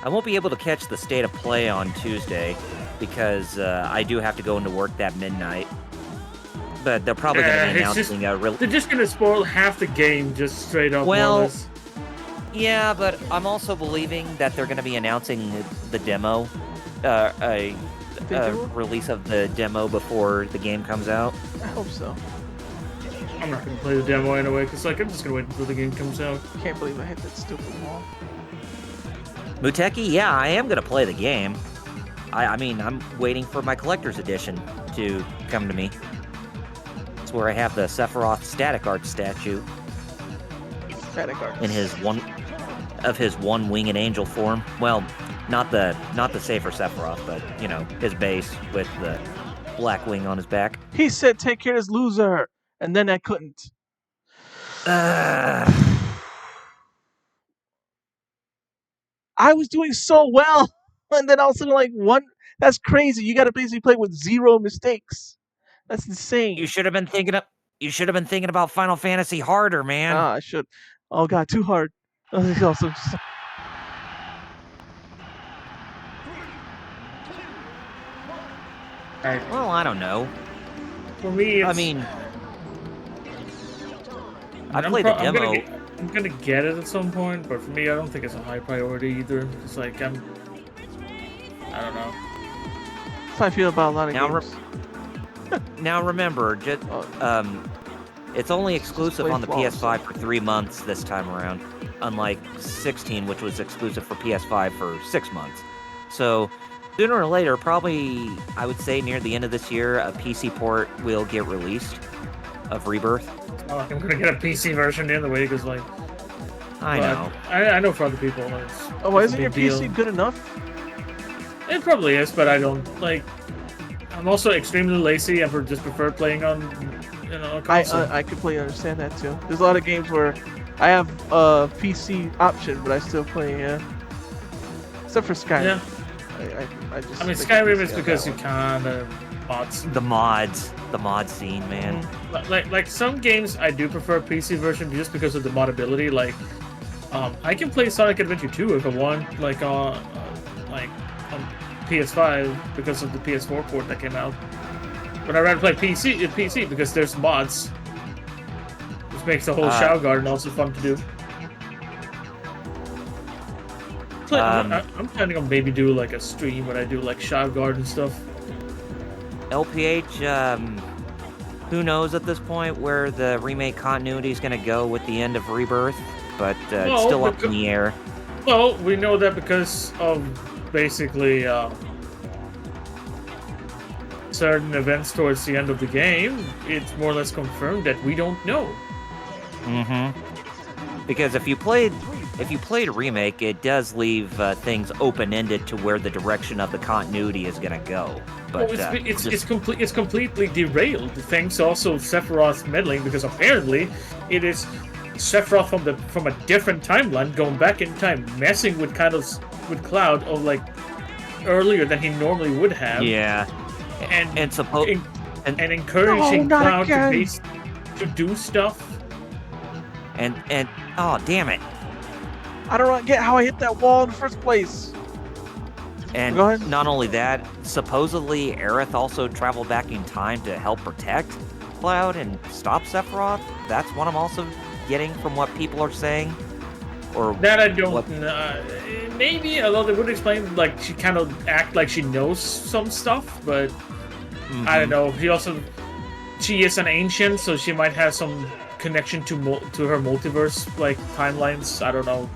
I won't be able to catch the state of play on Tuesday because I do have to go into work that midnight. But they're probably going to be announcing a real. They're just going to spoil half the game just straight up. Well, yeah, but I'm also believing that they're going to be announcing the demo, a release of the demo before the game comes out. I hope so. I'm not going to play the demo anyway, because I'm just going to wait until the game comes out. Can't believe I hit that stupid wall. Muteki, yeah, I am going to play the game. I mean, I'm waiting for my collector's edition to come to me. It's where I have the Sephiroth static art statue. Static art. In his one winged angel form. Well, not the safer Sephiroth, but his base with the black wing on his back. He said, "Take care of this loser," and then I couldn't. I was doing so well, and then all of a sudden, one. That's crazy. You got to basically play with 0 mistakes. That's insane. You should have been thinking about Final Fantasy harder, man. I should. Oh God, too hard. Awesome. Well, I don't know. For me, I mean, I played the demo. I'm gonna get it at some point, but for me, I don't think it's a high priority either. It's I don't know. That's how I feel about a lot of games. Now remember, it's only exclusive on the PS5 for 3 months this time around, unlike 16, which was exclusive for PS5 for 6 months. So sooner or later, probably I would say near the end of this year, a PC port will get released of Rebirth. Oh, I'm gonna get a PC version anyway because I know. I know for other people. Isn't your PC good enough? It probably is, but I don't I'm also extremely lazy. I just prefer playing on, a console. I completely understand that too. There's a lot of games where I have a PC option, but I still play. Except for Skyrim. Yeah. I mean, Skyrim is because you can mods. The mod scene, man. Like some games, I do prefer PC version just because of the modability. I can play Sonic Adventure 2 if I want, on PS5 because of the PS4 port that came out. But I'd rather play PC because there's mods, which makes the whole Shadow Garden also fun to do. I'm planning on maybe do a stream when I do Shadow Garden stuff. LPH, who knows at this point where the remake continuity is going to go with the end of Rebirth, but it's still up in the air. Well, we know that because of basically certain events towards the end of the game, it's more or less confirmed that we don't know. Because if you played Remake, it does leave things open-ended to where the direction of the continuity is going to go. But it's completely derailed. Thanks also Sephiroth's meddling, because apparently it is Sephiroth from a different timeline going back in time, messing with Cloud earlier than he normally would have. Yeah. And encouraging Cloud to do stuff. And oh, damn it. I don't get how I hit that wall in the first place. And Go ahead. not only that, supposedly Aerith also traveled back in time to help protect Cloud and stop Sephiroth. That's what I'm also getting from what people are saying. Or that I don't. Maybe, although they would explain, like she kind of act like she knows some stuff, but I don't know. She is an ancient, so she might have some connection to her multiverse like timelines. I don't know.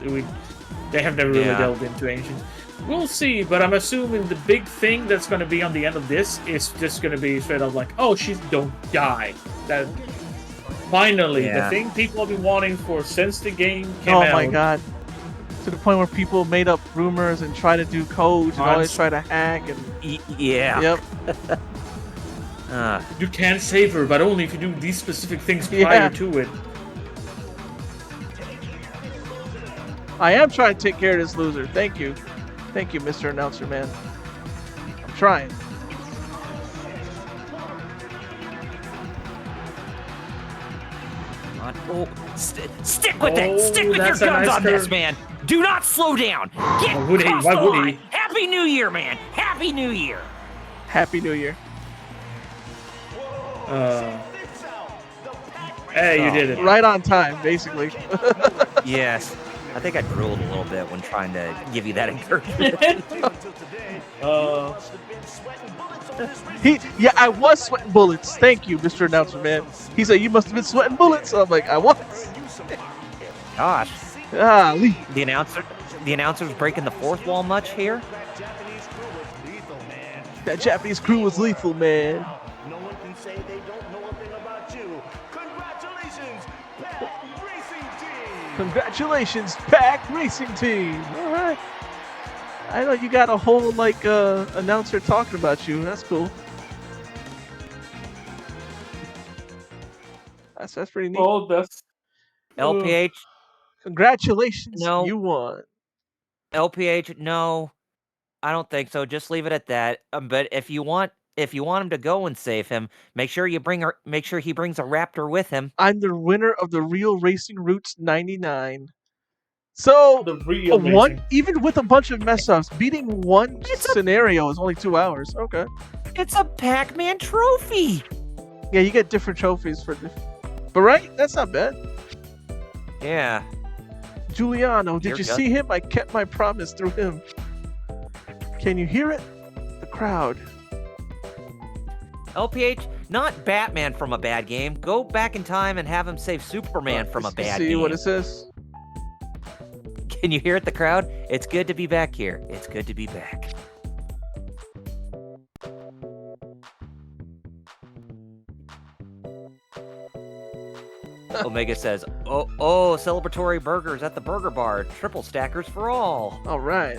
They have never really delved into ancient. We'll see, but I'm assuming the big thing that's going to be on the end of this is just going to be straight up like, oh, she don't die. That finally, the thing people have been wanting since the game came out. Oh my god. To the point where people made up rumors and try to do codes and always try to hack and... Yeah. Yep. You can save her, but only if you do these specific things prior to it. I am trying to take care of this loser. Thank you. Thank you, Mr. Announcer Man. I'm trying. Oh, stick with it! Stick with your guns on this, man! Do not slow down! Get across the line! Happy New Year, man! Happy New Year! Happy New Year. Hey, you did it. Right on time, basically. Yes. I think I drooled a little bit when trying to give you that encouragement. I was sweating bullets. Thank you, Mr. Announcer Man. He said, you must have been sweating bullets. I'm like, I was. Gosh. Lee. The announcer's breaking the fourth wall much here? That Japanese crew was lethal, man. No one can say they don't know a thing about you. Congratulations, Pack Racing Team! Congratulations, Pack Racing Team. All right. I know you got a whole announcer talking about you. That's cool. That's pretty neat. Oh, that's LPH. Congratulations, No. you won. LPH, no, I don't think so. Just leave it at that. But if you want him to go and save him, make sure he brings a raptor with him. I'm the winner of the Real Racing Roots 99. So even with a bunch of mess ups, beating one scenario is only 2 hours. Okay. It's a Pac-Man trophy. Yeah, you get different trophies for but right? That's not bad. Yeah. Giuliano, did you see him? I kept my promise through him. Can you hear it? The crowd. LPH, not Batman from a bad game. Go back in time and have him save Superman from a bad game. See what it says? Can you hear it, the crowd? It's good to be back here. It's good to be back. Omega says, oh, celebratory burgers at the Burger Bar. Triple stackers for all. All right.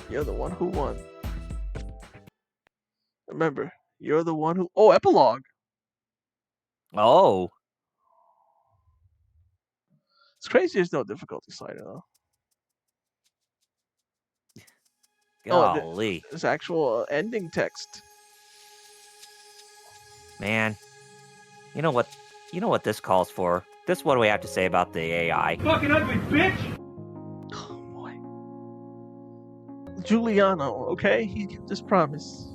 You're the one who won. Remember, you're the one who... Oh, epilogue. Oh. It's crazy there's no difficulty slider, though. Golly. There's actual ending text. Man. You know what this calls for? This is what do we have to say about the AI. Fucking ugly bitch! Oh, boy. Giuliano, okay? He kept his promise.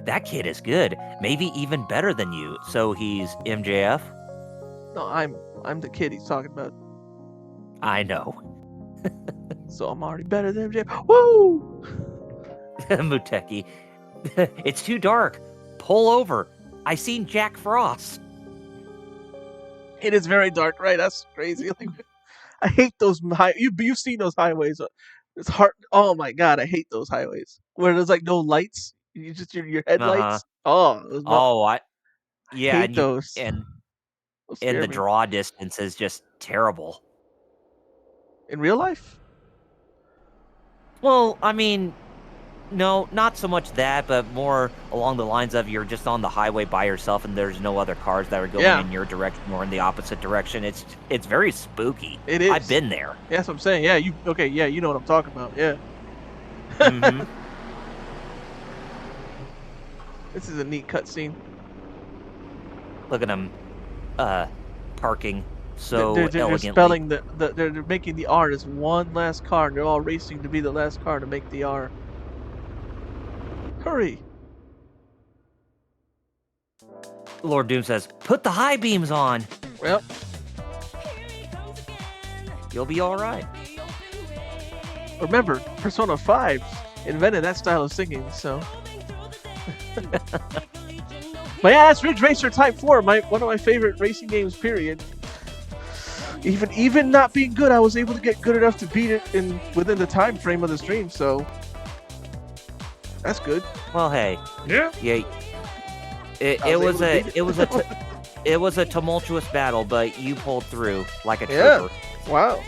That kid is good. Maybe even better than you. So he's MJF? No, I'm the kid he's talking about. I know. So I'm already better than MJF. Woo! Muteki. It's too dark. Pull over. I seen Jack Frost. It is very dark, right? That's crazy. Like, I hate those you've seen those highways. It's hard. Oh my god, I hate those highways where there's like no lights. You just your headlights. I hate those. And the draw distance is just terrible. In real life? Well, I mean, No, not so much that, but more along the lines of you're just on the highway by yourself and there's no other cars that are going in your direction or in the opposite direction. It's very spooky. It is. I've been there. Yeah, that's what I'm saying. Yeah, you know what I'm talking about. Yeah. Mm-hmm. This is a neat cutscene. Look at them parking so they're elegantly. spelling they're making the R as one last car, and they're all racing to be the last car to make the R. Hurry! Lord Doom says, "Put the high beams on. Well, you'll be all right." Remember, Persona 5 invented that style of singing, so. But yeah, that's Ridge Racer Type 4, one of my favorite racing games, period. Even not being good, I was able to get good enough to beat it within the time frame of the stream, so that's good. Well, hey. Yeah. It was a tumultuous battle, but you pulled through like a trooper. Yeah. Wow.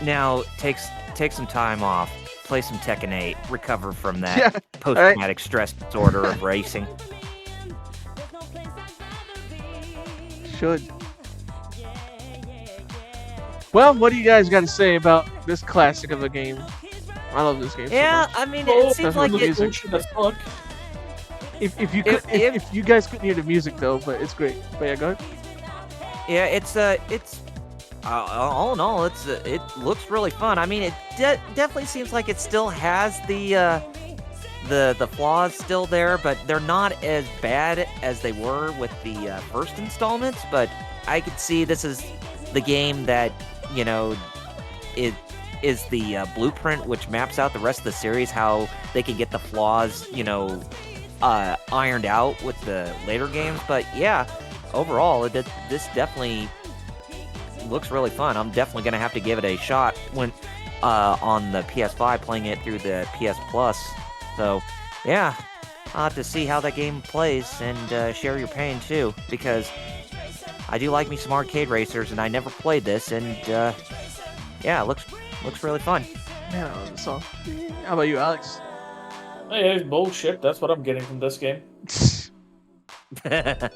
Now take some time off, play some Tekken 8, recover from that post-traumatic stress disorder of racing. Should. Well, what do you guys got to say about this classic of a game? I love this game. Yeah, so much. I mean, it seems like if you guys couldn't hear the music though, but it's great. But yeah, go ahead. Yeah, it's all in all, it looks really fun. I mean, it definitely seems like it still has the flaws still there, but they're not as bad as they were with the first installments. But I could see this is the game that, you know, it is the blueprint which maps out the rest of the series, how they can get the flaws, you know, ironed out with the later games. But yeah, overall, this definitely looks really fun. I'm definitely going to have to give it a shot when on the PS5, playing it through the PS Plus. So yeah, I'll have to see how that game plays and share your pain too, because I do like me some arcade racers, and I never played this, and yeah, it looks really fun. Man, I love the song. How about you, Alex? Hey, it's bullshit. That's what I'm getting from this game. I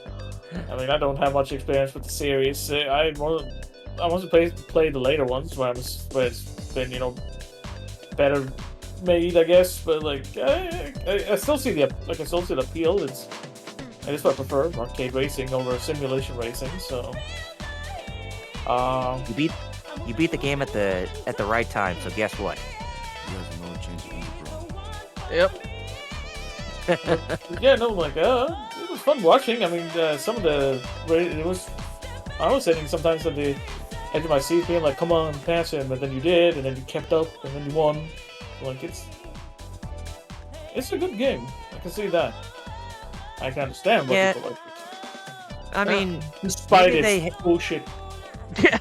mean, I don't have much experience with the series. I want to play the later ones where it's been, you know, better made, I guess. But like, I still see the appeal. I just prefer arcade racing over simulation racing. So, you beat the game at the right time. So guess what? Yep. Yeah, no, like, it was fun watching. I mean, some of I was sitting sometimes at the edge of my seat being like, come on, pass him, and then you did, and then you kept up, and then you won. Like, it's a good game. I can see that. I can understand why people like it. I mean, despite its bullshit. Yeah.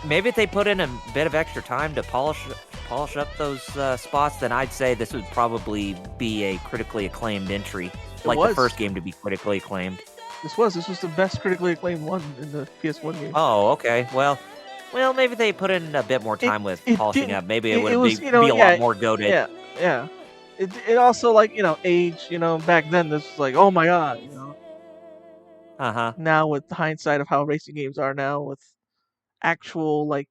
Maybe if they put in a bit of extra time to polish up those spots, then I'd say this would probably be a critically acclaimed entry, like the first game to be critically acclaimed. This was the best critically acclaimed one in the PS1 game. Oh, okay. Well, maybe they put in a bit more time with polishing up. Maybe it would be a lot more goated. Yeah. It also, like, you know, age. You know, back then this was like, oh my god, you know. Now with hindsight of how racing games are now, with actual, like,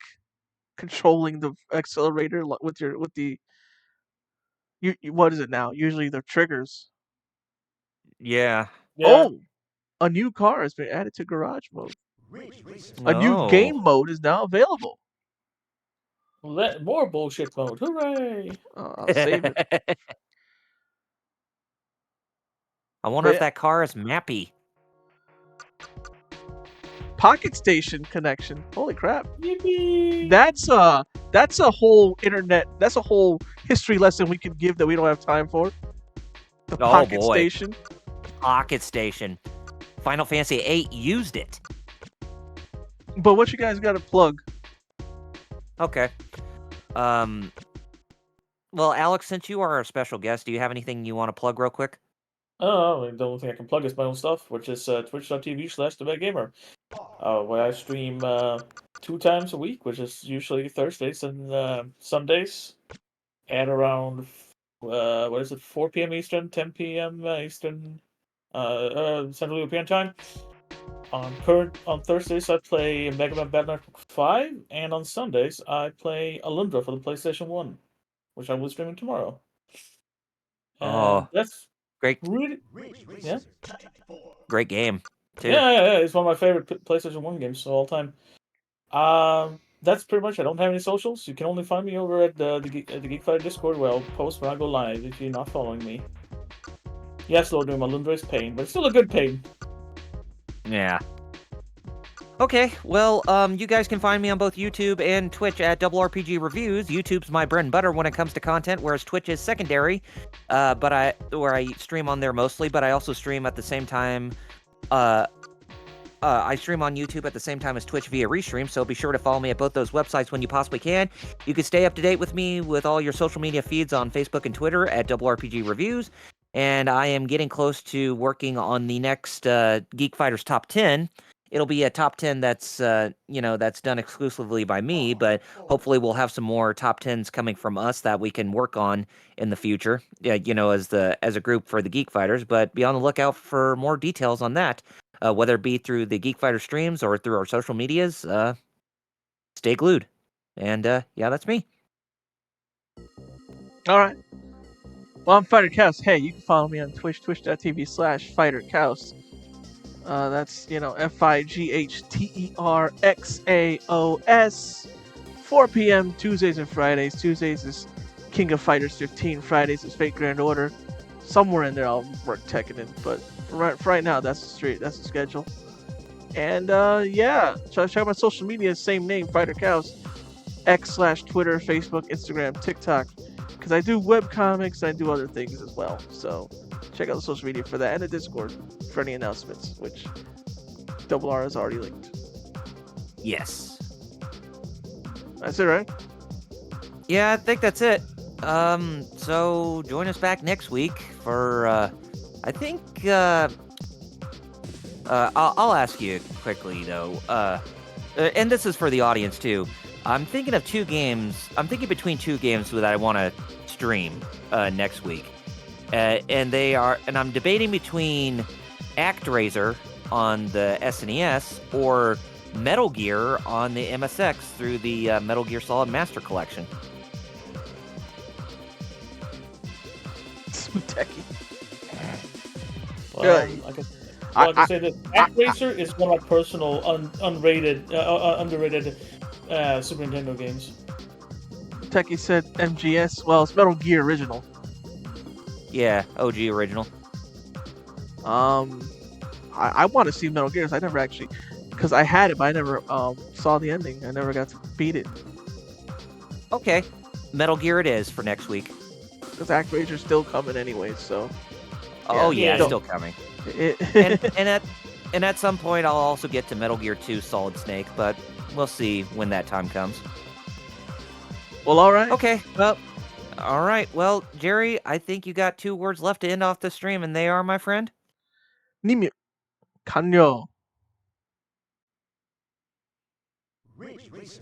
controlling the accelerator with the what is it now? Usually the triggers. Yeah. Oh, a new car has been added to Garage Mode. A new game mode is now available. More bullshit mode. Hooray! I'll save it. I wonder if that car is mappy. Pocket Station connection. Holy crap. Yippee! That's a whole that's a whole history lesson we could give that we don't have time for. The Pocket Station. Pocket Station. Final Fantasy VIII used it. But what you guys got to plug? Okay. Well, Alex, since you are our special guest, do you have anything you want to plug real quick? The only thing I can plug is my own stuff, which is twitch.tv/TheBadGamer. Where I stream 2 times a week, which is usually Thursdays and Sundays, at around 4 p.m. Eastern, 10 p.m. Eastern, Central European time. On Thursdays, I play Mega Man Battle Network 5, and on Sundays, I play Alundra for the PlayStation 1, which I will be streaming tomorrow. And that's great! Really, yeah, great game too. Yeah. It's one of my favorite PlayStation 1 games of all time. That's pretty much. I don't have any socials. You can only find me over at the Geek Fighter Discord, where I'll post when I go live if you're not following me. Yes, Lord Doom, Alundra is pain, but it's still a good pain. Yeah. Okay, well, you guys can find me on both YouTube and Twitch at Double RPG Reviews. YouTube's my bread and butter when it comes to content, whereas Twitch is secondary, where I stream on there mostly, but I also stream at the same time. I stream on YouTube at the same time as Twitch via Restream, so be sure to follow me at both those websites when you possibly can. You can stay up to date with me with all your social media feeds on Facebook and Twitter at Double RPG Reviews, and I am getting close to working on the next Geek Fighters Top 10. It'll be a top 10 that's that's done exclusively by me, but hopefully we'll have some more top 10s coming from us that we can work on in the future. As a group for the Geek Fighters. But be on the lookout for more details on that, whether it be through the Geek Fighter streams or through our social medias. Stay glued, and that's me. All right. Well, I'm Fighter Chaos. Hey, you can follow me on Twitch, twitch.tv/FighterChaos. That's, FIGHTERXAOS. 4 p.m. Tuesdays and Fridays. Tuesdays is King of Fighters 15. Fridays is Fate Grand Order. Somewhere in there I'll work Tekken, but for right now that's the schedule. And check out my social media, same name, Fighter Chaos. X/Twitter, Facebook, Instagram, TikTok. Because I do webcomics and I do other things as well. So check out the social media for that and the Discord for any announcements, which Double R has already linked. Yes. That's it, right? Yeah, I think that's it. So join us back next week for, I think, I'll ask you quickly, though, and this is for the audience, too. I'm thinking of 2 games. I'm thinking between 2 games that I want to stream next week. And I'm debating between ActRaiser on the SNES or Metal Gear on the MSX through the Metal Gear Solid Master Collection. Techie. Well, I can say that ActRaiser is one of my personal underrated Super Nintendo games. Techie said MGS. Well, it's Metal Gear Original. Yeah, OG original. I want to see Metal Gears. I never actually, because I had it, but I never saw the ending. I never got to beat it. Okay, Metal Gear it is for next week. Because ActRaiser's still coming anyway, so. Oh yeah, it's still coming. and at some point I'll also get to Metal Gear 2 Solid Snake, but we'll see when that time comes. Well, all right. Okay. Well, all right. Well, Jerry, I think you got 2 words left to end off the stream, and they are, my friend. Nimyu. Kanyo. Ridge Racer.